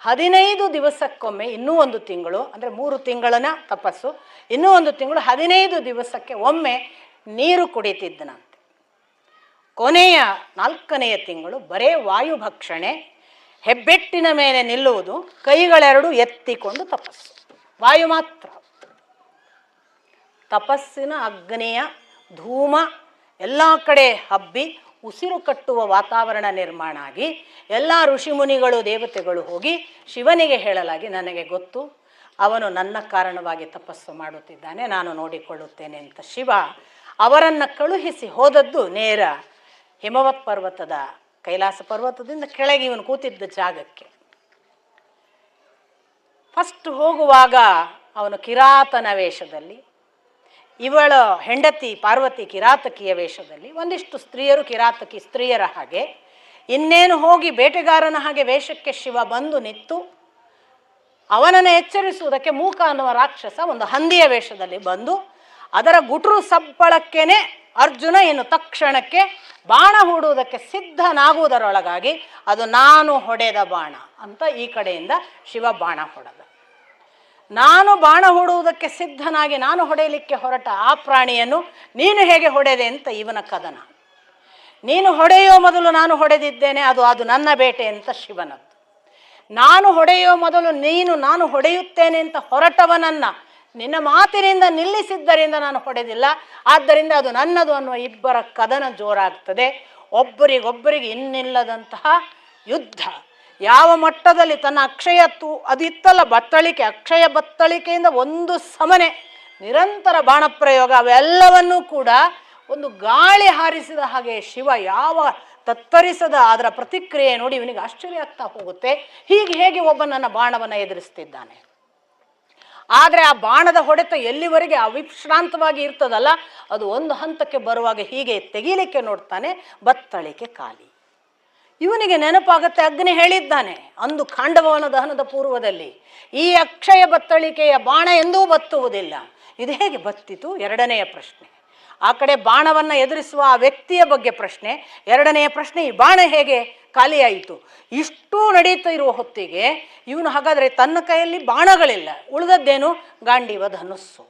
15 ದಿವಸಕ್ಕೊಮ್ಮೆ ಇನ್ನೂ 1 ತಿಂಗಳು, ಅಂದರೆ 3 ತಿಂಗಳನ ತಪಸ್ಸು, ಇನ್ನೂ 1 ತಿಂಗಳು 15 ದಿವಸಕ್ಕೆ ಒಮ್ಮೆ ನೀರು ಕುಡಿತಿದ್ದನಂತೆ. ಕೊನೆಯ 4ನೆಯ ತಿಂಗಳು ಬರೇ ವಾಯುಭಕ್ಷಣೆ, ಹೆಬ್ಬೆಟ್ಟಿನ ಮೇಲೆ ನಿಲ್ಲುವುದು, ಕೈಗಳೆರಡು ಎತ್ತಿಕೊಂಡು ತಪಸ್ಸು, ವಾಯು ಮಾತ್ರ. ತಪಸ್ಸಿನ ಅಗ್ನಿಯ ಧೂಮ ಎಲ್ಲ ಕಡೆ ಹಬ್ಬಿ ಉಸಿರು ಕಟ್ಟುವ ವಾತಾವರಣ ನಿರ್ಮಾಣ ಆಗಿ ಎಲ್ಲ ಋಷಿಮುನಿಗಳು ದೇವತೆಗಳು ಹೋಗಿ ಶಿವನಿಗೆ ಹೇಳಲಾಗಿ, ನನಗೆ ಗೊತ್ತು ಅವನು ನನ್ನ ಕಾರಣವಾಗಿ ತಪಸ್ಸು ಮಾಡುತ್ತಿದ್ದಾನೆ, ನಾನು ನೋಡಿಕೊಳ್ಳುತ್ತೇನೆ ಅಂತ ಶಿವ ಅವರನ್ನು ಕಳುಹಿಸಿ ಹೋದದ್ದು ನೇರ ಹಿಮವತ್ ಪರ್ವತದ, ಕೈಲಾಸ ಪರ್ವತದಿಂದ ಕೆಳಗೆ ಇವನು ಕೂತಿದ್ದ ಜಾಗಕ್ಕೆ. ಫಸ್ಟ್ ಹೋಗುವಾಗ ಅವನು ಕಿರಾತನ ವೇಷದಲ್ಲಿ, ಇವಳ ಹೆಂಡತಿ ಪಾರ್ವತಿ ಕಿರಾತಕಿಯ ವೇಷದಲ್ಲಿ, ಒಂದಿಷ್ಟು ಸ್ತ್ರೀಯರು ಕಿರಾತಕಿ ಸ್ತ್ರೀಯರ ಹಾಗೆ, ಇನ್ನೇನು ಹೋಗಿ ಬೇಟೆಗಾರನ ಹಾಗೆ ವೇಷಕ್ಕೆ ಶಿವ ಬಂದು ನಿಂತು ಅವನನ್ನು ಎಚ್ಚರಿಸುವುದಕ್ಕೆ ಮೂಕ ಅನ್ನುವ ರಾಕ್ಷಸ ಒಂದು ಹಂದಿಯ ವೇಷದಲ್ಲಿ ಬಂದು, ಅದರ ಗುಟ್ರು ಸಬ್ಬಳಕ್ಕೇನೆ ಅರ್ಜುನ ಇನ್ನು ತಕ್ಷಣಕ್ಕೆ ಬಾಣ ಹೂಡುವುದಕ್ಕೆ ಸಿದ್ಧನಾಗುವುದರೊಳಗಾಗಿ ಅದು ನಾನು ಹೊಡೆದ ಬಾಣ ಅಂತ ಈ ಕಡೆಯಿಂದ ಶಿವ ಬಾಣ ಹೊಡೆದ. ನಾನು ಬಾಣ ಹೂಡುವುದಕ್ಕೆ ಸಿದ್ಧನಾಗಿ ನಾನು ಹೊಡೆಯಲಿಕ್ಕೆ ಹೊರಟ ಆ ಪ್ರಾಣಿಯನ್ನು ನೀನು ಹೇಗೆ ಹೊಡೆದೆ ಅಂತ ಇವನ ಕದನ. ನೀನು ಹೊಡೆಯೋ ಮೊದಲು ನಾನು ಹೊಡೆದಿದ್ದೇನೆ, ಅದು ನನ್ನ ಬೇಟೆ ಅಂತ ಶಿವನದ್ದು. ನಾನು ಹೊಡೆಯೋ ಮೊದಲು ನಾನು ಹೊಡೆಯುತ್ತೇನೆ ಅಂತ ಹೊರಟವನನ್ನು ನಿನ್ನ ಮಾತಿನಿಂದ ನಿಲ್ಲಿಸಿದ್ದರಿಂದ ನಾನು ಹೊಡೆದಿಲ್ಲ, ಆದ್ದರಿಂದ ಅದು ನನ್ನದು ಅನ್ನುವ ಇಬ್ಬರ ಕದನ ಜೋರಾಗ್ತದೆ. ಒಬ್ಬರಿಗೊಬ್ಬರಿಗೆ ಇನ್ನಿಲ್ಲದಂತಹ ಯುದ್ಧ. ಯಾವ ಮಟ್ಟದಲ್ಲಿ ತನ್ನ ಅದಿತ್ತಲ್ಲ ಬತ್ತಳಿಕೆ, ಅಕ್ಷಯ ಬತ್ತಳಿಕೆಯಿಂದ ಒಂದು ಸಮನೆ ನಿರಂತರ ಬಾಣಪ್ರಯೋಗ, ಅವೆಲ್ಲವನ್ನೂ ಕೂಡ ಒಂದು ಗಾಳಿ ಹಾರಿಸಿದ ಹಾಗೆ ಶಿವ ಯಾವ ತತ್ತರಿಸದ ಅದರ ಪ್ರತಿಕ್ರಿಯೆ ನೋಡಿ ಇವನಿಗೆ ಆಶ್ಚರ್ಯ ಆಗ್ತಾ ಹೋಗುತ್ತೆ. ಹೇಗೆ ಒಬ್ಬ ನನ್ನ ಬಾಣವನ್ನು ಎದುರಿಸ್ತಿದ್ದಾನೆ. ಆದರೆ ಆ ಬಾಣದ ಹೊಡೆತ ಎಲ್ಲಿವರೆಗೆ ಅವಿಶ್ರಾಂತವಾಗಿ ಇರ್ತದಲ್ಲ, ಅದು ಒಂದು ಹಂತಕ್ಕೆ ಬರುವಾಗ ಹೀಗೆ ತೆಗೀಲಿಕ್ಕೆ ನೋಡ್ತಾನೆ, ಬತ್ತಳಿಕೆ ಖಾಲಿ. ಇವನಿಗೆ ನೆನಪಾಗತ್ತೆ, ಅಗ್ನಿ ಹೇಳಿದ್ದಾನೆ ಅಂದು ಖಾಂಡವನ ದಹನದ ಪೂರ್ವದಲ್ಲಿ, ಈ ಅಕ್ಷಯ ಬತ್ತಳಿಕೆಯ ಬಾಣ ಎಂದೂ ಬತ್ತುವುದಿಲ್ಲ. ಇದು ಹೇಗೆ ಬತ್ತಿತು? 2ನೆಯ ಪ್ರಶ್ನೆ. ಆ ಕಡೆ ಬಾಣವನ್ನು ಎದುರಿಸುವ ಆ ವ್ಯಕ್ತಿಯ ಬಗ್ಗೆ ಪ್ರಶ್ನೆ. 2ನೆಯ ಪ್ರಶ್ನೆ, ಈ ಬಾಣ ಹೇಗೆ ಖಾಲಿಯಾಯಿತು? ಇಷ್ಟೂ ನಡೀತಾ ಇರುವ ಹೊತ್ತಿಗೆ ಇವನು ಹಾಗಾದರೆ ತನ್ನ ಕೈಯಲ್ಲಿ ಬಾಣಗಳಿಲ್ಲ, ಉಳಿದದ್ದೇನು? ಗಾಂಡೀವ ಧನುಸ್ಸು.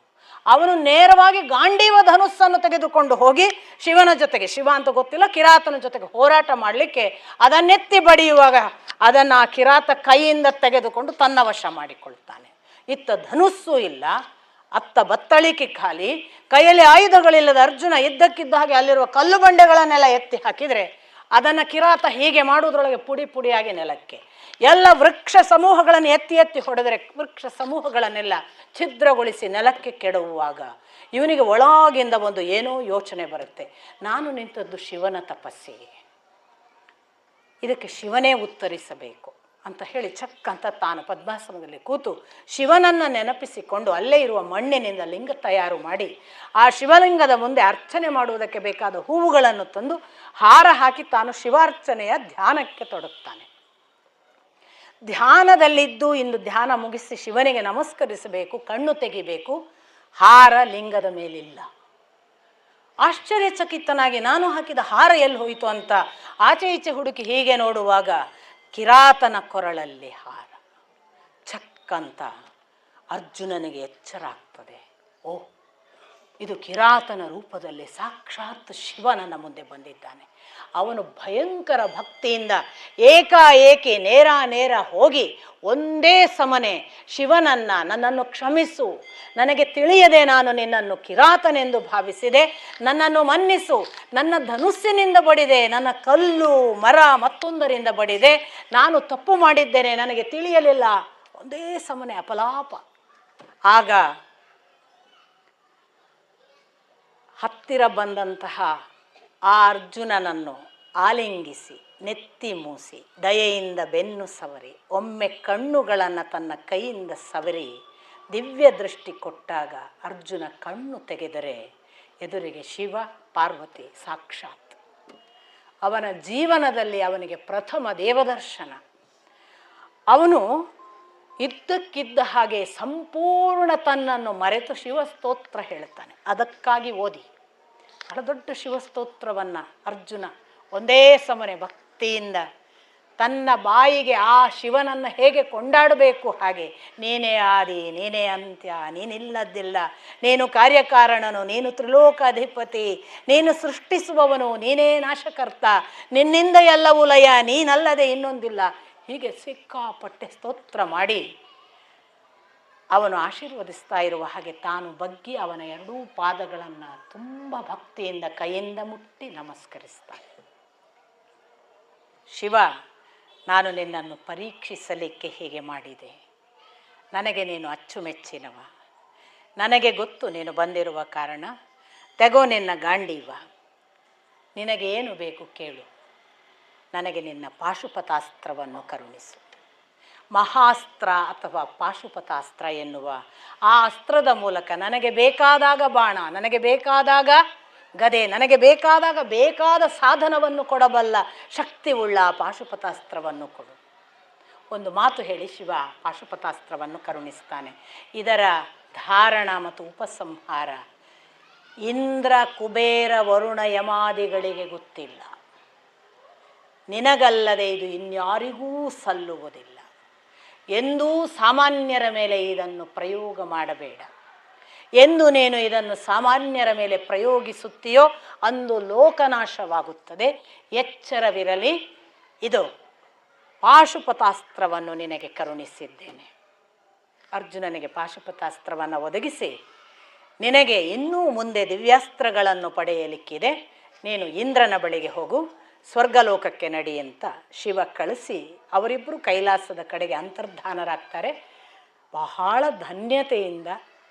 ಅವನು ನೇರವಾಗಿ ಗಾಂಡೀವ ಧನುಸ್ಸನ್ನು ತೆಗೆದುಕೊಂಡು ಹೋಗಿ ಶಿವನ ಜೊತೆಗೆ, ಶಿವ ಅಂತ ಗೊತ್ತಿಲ್ಲ, ಕಿರಾತನ ಜೊತೆಗೆ ಹೋರಾಟ ಮಾಡಲಿಕ್ಕೆ ಅದನ್ನೆತ್ತಿ ಬಡಿಯುವಾಗ ಅದನ್ನು ಆ ಕಿರಾತ ಕೈಯಿಂದ ತೆಗೆದುಕೊಂಡು ತನ್ನ ವಶ ಮಾಡಿಕೊಳ್ತಾನೆ. ಇತ್ತ ಧನುಸ್ಸು ಇಲ್ಲ, ಅತ್ತ ಬತ್ತಳಿಕೆ ಖಾಲಿ, ಕೈಯಲ್ಲಿ ಆಯುಧಗಳಿಲ್ಲದ ಅರ್ಜುನ ಇದ್ದಕ್ಕಿದ್ದ ಹಾಗೆ ಅಲ್ಲಿರುವ ಕಲ್ಲು ಬಂಡೆಗಳನ್ನೆಲ್ಲ ಎತ್ತಿ ಹಾಕಿದರೆ ಅದನ್ನು ಕಿರಾತ ಹೀಗೆ ಮಾಡುವುದರೊಳಗೆ ಪುಡಿ ಪುಡಿಯಾಗಿ ನೆಲಕ್ಕೆ. ಎಲ್ಲ ವೃಕ್ಷ ಸಮೂಹಗಳನ್ನು ಎತ್ತಿ ಹೊಡೆದರೆ ವೃಕ್ಷ ಸಮೂಹಗಳನ್ನೆಲ್ಲ ಛಿದ್ರಗೊಳಿಸಿ ನೆಲಕ್ಕೆ ಕೆಡವುವಾಗ ಇವನಿಗೆ ಒಳಗಿಂದ ಒಂದು ಏನೋ ಯೋಚನೆ ಬರುತ್ತೆ, ನಾನು ನಿಂತದ್ದು ಶಿವನ ತಪಸ್ಸಿಗೆ, ಇದಕ್ಕೆ ಶಿವನೇ ಉತ್ತರಿಸಬೇಕು ಅಂತ ಹೇಳಿ ಚಕ್ ಅಂತ ತಾನು ಪದ್ಮಾಸನದಲ್ಲಿ ಕೂತು ಶಿವನನ್ನು ನೆನಪಿಸಿಕೊಂಡು ಅಲ್ಲೇ ಇರುವ ಮಣ್ಣಿನಿಂದ ಲಿಂಗ ತಯಾರು ಮಾಡಿ ಆ ಶಿವಲಿಂಗದ ಮುಂದೆ ಅರ್ಚನೆ ಮಾಡುವುದಕ್ಕೆ ಬೇಕಾದ ಹೂವುಗಳನ್ನು ತಂದು ಹಾರ ಹಾಕಿ ತಾನು ಶಿವಾರ್ಚನೆಯ ಧ್ಯಾನಕ್ಕೆ ತೊಡಗ್ತಾನೆ. ಧ್ಯಾನದಲ್ಲಿದ್ದು ಇಂದು ಧ್ಯಾನ ಮುಗಿಸಿ ಶಿವನಿಗೆ ನಮಸ್ಕರಿಸಬೇಕು, ಕಣ್ಣು ತೆಗಿಬೇಕು, ಹಾರ ಲಿಂಗದ ಮೇಲಿಲ್ಲ. ಆಶ್ಚರ್ಯಚಕಿತನಾಗಿ ನಾನು ಹಾಕಿದ ಹಾರ ಎಲ್ಲಿ ಹೋಯಿತು ಅಂತ ಆಚೆ ಈಚೆ ಹುಡುಕಿ ಹೀಗೆ ನೋಡುವಾಗ ಕಿರಾತನ ಕೊರಳಲ್ಲಿ ಹಾರ. ಚಕ್ಕಂತ ಅರ್ಜುನನಿಗೆ ಎಚ್ಚರ ಆಗ್ತದೆ, ಓ ಇದು ಕಿರಾತನ ರೂಪದಲ್ಲಿ ಸಾಕ್ಷಾತ್ ಶಿವ ನನ್ನ ಮುಂದೆ ಬಂದಿದ್ದಾನೆ. ಅವನು ಭಯಂಕರ ಭಕ್ತಿಯಿಂದ ಏಕಾಏಕಿ ನೇರ ಹೋಗಿ ಒಂದೇ ಸಮನೆ ನನ್ನನ್ನು ಕ್ಷಮಿಸು, ನನಗೆ ತಿಳಿಯದೆ ನಾನು ನಿನ್ನನ್ನು ಕಿರಾತನೆಂದು ಭಾವಿಸಿದೆ, ನನ್ನನ್ನು ಮನ್ನಿಸು, ನನ್ನ ಧನುಸ್ಸಿನಿಂದ ಬಡಿದೆ, ನನ್ನ ಕಲ್ಲು ಮರ ಮತ್ತೊಂದರಿಂದ ಬಡಿದೆ, ನಾನು ತಪ್ಪು ಮಾಡಿದ್ದೇನೆ, ನನಗೆ ತಿಳಿಯಲಿಲ್ಲ. ಒಂದೇ ಸಮನೆ ಅಪಲಾಪ. ಆಗ ಹತ್ತಿರ ಬಂದಂತಹ ಆ ಅರ್ಜುನನನ್ನು ಆಲಿಂಗಿಸಿ ನೆತ್ತಿ ಮೂಸಿ ದಯೆಯಿಂದ ಬೆನ್ನು ಸವರಿ ಒಮ್ಮೆ ಕಣ್ಣುಗಳನ್ನು ತನ್ನ ಕೈಯಿಂದ ಸವರಿ ದಿವ್ಯ ದೃಷ್ಟಿ ಕೊಟ್ಟಾಗ ಅರ್ಜುನ ಕಣ್ಣು ತೆಗೆದರೆ ಎದುರಿಗೆ ಶಿವ ಪಾರ್ವತಿ ಸಾಕ್ಷಾತ್. ಅವನ ಜೀವನದಲ್ಲಿ ಅವನಿಗೆ ಪ್ರಥಮ ದೇವದರ್ಶನ. ಅವನು ಇದ್ದಕ್ಕಿದ್ದ ಹಾಗೆ ಸಂಪೂರ್ಣ ತನ್ನನ್ನು ಮರೆತು ಶಿವಸ್ತೋತ್ರ ಹೇಳ್ತಾನೆ. ಅದಕ್ಕಾಗಿ ಓದಿ ಬಹಳ ದೊಡ್ಡ ಶಿವಸ್ತೋತ್ರವನ್ನು ಅರ್ಜುನ ಒಂದೇ ಸಮನೆ ಭಕ್ತಿಯಿಂದ ತನ್ನ ಬಾಯಿಗೆ ಆ ಶಿವನನ್ನು ಹೇಗೆ ಕೊಂಡಾಡಬೇಕು ಹಾಗೆ, ನೀನೇ ಆದಿ, ನೀನೇ ಅಂತ್ಯ, ನೀನಿಲ್ಲದ್ದಿಲ್ಲ, ನೀನು ಕಾರ್ಯಕಾರಣನು, ನೀನು ತ್ರಿಲೋಕಾಧಿಪತಿ, ನೀನು ಸೃಷ್ಟಿಸುವವನು, ನೀನೇ ನಾಶಕರ್ತ, ನಿನ್ನಿಂದ ಎಲ್ಲವೂ ಲಯ, ನೀನಲ್ಲದೆ ಇನ್ನೊಂದಿಲ್ಲ, ಹೀಗೆ ಸಿಕ್ಕಾಪಟ್ಟೆ ಸ್ತೋತ್ರ ಮಾಡಿ ಅವನು ಆಶೀರ್ವದಿಸ್ತಾ ಇರುವ ಹಾಗೆ ತಾನು ಬಗ್ಗಿ ಅವನ ಎರಡೂ ಪಾದಗಳನ್ನು ತುಂಬ ಭಕ್ತಿಯಿಂದ ಕೈಯಿಂದ ಮುಟ್ಟಿ ನಮಸ್ಕರಿಸ್ತಾನೆ. ಶಿವ, ನಾನು ನಿನ್ನನ್ನು ಪರೀಕ್ಷಿಸಲಿಕ್ಕೆ ಹೀಗೆ ಮಾಡಿದೆ. ನನಗೆ ನೀನು ಅಚ್ಚುಮೆಚ್ಚಿನವ. ನನಗೆ ಗೊತ್ತು ನೀನು ಬಂದಿರುವ ಕಾರಣ. ತೆಗೋ ನಿನ್ನ ಗಾಂಡೀವ, ನಿನಗೆ ಏನು ಬೇಕು ಕೇಳು. ನನಗೆ ನಿನ್ನ ಪಾಶುಪತಾಸ್ತ್ರವನ್ನು ಕರುಣಿಸು. ಮಹಾಸ್ತ್ರ ಅಥವಾ ಪಾಶುಪತಾಸ್ತ್ರ ಎನ್ನುವ ಆ ಅಸ್ತ್ರದ ಮೂಲಕ ನನಗೆ ಬೇಕಾದಾಗ ಬಾಣ, ನನಗೆ ಬೇಕಾದಾಗ ಗದೆ, ನನಗೆ ಬೇಕಾದಾಗ ಬೇಕಾದ ಸಾಧನವನ್ನು ಕೊಡಬಲ್ಲ ಶಕ್ತಿ ಉಳ್ಳ ಪಾಶುಪತಾಸ್ತ್ರವನ್ನು ಕೊಡು. ಒಂದು ಮಾತು ಹೇಳಿ ಶಿವ ಪಾಶುಪತಾಸ್ತ್ರವನ್ನು ಕರುಣಿಸ್ತಾನೆ. ಇದರ ಧಾರಣ ಮತ್ತು ಉಪಸಂಹಾರ ಇಂದ್ರ, ಕುಬೇರ, ವರುಣ, ಯಮಾದಿಗಳಿಗೆ ಗೊತ್ತಿಲ್ಲ. ನಿನಗಲ್ಲದೆ ಇದು ಇನ್ಯಾರಿಗೂ ಸಲ್ಲುವುದಿಲ್ಲ. ಎಂದೂ ಸಾಮಾನ್ಯರ ಮೇಲೆ ಇದನ್ನು ಪ್ರಯೋಗ ಮಾಡಬೇಡ. ಎಂದು ನೀನು ಇದನ್ನು ಸಾಮಾನ್ಯರ ಮೇಲೆ ಪ್ರಯೋಗಿಸುತ್ತೀಯೋ ಅಂದು ಲೋಕನಾಶವಾಗುತ್ತದೆ. ಎಚ್ಚರವಿರಲಿ. ಇದು ಪಾಶುಪತಾಸ್ತ್ರವನ್ನು ನಿನಗೆ ಕರುಣಿಸಿದ್ದೇನೆ. ಅರ್ಜುನನಿಗೆ ಪಾಶುಪತಾಸ್ತ್ರವನ್ನು ಒದಗಿಸಿ, ನಿನಗೆ ಇನ್ನೂ ಮುಂದೆ ದಿವ್ಯಾಸ್ತ್ರಗಳನ್ನು ಪಡೆಯಲಿಕ್ಕಿದೆ, ನೀನು ಇಂದ್ರನ ಬಳಿಗೆ ಹೋಗು, ಸ್ವರ್ಗಲೋಕಕ್ಕೆ ನಡಿ ಅಂತ ಶಿವ ಕಳಿಸಿ ಅವರಿಬ್ಬರು ಕೈಲಾಸದ ಕಡೆಗೆ ಅಂತರ್ಧಾನರಾಗ್ತಾರೆ. ಬಹಳ ಧನ್ಯತೆಯಿಂದ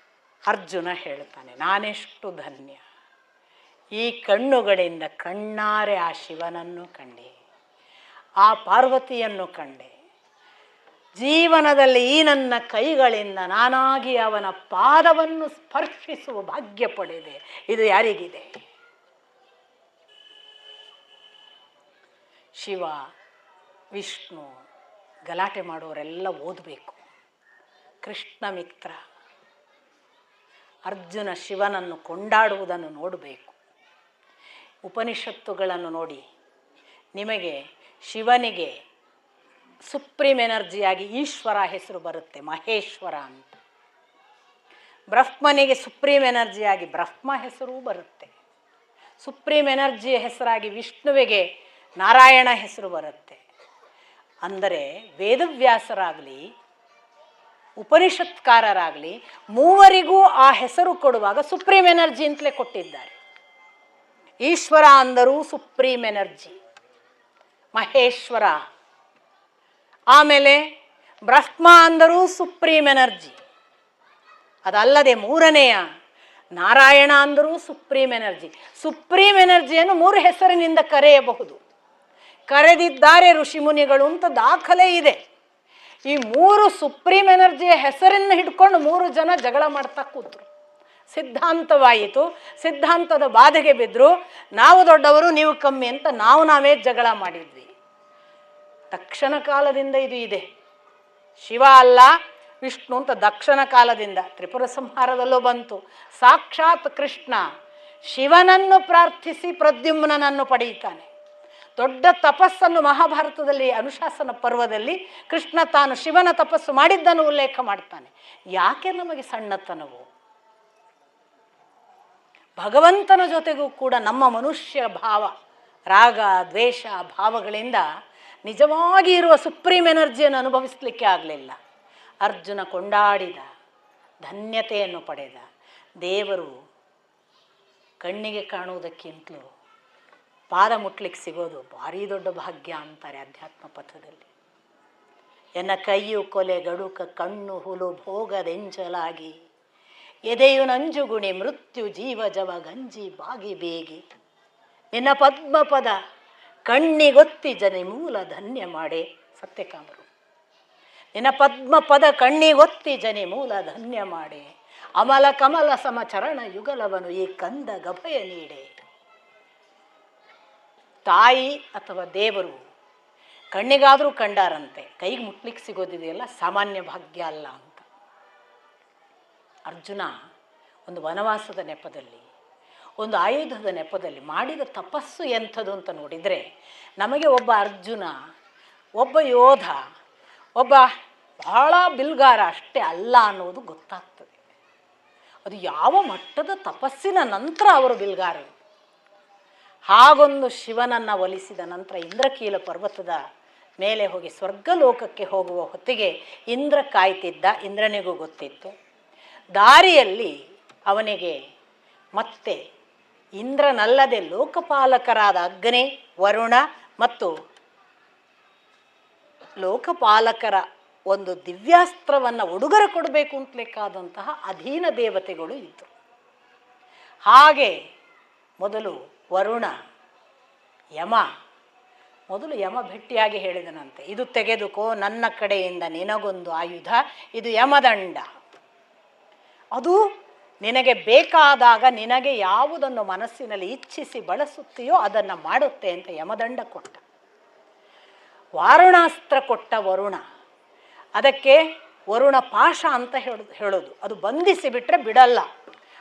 ಅರ್ಜುನ ಹೇಳ್ತಾನೆ, ನಾನೆಷ್ಟು ಧನ್ಯ, ಈ ಕಣ್ಣುಗಳಿಂದ ಕಣ್ಣಾರೆ ಆ ಶಿವನನ್ನು ಕಂಡೆ, ಆ ಪಾರ್ವತಿಯನ್ನು ಕಂಡೆ. ಜೀವನದಲ್ಲಿ ಈ ನನ್ನ ಕೈಗಳಿಂದ ನಾನಾಗಿ ಅವನ ಪಾದವನ್ನು ಸ್ಪರ್ಶಿಸುವ ಭಾಗ್ಯ ಪಡೆದೆ. ಇದು ಯಾರಿಗಿದೆ? ಶಿವ, ವಿಷ್ಣು ಗಲಾಟೆ ಮಾಡೋರೆಲ್ಲ ಓದಬೇಕು. ಕೃಷ್ಣ ಮಿತ್ರ ಅರ್ಜುನ ಶಿವನನ್ನು ಕೊಂಡಾಡುವುದನ್ನು ನೋಡಬೇಕು. ಉಪನಿಷತ್ತುಗಳನ್ನು ನೋಡಿ ನಿಮಗೆ ಶಿವನಿಗೆ ಸುಪ್ರೀಂ ಎನರ್ಜಿಯಾಗಿ ಈಶ್ವರ ಹೆಸರು ಬರುತ್ತೆ, ಮಹೇಶ್ವರ ಅಂತ. ಬ್ರಹ್ಮನಿಗೆ ಸುಪ್ರೀಂ ಎನರ್ಜಿಯಾಗಿ ಬ್ರಹ್ಮ ಹೆಸರು ಬರುತ್ತೆ. ಸುಪ್ರೀಂ ಎನರ್ಜಿಯ ಹೆಸರಾಗಿ ವಿಷ್ಣುವಿಗೆ ನಾರಾಯಣ ಹೆಸರು ಬರುತ್ತೆ. ಅಂದರೆ ವೇದವ್ಯಾಸರಾಗಲಿ ಉಪನಿಷತ್ಕಾರರಾಗಲಿ ಮೂವರಿಗೂ ಆ ಹೆಸರು ಕೊಡುವಾಗ ಸುಪ್ರೀಂ ಎನರ್ಜಿ ಅಂತಲೇ ಕೊಟ್ಟಿದ್ದಾರೆ. ಈಶ್ವರ ಅಂದರೂ ಸುಪ್ರೀಂ ಎನರ್ಜಿ, ಮಹೇಶ್ವರ. ಆಮೇಲೆ ಬ್ರಹ್ಮ ಅಂದರೂ ಸುಪ್ರೀಂ ಎನರ್ಜಿ. ಅದಲ್ಲದೆ ಮೂರನೆಯ ನಾರಾಯಣ ಅಂದರೂ ಸುಪ್ರೀಂ ಎನರ್ಜಿ. ಸುಪ್ರೀಂ ಎನರ್ಜಿಯನ್ನು ಮೂರು ಹೆಸರಿನಿಂದ ಕರೆಯಬಹುದು. ಕರೆದಿದ್ದಾರೆ ಋಷಿಮುನಿಗಳು ಅಂತ ದಾಖಲೆ ಇದೆ. ಈ ಮೂರು ಸುಪ್ರೀಂ ಎನರ್ಜಿಯ ಹೆಸರನ್ನು ಹಿಡ್ಕೊಂಡು ಮೂರು ಜನ ಜಗಳ ಮಾಡ್ತಾ ಕೂತರು. ಸಿದ್ಧಾಂತವಾಯಿತು. ಸಿದ್ಧಾಂತದ ಬಾಧೆಗೆ ಬಿದ್ದರು. ನಾವು ದೊಡ್ಡವರು, ನೀವು ಕಮ್ಮಿ ಅಂತ ನಾವೇ ಜಗಳ ಮಾಡಿದ್ವಿ. ದಕ್ಷಿಣ ಕಾಲದಿಂದ ಇದು ಇದೆ. ಶಿವ ಅಲ್ಲ ವಿಷ್ಣು ಅಂತ ದಕ್ಷಿಣ ಕಾಲದಿಂದ. ತ್ರಿಪುರ ಸಂಹಾರದಲ್ಲೂ ಬಂತು. ಸಾಕ್ಷಾತ್ ಕೃಷ್ಣ ಶಿವನನ್ನು ಪ್ರಾರ್ಥಿಸಿ ಪ್ರದ್ಯುಮ್ನನನ್ನು ಪಡೆಯುತ್ತಾನೆ. ದೊಡ್ಡ ತಪಸ್ಸನ್ನು ಮಹಾಭಾರತದಲ್ಲಿ ಅನುಶಾಸನ ಪರ್ವದಲ್ಲಿ ಕೃಷ್ಣ ತಾನು ಶಿವನ ತಪಸ್ಸು ಮಾಡಿದ್ದನ್ನು ಉಲ್ಲೇಖ ಮಾಡ್ತಾನೆ. ಯಾಕೆ ನಮಗೆ ಸಣ್ಣತನವು? ಭಗವಂತನ ಜೊತೆಗೂ ಕೂಡ ನಮ್ಮ ಮನುಷ್ಯ ಭಾವ, ರಾಗ ದ್ವೇಷ ಭಾವಗಳಿಂದ ನಿಜವಾಗಿ ಇರುವ ಸುಪ್ರೀಂ ಎನರ್ಜಿಯನ್ನು ಅನುಭವಿಸಲಿಕ್ಕೆ ಆಗಲಿಲ್ಲ. ಅರ್ಜುನ ಕೊಂಡಾಡಿದ, ಧನ್ಯತೆಯನ್ನು ಪಡೆದ. ದೇವರು ಕಣ್ಣಿಗೆ ಕಾಣುವುದಕ್ಕಿಂತಲೂ ಪಾದ ಮುಟ್ಲಿಕ್ಕೆ ಸಿಗೋದು ಭಾರೀ ದೊಡ್ಡ ಭಾಗ್ಯ ಅಂತಾರೆ ಅಧ್ಯಾತ್ಮ ಪಥದಲ್ಲಿ. ಎನ್ನ ಕೈಯು ಕೊಲೆ ಗಡುಕ ಕಣ್ಣು ಹುಲು ಭೋಗದೆಂಚಲಾಗಿ ಎದೆಯು ನಂಜುಗುಣಿ ಮೃತ್ಯು ಜೀವ ಜವ ಗಂಜಿ ಬಾಗಿ ಬೇಗಿ ನಿನ್ನ ಪದ್ಮಪದ ಕಣ್ಣಿಗೊತ್ತಿ ಜನಿ ಮೂಲ ಧನ್ಯ ಮಾಡೆ. ಸತ್ಯಕಾಮರು, ನಿನ್ನ ಪದ್ಮಪದ ಕಣ್ಣಿಗೊತ್ತಿ ಜನಿ ಮೂಲ ಧನ್ಯ ಮಾಡೆ. ಅಮಲ ಕಮಲ ಸಮ ಚರಣ ಯುಗಲವನು ಈ ಕಂದ ಗಭಯ ನೀಡೆ. ತಾಯಿ ಅಥವಾ ದೇವರು ಕಣ್ಣಿಗಾದರೂ ಕಂಡಾರಂತೆ, ಕೈಗೆ ಮುಟ್ಲಿಕ್ಕೆ ಸಿಗೋದಿದೆಯಲ್ಲ ಸಾಮಾನ್ಯ ಭಾಗ್ಯ ಅಲ್ಲ ಅಂತ. ಅರ್ಜುನ ಒಂದು ವನವಾಸದ ನೆಪದಲ್ಲಿ, ಒಂದು ಆಯುಧದ ನೆಪದಲ್ಲಿ ಮಾಡಿದ ತಪಸ್ಸು ಎಂಥದ್ದು ಅಂತ ನೋಡಿದರೆ ನಮಗೆ ಒಬ್ಬ ಅರ್ಜುನ, ಒಬ್ಬ ಯೋಧ, ಒಬ್ಬ ಬಹಳ ಬಿಲ್ಗಾರ ಅಷ್ಟೇ ಅಲ್ಲ ಅನ್ನೋದು ಗೊತ್ತಾಗ್ತದೆ. ಅದು ಯಾವ ಮಟ್ಟದ ತಪಸ್ಸಿನ ನಂತರ ಅವರು ಬಿಲ್ಗಾರರು. ಹಾಗೊಂದು ಶಿವನನ್ನು ಒಲಿಸಿದ ನಂತರ ಇಂದ್ರಕೀಲ ಪರ್ವತದ ಮೇಲೆ ಹೋಗಿ ಸ್ವರ್ಗಲೋಕಕ್ಕೆ ಹೋಗುವ ಹೊತ್ತಿಗೆ ಇಂದ್ರ ಕಾಯ್ತಿದ್ದ. ಇಂದ್ರನಿಗೂ ಗೊತ್ತಿತ್ತು. ದಾರಿಯಲ್ಲಿ ಅವನಿಗೆ ಮತ್ತೆ ಇಂದ್ರನಲ್ಲದೆ ಲೋಕಪಾಲಕರಾದ ಅಗ್ನಿ, ವರುಣ ಮತ್ತು ಲೋಕಪಾಲಕರ ಒಂದು ದಿವ್ಯಾಸ್ತ್ರವನ್ನು ಉಡುಗೊರೆ ಕೊಡಬೇಕು ಅಂತಲೇಕಾದಂತಹ ಅಧೀನ ದೇವತೆಗಳು ಇದ್ದರು. ಹಾಗೆ ಮೊದಲು ವರುಣ, ಯಮ ಭೆಟ್ಟಿಯಾಗಿ ಹೇಳಿದನಂತೆ, ಇದು ತೆಗೆದುಕೋ, ನನ್ನ ಕಡೆಯಿಂದ ನಿನಗೊಂದು ಆಯುಧ, ಇದು ಯಮದಂಡ. ಅದು ನಿನಗೆ ಬೇಕಾದಾಗ ನಿನಗೆ ಯಾವುದನ್ನು ಮನಸ್ಸಿನಲ್ಲಿ ಇಚ್ಛಿಸಿ ಬಳಸುತ್ತೀಯೋ ಅದನ್ನು ಮಾಡುತ್ತೆ ಅಂತ ಯಮದಂಡ ಕೊಟ್ಟ. ವಾರುಣಾಸ್ತ್ರ ಕೊಟ್ಟ ವರುಣ, ಅದಕ್ಕೆ ವರುಣ ಪಾಶ ಅಂತ ಹೇಳೋದು, ಅದು ಬಂಧಿಸಿ ಬಿಟ್ಟರೆ ಬಿಡಲ್ಲ.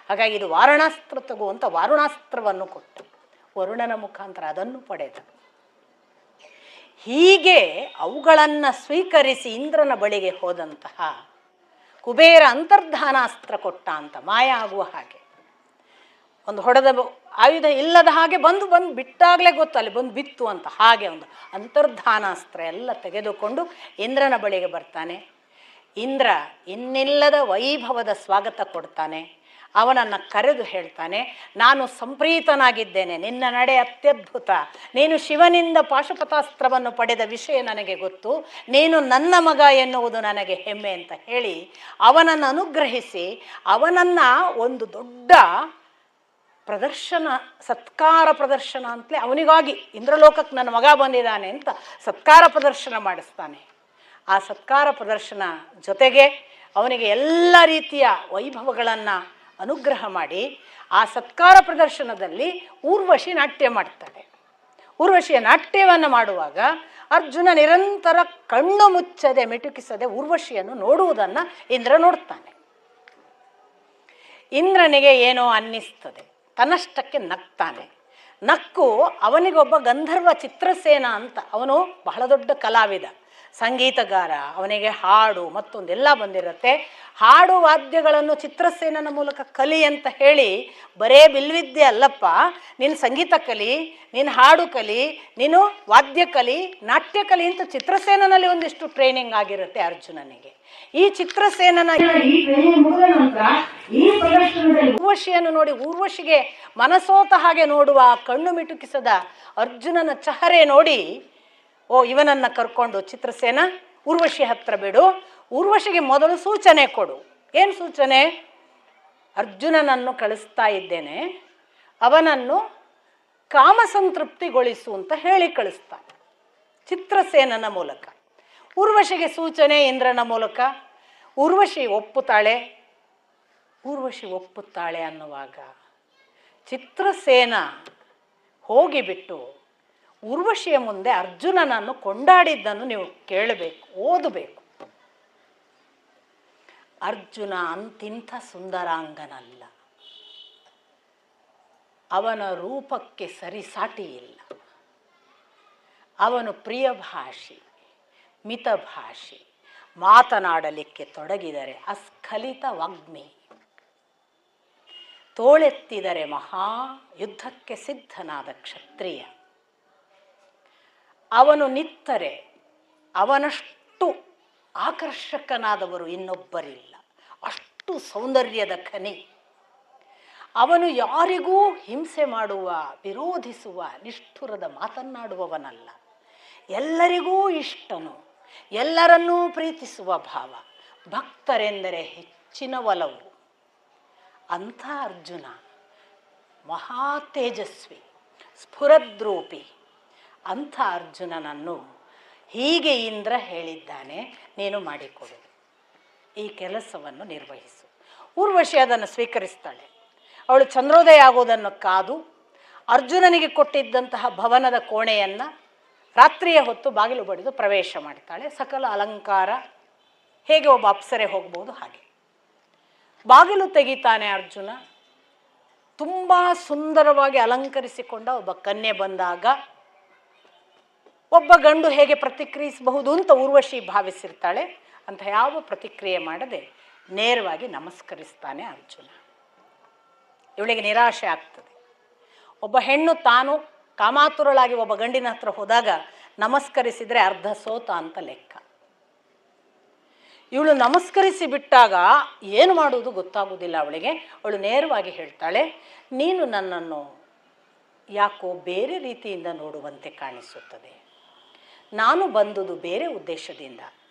ಹಾಗಾಗಿ ಇದು ವಾರುಣಾಸ್ತ್ರ ತಗುವಂತ ವಾರುಣಾಸ್ತ್ರವನ್ನು ಕೊಟ್ಟ. ವರುಣನ ಮುಖಾಂತರ ಅದನ್ನು ಪಡೆದ. ಹೀಗೆ ಅವುಗಳನ್ನು ಸ್ವೀಕರಿಸಿ ಇಂದ್ರನ ಬಳಿಗೆ ಹೋದಂತಹ ಕುಬೇರ ಅಂತರ್ಧಾನಾಸ್ತ್ರ ಕೊಟ್ಟ ಅಂತ, ಮಾಯ ಆಗುವ ಹಾಗೆ. ಒಂದು ಹೊಡೆದ ಆಯುಧ ಇಲ್ಲದ ಹಾಗೆ ಬಂದು ಬಿಟ್ಟಾಗಲೇ ಗೊತ್ತು ಅಲ್ಲಿ ಬಂದು ಬಿತ್ತು ಅಂತ. ಹಾಗೆ ಒಂದು ಅಂತರ್ಧಾನಾಸ್ತ್ರ ಎಲ್ಲ ತೆಗೆದುಕೊಂಡು ಇಂದ್ರನ ಬಳಿಗೆ ಬರ್ತಾನೆ. ಇಂದ್ರ ಇನ್ನಿಲ್ಲದ ವೈಭವದ ಸ್ವಾಗತ ಕೊಡ್ತಾನೆ. ಅವನನ್ನು ಕರೆದು ಹೇಳ್ತಾನೆ, ನಾನು ಸಂಪ್ರೀತನಾಗಿದ್ದೇನೆ, ನಿನ್ನ ನಡೆ ಅತ್ಯದ್ಭುತ, ನೀನು ಶಿವನಿಂದ ಪಾಶುಪತಾಸ್ತ್ರವನ್ನು ಪಡೆದ ವಿಷಯ ನನಗೆ ಗೊತ್ತು, ನೀನು ನನ್ನ ಮಗ ಎನ್ನುವುದು ನನಗೆ ಹೆಮ್ಮೆ ಅಂತ ಹೇಳಿ ಅವನನ್ನು ಅನುಗ್ರಹಿಸಿ ಅವನನ್ನು ಒಂದು ದೊಡ್ಡ ಪ್ರದರ್ಶನ, ಸತ್ಕಾರ ಪ್ರದರ್ಶನ ಅಂತಲೇ ಅವನಿಗಾಗಿ ಇಂದ್ರಲೋಕಕ್ಕೆ ನನ್ನ ಮಗ ಬಂದಿದ್ದಾನೆ ಅಂತ ಸತ್ಕಾರ ಪ್ರದರ್ಶನ ಮಾಡಿಸ್ತಾನೆ. ಆ ಸತ್ಕಾರ ಪ್ರದರ್ಶನ ಜೊತೆಗೆ ಅವನಿಗೆ ಎಲ್ಲ ರೀತಿಯ ವೈಭವಗಳನ್ನು ಅನುಗ್ರಹ ಮಾಡಿ ಆ ಸತ್ಕಾರ ಪ್ರದರ್ಶನದಲ್ಲಿ ಊರ್ವಶಿ ನಾಟ್ಯ ಮಾಡ್ತಾಳೆ. ಊರ್ವಶಿಯ ನಾಟ್ಯವನ್ನು ಮಾಡುವಾಗ ಅರ್ಜುನ ನಿರಂತರ ಕಣ್ಣು ಮುಚ್ಚದೆ ಮಿಟುಕಿಸದೆ ಊರ್ವಶಿಯನ್ನು ನೋಡುವುದನ್ನು ಇಂದ್ರ ನೋಡ್ತಾನೆ. ಇಂದ್ರನಿಗೆ ಏನೋ ಅನ್ನಿಸ್ತದೆ, ತನ್ನಷ್ಟಕ್ಕೆ ನಗ್ತಾನೆ. ನಕ್ಕು ಅವನಿಗೊಬ್ಬ ಗಂಧರ್ವ ಚಿತ್ರಸೇನ ಅಂತ, ಅವನು ಬಹಳ ದೊಡ್ಡ ಕಲಾವಿದ, ಸಂಗೀತಗಾರ, ಅವನಿಗೆ ಹಾಡು ಮತ್ತೊಂದೆಲ್ಲ ಬಂದಿರುತ್ತೆ. ಹಾಡು ವಾದ್ಯಗಳನ್ನು ಚಿತ್ರಸೇನನ ಮೂಲಕ ಕಲಿ ಅಂತ ಹೇಳಿ, ಬರೇ ಬಿಲ್ವಿದ್ಯೆ ಅಲ್ಲಪ್ಪ, ನೀನು ಸಂಗೀತ ಕಲಿ, ನೀನು ಹಾಡು ಕಲಿ, ನೀನು ವಾದ್ಯ ಕಲಿ, ನಾಟ್ಯ ಕಲಿ ಅಂತ ಚಿತ್ರಸೇನಲ್ಲಿ ಒಂದಿಷ್ಟು ಟ್ರೈನಿಂಗ್ ಆಗಿರುತ್ತೆ ಅರ್ಜುನನಿಗೆ. ಈ ಚಿತ್ರಸೇನನ ಊರ್ವಶಿಯನ್ನು ನೋಡಿ ಊರ್ವಶಿಗೆ ಮನಸೋತ ಹಾಗೆ ನೋಡುವ ಕಣ್ಣು ಮಿಟುಕಿಸದ ಅರ್ಜುನನ ಚಹರೆ ನೋಡಿ, ಓ ಇವನನ್ನು ಕರ್ಕೊಂಡು ಚಿತ್ರಸೇನ ಊರ್ವಶಿ ಹತ್ರ ಬಿಡು, ಊರ್ವಶಿಗೆ ಮೊದಲು ಸೂಚನೆ ಕೊಡು. ಏನು ಸೂಚನೆ? ಅರ್ಜುನನನ್ನು ಕಳಿಸ್ತಾ ಇದ್ದೇನೆ, ಅವನನ್ನು ಕಾಮಸಂತೃಪ್ತಿಗೊಳಿಸು ಅಂತ ಹೇಳಿ ಕಳಿಸ್ತಾನೆ ಚಿತ್ರಸೇನನ ಮೂಲಕ. ಊರ್ವಶಿಗೆ ಸೂಚನೆ ಇಂದ್ರನ ಮೂಲಕ. ಊರ್ವಶಿ ಒಪ್ಪುತ್ತಾಳೆ ಅನ್ನುವಾಗ ಚಿತ್ರಸೇನ ಹೋಗಿಬಿಟ್ಟು ಊರ್ವಶಿಯ ಮುಂದೆ ಅರ್ಜುನನನ್ನು ಕೊಂಡಾಡಿದ್ದನ್ನು ನೀವು ಕೇಳಬೇಕು, ಓದಬೇಕು. ಅರ್ಜುನ ಅಂತಿಂಥ ಸುಂದರಾಂಗನಲ್ಲ, ಅವನ ರೂಪಕ್ಕೆ ಸರಿಸಾಟಿ ಇಲ್ಲ. ಅವನು ಪ್ರಿಯಭಾಷಿ, ಮಿತಭಾಷಿ, ಮಾತನಾಡಲಿಕ್ಕೆ ತೊಡಗಿದರೆ ಅಸ್ಖಲಿತ ವಾಗ್ಮಿ. ತೋಳೆತ್ತಿದರೆ ಮಹಾ ಯುದ್ಧಕ್ಕೆ ಸಿದ್ಧನಾದ ಕ್ಷತ್ರಿಯ. ಅವನು ನಿತ್ತರೆ ಅವನಷ್ಟು ಆಕರ್ಷಕನಾದವರು ಇನ್ನೊಬ್ಬರಿಲ್ಲ. ಅಷ್ಟು ಸೌಂದರ್ಯದ ಖನಿ. ಅವನು ಯಾರಿಗೂ ಹಿಂಸೆ ಮಾಡುವ, ವಿರೋಧಿಸುವ, ನಿಷ್ಠುರದ ಮಾತನ್ನಾಡುವವನಲ್ಲ. ಎಲ್ಲರಿಗೂ ಇಷ್ಟನು, ಎಲ್ಲರನ್ನೂ ಪ್ರೀತಿಸುವ ಭಾವ, ಭಕ್ತರೆಂದರೆ ಹೆಚ್ಚಿನ ಒಲವು. ಅಂಥ ಅರ್ಜುನ ಮಹಾ ತೇಜಸ್ವಿ, ಸ್ಫುರದ್ರೂಪಿ. ಅಂಥ ಅರ್ಜುನನನ್ನು ಹೀಗೆ ಇಂದ್ರ ಹೇಳಿದ್ದಾನೆ, ನೀನು ಮಾಡಿಕೊಡು, ಈ ಕೆಲಸವನ್ನು ನಿರ್ವಹಿಸು. ಊರ್ವಶಿ ಅದನ್ನು ಸ್ವೀಕರಿಸ್ತಾಳೆ. ಅವಳು ಚಂದ್ರೋದಯ ಆಗೋದನ್ನು ಕಾದು ಅರ್ಜುನನಿಗೆ ಕೊಟ್ಟಿದ್ದಂತಹ ಭವನದ ಕೋಣೆಯನ್ನು ರಾತ್ರಿಯ ಹೊತ್ತು ಬಾಗಿಲು ಬಡಿದು ಪ್ರವೇಶ ಮಾಡ್ತಾಳೆ. ಸಕಲ ಅಲಂಕಾರ, ಹೇಗೆ ಒಬ್ಬ ಅಪ್ಸರೆ ಹೋಗ್ಬೋದು ಹಾಗೆ. ಬಾಗಿಲು ತೆಗಿತಾನೆ ಅರ್ಜುನ. ತುಂಬ ಸುಂದರವಾಗಿ ಅಲಂಕರಿಸಿಕೊಂಡ ಒಬ್ಬ ಕನ್ಯೆ ಬಂದಾಗ ಒಬ್ಬ ಗಂಡು ಹೇಗೆ ಪ್ರತಿಕ್ರಿಯಿಸಬಹುದು ಅಂತ ಊರ್ವಶಿ ಭಾವಿಸಿರ್ತಾಳೆ. ಅಂತ ಯಾವ ಪ್ರತಿಕ್ರಿಯೆ ಮಾಡದೆ ನೇರವಾಗಿ ನಮಸ್ಕರಿಸ್ತಾನೆ ಅರ್ಜುನ. ಇವಳಿಗೆ ನಿರಾಶೆ ಆಗ್ತದೆ. ಒಬ್ಬ ಹೆಣ್ಣು ತಾನು ಕಾಮಾತುರಳಾಗಿ ಒಬ್ಬ ಗಂಡಿನ ಹತ್ರ ಹೋದಾಗ ನಮಸ್ಕರಿಸಿದರೆ ಅರ್ಧ ಸೋತ ಅಂತ ಲೆಕ್ಕ. ಇವಳು ನಮಸ್ಕರಿಸಿ ಬಿಟ್ಟಾಗ ಏನು ಮಾಡುವುದು ಗೊತ್ತಾಗುವುದಿಲ್ಲ ಅವಳಿಗೆ. ಅವಳು ನೇರವಾಗಿ ಹೇಳ್ತಾಳೆ, ನೀನು ನನ್ನನ್ನು ಯಾಕೋ ಬೇರೆ ರೀತಿಯಿಂದ ನೋಡುವಂತೆ ಕಾಣಿಸುತ್ತದೆ. ನಾನು ಬಂದುದು ಬೇರೆ ಉದ್ದೇಶದಿಂದ.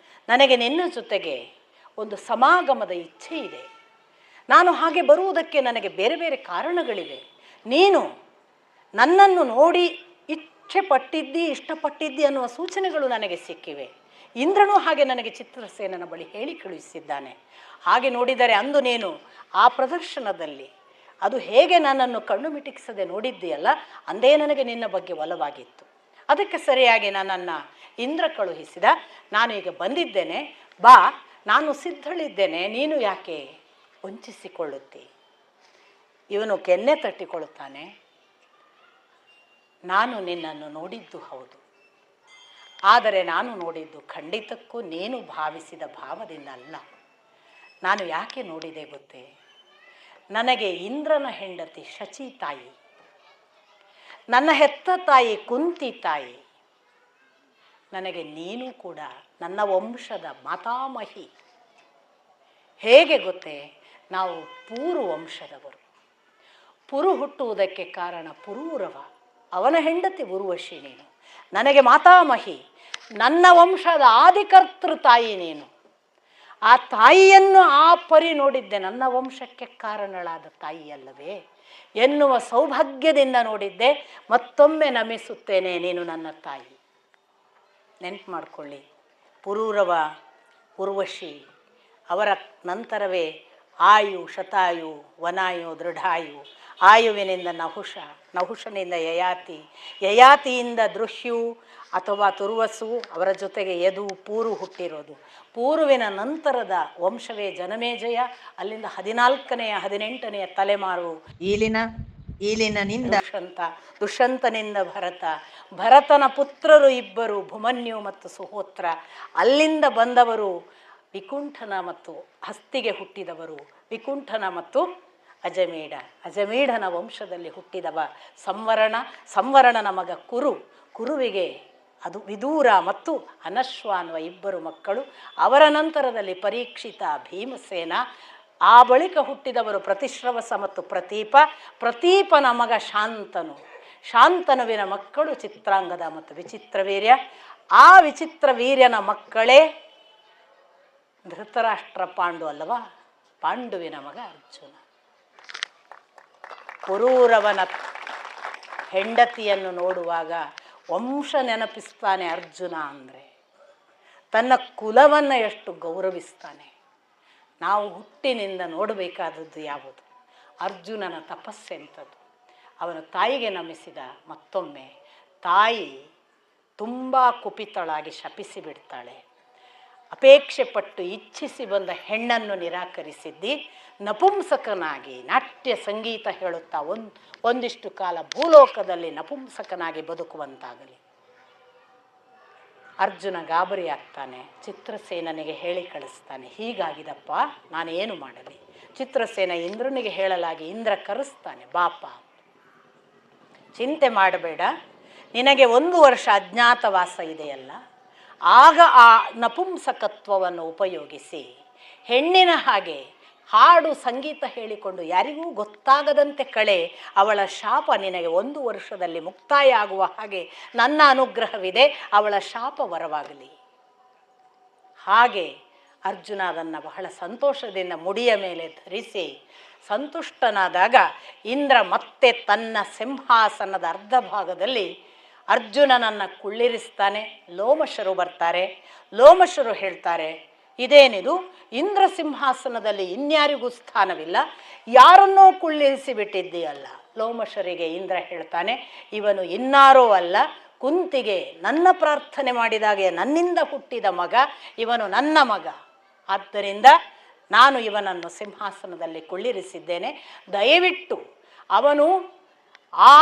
ನನಗೆ ನಿನ್ನ ಜೊತೆಗೆ ಒಂದು ಸಮಾಗಮದ ಇಚ್ಛೆ ಇದೆ. ನಾನು ಹಾಗೆ ಬರುವುದಕ್ಕೆ ನನಗೆ ಬೇರೆ ಬೇರೆ ಕಾರಣಗಳಿವೆ. ನೀನು ನನ್ನನ್ನು ನೋಡಿ ಇಚ್ಛೆ ಪಟ್ಟಿದ್ದಿ, ಇಷ್ಟಪಟ್ಟಿದ್ದಿ ಅನ್ನುವ ಸೂಚನೆಗಳು ನನಗೆ ಸಿಕ್ಕಿವೆ. ಇಂದ್ರನೂ ಹಾಗೆ ನನಗೆ ಚಿತ್ರಸೇನನ ಬಳಿ ಹೇಳಿ ಕಳುಹಿಸಿದ್ದಾನೆ. ಹಾಗೆ ನೋಡಿದರೆ ಅಂದು ನೀನು ಆ ಪ್ರದರ್ಶನದಲ್ಲಿ ಅದು ಹೇಗೆ ನನ್ನನ್ನು ಕಣ್ಣು ಮಿಟಿಕಿಸದೆ ನೋಡಿದ್ದೀಯಲ್ಲ, ಅಂದೇ ನನಗೆ ನಿನ್ನ ಬಗ್ಗೆ ಒಲವಾಗಿತ್ತು. ಅದಕ್ಕೆ ಸರಿಯಾಗಿ ನನ್ನನ್ನು ಇಂದ್ರ ಕಳುಹಿಸಿದ. ನಾನು ಈಗ ಬಂದಿದ್ದೇನೆ, ಬಾ, ನಾನು ಸಿದ್ಧಳಿದ್ದೇನೆ, ನೀನು ಯಾಕೆ ವಂಚಿಸಿಕೊಳ್ಳುತ್ತಿ. ಇವನು ಕೆನ್ನೆ ತಟ್ಟಿಕೊಳ್ಳುತ್ತಾನೆ. ನಾನು ನಿನ್ನನ್ನು ನೋಡಿದ್ದು ಹೌದು, ಆದರೆ ನಾನು ನೋಡಿದ್ದು ಖಂಡಿತಕ್ಕೂ ನೀನು ಭಾವಿಸಿದ ಭಾವದಿಂದ ಅಲ್ಲ. ನಾನು ಯಾಕೆ ನೋಡಿದೆ ಗೊತ್ತೇ? ನನಗೆ ಇಂದ್ರನ ಹೆಂಡತಿ ಶಚಿ ತಾಯಿ, ನನ್ನ ಹೆತ್ತ ತಾಯಿ ಕುಂತಿ ತಾಯಿ, ನನಗೆ ನೀನು ಕೂಡ ನನ್ನ ವಂಶದ ಮಾತಾಮಹಿ. ಹೇಗೆ ಗೊತ್ತೇ? ನಾವು ಪುರು ವಂಶದವರು. ಪುರು ಹುಟ್ಟುವುದಕ್ಕೆ ಕಾರಣ ಪುರೂರವ, ಅವನ ಹೆಂಡತಿ ಊರ್ವಶಿ ನೀನು. ನನಗೆ ಮಾತಾಮಹಿ, ನನ್ನ ವಂಶದ ಆದಿಕರ್ತೃ ತಾಯಿ ನೀನು. ಆ ತಾಯಿಯನ್ನು ಆ ಪರಿ ನೋಡಿದ್ದೆ, ನನ್ನ ವಂಶಕ್ಕೆ ಕಾರಣಳಾದ ತಾಯಿಯಲ್ಲವೇ ಎನ್ನುವ ಸೌಭಾಗ್ಯದಿಂದ ನೋಡಿದ್ದೆ. ಮತ್ತೊಮ್ಮೆ ನಮಿಸುತ್ತೇನೆ, ನೀನು ನನ್ನ ತಾಯಿ. ನೆನ್ಪು ಮಾಡಿಕೊಳ್ಳಿ, ಪುರೂರವ, ಊರ್ವಶಿ, ಅವರ ನಂತರವೇ ಆಯು, ಶತಾಯು, ವನಾಯು, ದೃಢಾಯು, ಆಯುವಿನಿಂದ ನಹುಷ, ನಹುಷನಿಂದ ಯಯಾತಿ, ಯಯಾತಿಯಿಂದ ದೃಶ್ಯು ಅಥವಾ ತುರ್ವಸು, ಅವರ ಜೊತೆಗೆ ಯದು, ಪೂರು ಹುಟ್ಟಿರೋದು. ಪೂರುವಿನ ನಂತರದ ವಂಶವೇ ಜನಮೇಜಯ. ಅಲ್ಲಿಂದ 14ನೇ 18ನೇ ತಲೆಮಾರು ಈಲಿನಿಂದ ದುಷ್ಯಂತನಿಂದ ಭರತ, ಭರತನ ಪುತ್ರರು ಇಬ್ಬರು ಭುಮನ್ಯು ಮತ್ತು ಸುಹೋತ್ರ. ಅಲ್ಲಿಂದ ಬಂದವರು ವಿಕುಂಠನ ಮತ್ತು ಹಸ್ತಿಗೆ ಹುಟ್ಟಿದವರು ವಿಕುಂಠನ ಮತ್ತು ಅಜಮೀಢ. ಅಜಮೀಢನ ವಂಶದಲ್ಲಿ ಹುಟ್ಟಿದವ ಸಂವರಣ, ಸಂವರಣನ ಮಗ ಕುರು, ಕುರುವಿಗೆ ಅದು ವಿದೂರ ಮತ್ತು ಅನಶ್ವ ಅನ್ನುವ ಇಬ್ಬರು ಮಕ್ಕಳು. ಅವರ ನಂತರದಲ್ಲಿ ಪರೀಕ್ಷಿತ, ಭೀಮಸೇನ. ಆ ಬಳಿಕ ಹುಟ್ಟಿದವರು ಪ್ರತಿಶ್ರವಸ ಮತ್ತು ಪ್ರತೀಪ. ಪ್ರತೀಪನ ಮಗ ಶಾಂತನು, ಶಾಂತನುವಿನ ಮಕ್ಕಳು ಚಿತ್ರಾಂಗದ ಮತ್ತು ವಿಚಿತ್ರವೀರ್ಯ. ಆ ವಿಚಿತ್ರವೀರ್ಯನ ಮಕ್ಕಳೇ ಧೃತರಾಷ್ಟ್ರ ಪಾಂಡು ಅಲ್ಲವಾ, ಪಾಂಡುವಿನ ಮಗ ಅರ್ಜುನ. ಪುರೂರವನ ಹೆಂಡತಿಯನ್ನು ನೋಡುವಾಗ ವಂಶ ನೆನಪಿಸ್ತಾನೆ ಅರ್ಜುನ. ಅಂದರೆ ತನ್ನ ಕುಲವನ್ನು ಎಷ್ಟು ಗೌರವಿಸ್ತಾನೆ. ನಾವು ಹುಟ್ಟಿನಿಂದ ನೋಡಬೇಕಾದದ್ದು ಯಾವುದು? ಅರ್ಜುನನ ತಪಸ್ಸೆಂಥದ್ದು. ಅವನ ತಾಯಿಗೆ ನಮಿಸಿದ. ಮತ್ತೊಮ್ಮೆ ತಾಯಿ ತುಂಬ ಕುಪಿತಳಾಗಿ ಶಪಿಸಿ ಬಿಡ್ತಾಳೆ. ಅಪೇಕ್ಷೆ ಪಟ್ಟು ಇಚ್ಛಿಸಿ ಬಂದ ಹೆಣ್ಣನ್ನು ನಿರಾಕರಿಸಿದ್ದಿ, ನಪುಂಸಕನಾಗಿ ನಾಟ್ಯ ಸಂಗೀತ ಹೇಳುತ್ತಾ ಒಂದಿಷ್ಟು ಕಾಲ ಭೂಲೋಕದಲ್ಲಿ ನಪುಂಸಕನಾಗಿ ಬದುಕುವಂತಾಗಲಿ. ಅರ್ಜುನ ಗಾಬರಿ ಆಗ್ತಾನೆ. ಚಿತ್ರಸೇನನಿಗೆ ಹೇಳಿ ಕಳಿಸ್ತಾನೆ, ಹೀಗಾಗಿದಪ್ಪ, ನಾನೇನು ಮಾಡಲಿ? ಚಿತ್ರಸೇನ ಇಂದ್ರನಿಗೆ ಹೇಳಲಾಗಿ ಇಂದ್ರ ಕರೆಸ್ತಾನೆ, ಬಾಪ ಚಿಂತೆ ಮಾಡಬೇಡ, ನಿನಗೆ 1 ವರ್ಷ ಅಜ್ಞಾತವಾಸ ಇದೆಯಲ್ಲ, ಆಗ ಆ ನಪುಂಸಕತ್ವವನ್ನು ಉಪಯೋಗಿಸಿ ಹೆಣ್ಣಿನ ಹಾಗೆ ಹಾಡು ಸಂಗೀತ ಹೇಳಿಕೊಂಡು ಯಾರಿಗೂ ಗೊತ್ತಾಗದಂತೆ ಕಳೆ, ಅವಳ ಶಾಪ ನಿನಗೆ 1 ವರ್ಷದಲ್ಲಿ ಮುಕ್ತಾಯ ಆಗುವ ಹಾಗೆ ನನ್ನ ಅನುಗ್ರಹವಿದೆ, ಅವಳ ಶಾಪ ವರವಾಗಲಿ. ಹಾಗೆ ಅರ್ಜುನ ಅದನ್ನು ಬಹಳ ಸಂತೋಷದಿಂದ ಮುಡಿಯ ಮೇಲೆ ಧರಿಸಿ ಸಂತುಷ್ಟನಾದಾಗ ಇಂದ್ರ ಮತ್ತೆ ತನ್ನ ಸಿಂಹಾಸನದ ಅರ್ಧ ಭಾಗದಲ್ಲಿ ಅರ್ಜುನನನ್ನು ಕುಳ್ಳಿರಿಸ್ತಾನೆ. ಲೋಮಶರು ಬರ್ತಾರೆ. ಲೋಮಶರು ಹೇಳ್ತಾರೆ, ಇದೇನಿದು, ಇಂದ್ರ ಸಿಂಹಾಸನದಲ್ಲಿ ಇನ್ಯಾರಿಗೂ ಸ್ಥಾನವಿಲ್ಲ, ಯಾರನ್ನೋ ಕುಳ್ಳಿರಿಸಿ ಬಿಟ್ಟಿದ್ದೀಯಲ್ಲ. ಲೋಮಶರಿಗೆ ಇಂದ್ರ ಹೇಳ್ತಾನೆ, ಇವನು ಇನ್ನಾರೋ ಅಲ್ಲ, ಕುಂತಿಗೆ ನನ್ನ ಪ್ರಾರ್ಥನೆ ಮಾಡಿದಾಗೆ ನನ್ನಿಂದ ಹುಟ್ಟಿದ ಮಗ, ಇವನು ನನ್ನ ಮಗ. ಆದ್ದರಿಂದ ನಾನು ಇವನನ್ನು ಸಿಂಹಾಸನದಲ್ಲಿ ಕುಳ್ಳಿರಿಸಿದ್ದೇನೆ. ದಯವಿಟ್ಟು ಅವನು ಆ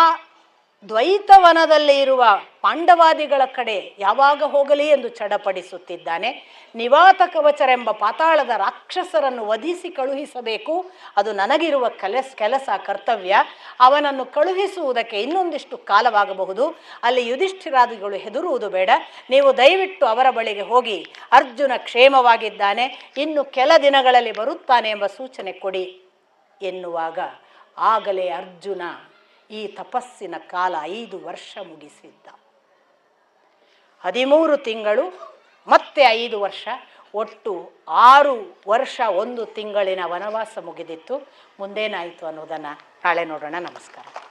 ದ್ವೈತವನದಲ್ಲಿ ಇರುವ ಪಾಂಡವಾದಿಗಳ ಕಡೆ ಯಾವಾಗ ಹೋಗಲಿ ಎಂದು ಚಡಪಡಿಸುತ್ತಿದ್ದಾನೆ. ನಿವಾತ ಕವಚರೆಂಬ ಪಾತಾಳದ ರಾಕ್ಷಸರನ್ನು ವಧಿಸಿ ಕಳುಹಿಸಬೇಕು, ಅದು ನನಗಿರುವ ಕೆಲಸ ಕರ್ತವ್ಯ. ಅವನನ್ನು ಕಳುಹಿಸುವುದಕ್ಕೆ ಇನ್ನೊಂದಿಷ್ಟು ಕಾಲವಾಗಬಹುದು. ಅಲ್ಲಿ ಯುಧಿಷ್ಠಿರಾದಿಗಳು ಹೆದರುವುದು ಬೇಡ, ನೀವು ದಯವಿಟ್ಟು ಅವರ ಬಳಿಗೆ ಹೋಗಿ ಅರ್ಜುನ ಕ್ಷೇಮವಾಗಿದ್ದಾನೆ, ಇನ್ನು ಕೆಲ ದಿನಗಳಲ್ಲಿ ಬರುತ್ತಾನೆ ಎಂಬ ಸೂಚನೆ ಕೊಡಿ ಎನ್ನುವಾಗ ಆಗಲೇ ಅರ್ಜುನ ಈ ತಪಸ್ಸಿನ ಕಾಲ 5 ವರ್ಷ ಮುಗಿಸಿದ್ದ. 13 ತಿಂಗಳು ಮತ್ತೆ 5 ವರ್ಷ, ಒಟ್ಟು 6 ವರ್ಷ 1 ತಿಂಗಳಿನ ವನವಾಸ ಮುಗಿದಿತ್ತು. ಮುಂದೇನಾಯಿತು ಅನ್ನೋದನ್ನು ನಾಳೆ ನೋಡೋಣ. ನಮಸ್ಕಾರ.